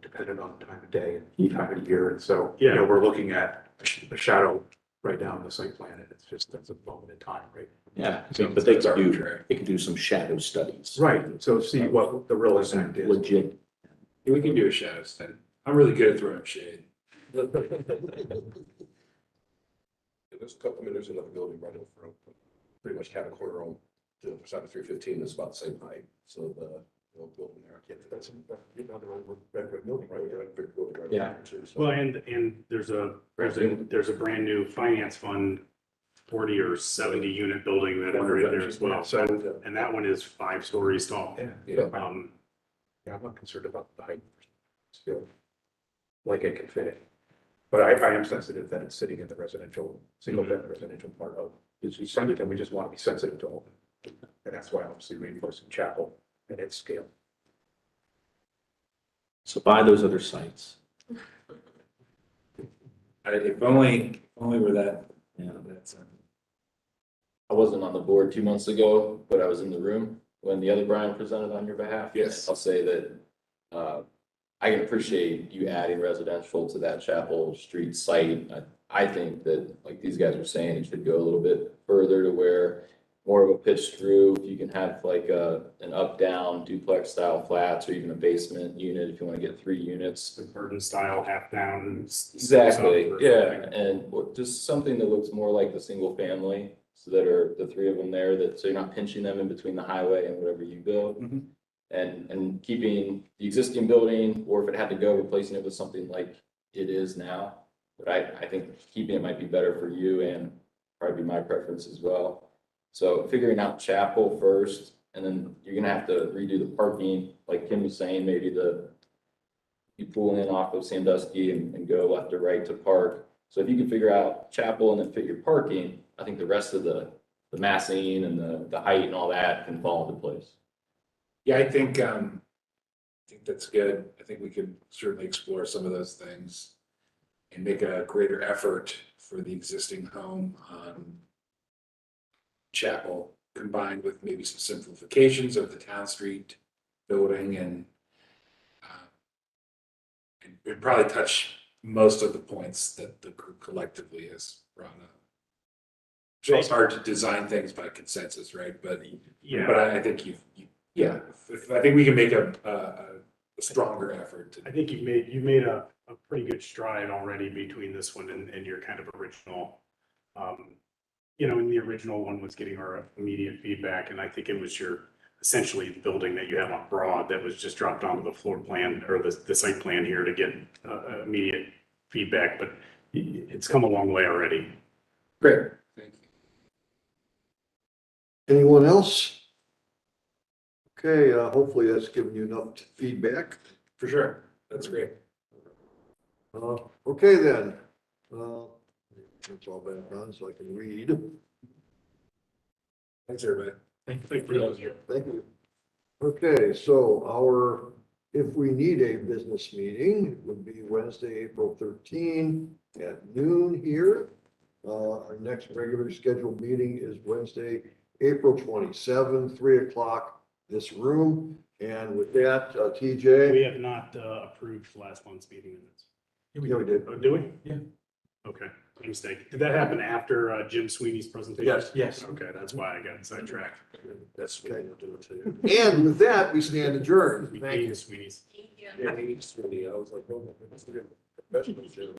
[SPEAKER 4] dependent on time of day and time of year. And so,
[SPEAKER 5] Yeah.
[SPEAKER 4] we're looking at a shadow right now on the site plan, and that's a moment in time, right?
[SPEAKER 8] Yeah,
[SPEAKER 4] So
[SPEAKER 8] but they
[SPEAKER 4] that's
[SPEAKER 8] could do some shadow studies.
[SPEAKER 4] Right, so see what the real impact is.
[SPEAKER 8] Legit.
[SPEAKER 14] We can do a shadow study. I'm really good at throwing shade.
[SPEAKER 9] There's a couple, there's another building right in front, pretty much kind of corner on the other side of 315, that's about the same height, so the old building there. Yeah, that's another building, right? Yeah, big building right
[SPEAKER 11] Yeah.
[SPEAKER 9] there, too, so.
[SPEAKER 5] Well, and there's a brand new finance fund 40 or 70 unit building that is right there as well.
[SPEAKER 4] So,
[SPEAKER 5] And that one is 5 stories tall.
[SPEAKER 9] Yeah.
[SPEAKER 5] Um,
[SPEAKER 4] yeah, I'm not concerned about the height. Still, like it can fit in. But I am sensitive that it's sitting in the residential, single family residential part of, it's Franklinton, we just want to be sensitive to all. And that's why obviously reinforcing Chapel and its scale.
[SPEAKER 8] So buy those other sites.
[SPEAKER 14] If only we're that, that's.
[SPEAKER 13] I wasn't on the board 2 months ago, but I was in the room when the other Brian presented on your behalf.
[SPEAKER 14] Yes.
[SPEAKER 13] I'll say that, I can appreciate you adding residential to that Chapel Street site. I think that, like these guys were saying, it should go a little bit further to where more of a pitched roof, you can have like an up-down duplex style flats, or even a basement unit if you want to get 3 units.
[SPEAKER 5] Burton style, half down.
[SPEAKER 13] Exactly, yeah, and just something that looks more like the single family, so that are the 3 of them there, that, so you're not pinching them in between the highway and whatever you build.
[SPEAKER 4] Mhm.
[SPEAKER 13] And keeping the existing building, or if it had to go, replacing it with something like it is now. But I think keeping it might be better for you, and probably be my preference as well. So figuring out Chapel first, and then you're gonna have to redo the parking, like Kim was saying, maybe you pull in off of Sandusky and go left or right to park. So if you can figure out Chapel and then fit your parking, I think the rest of the massing and the height and all that can fall into place.
[SPEAKER 14] Yeah, I think that's good. I think we could certainly explore some of those things and make a greater effort for the existing home on Chapel, combined with maybe some simplifications of the Town Street building, and probably touch most of the points that the group collectively has brought up. It's hard to design things by consensus, right? But I think I think we can make a stronger effort.
[SPEAKER 5] I think you've made a pretty good stride already between this one and your kind of original. And the original one was getting our immediate feedback, and I think it was essentially the building that you have on Broad that was just dropped onto the floor plan or the site plan here to get immediate feedback, but it's come a long way already.
[SPEAKER 14] Great. Thank you.
[SPEAKER 2] Anyone else? Okay, hopefully that's given you enough feedback.
[SPEAKER 14] For sure. That's great.
[SPEAKER 2] Okay then. It's all back on so I can read.
[SPEAKER 14] Thanks, everybody.
[SPEAKER 5] Thank you.
[SPEAKER 2] Thank you. Okay, so if we need a business meeting, it would be Wednesday, April 13 at noon here. Our next regular scheduled meeting is Wednesday, April 27, 3 o'clock, this room. And with that, TJ.
[SPEAKER 5] We have not approved last month's meeting minutes.
[SPEAKER 2] Yeah, we did.
[SPEAKER 5] Oh, do we? Yeah. Okay, my mistake. Did that happen after Jim Sweeney's presentation?
[SPEAKER 4] Yes.
[SPEAKER 5] Okay, that's why I got sidetracked.
[SPEAKER 2] That's okay. And with that, we stand adjourned.
[SPEAKER 5] Thank you, Sweeney's.
[SPEAKER 9] Yeah, I was like, well, that's good.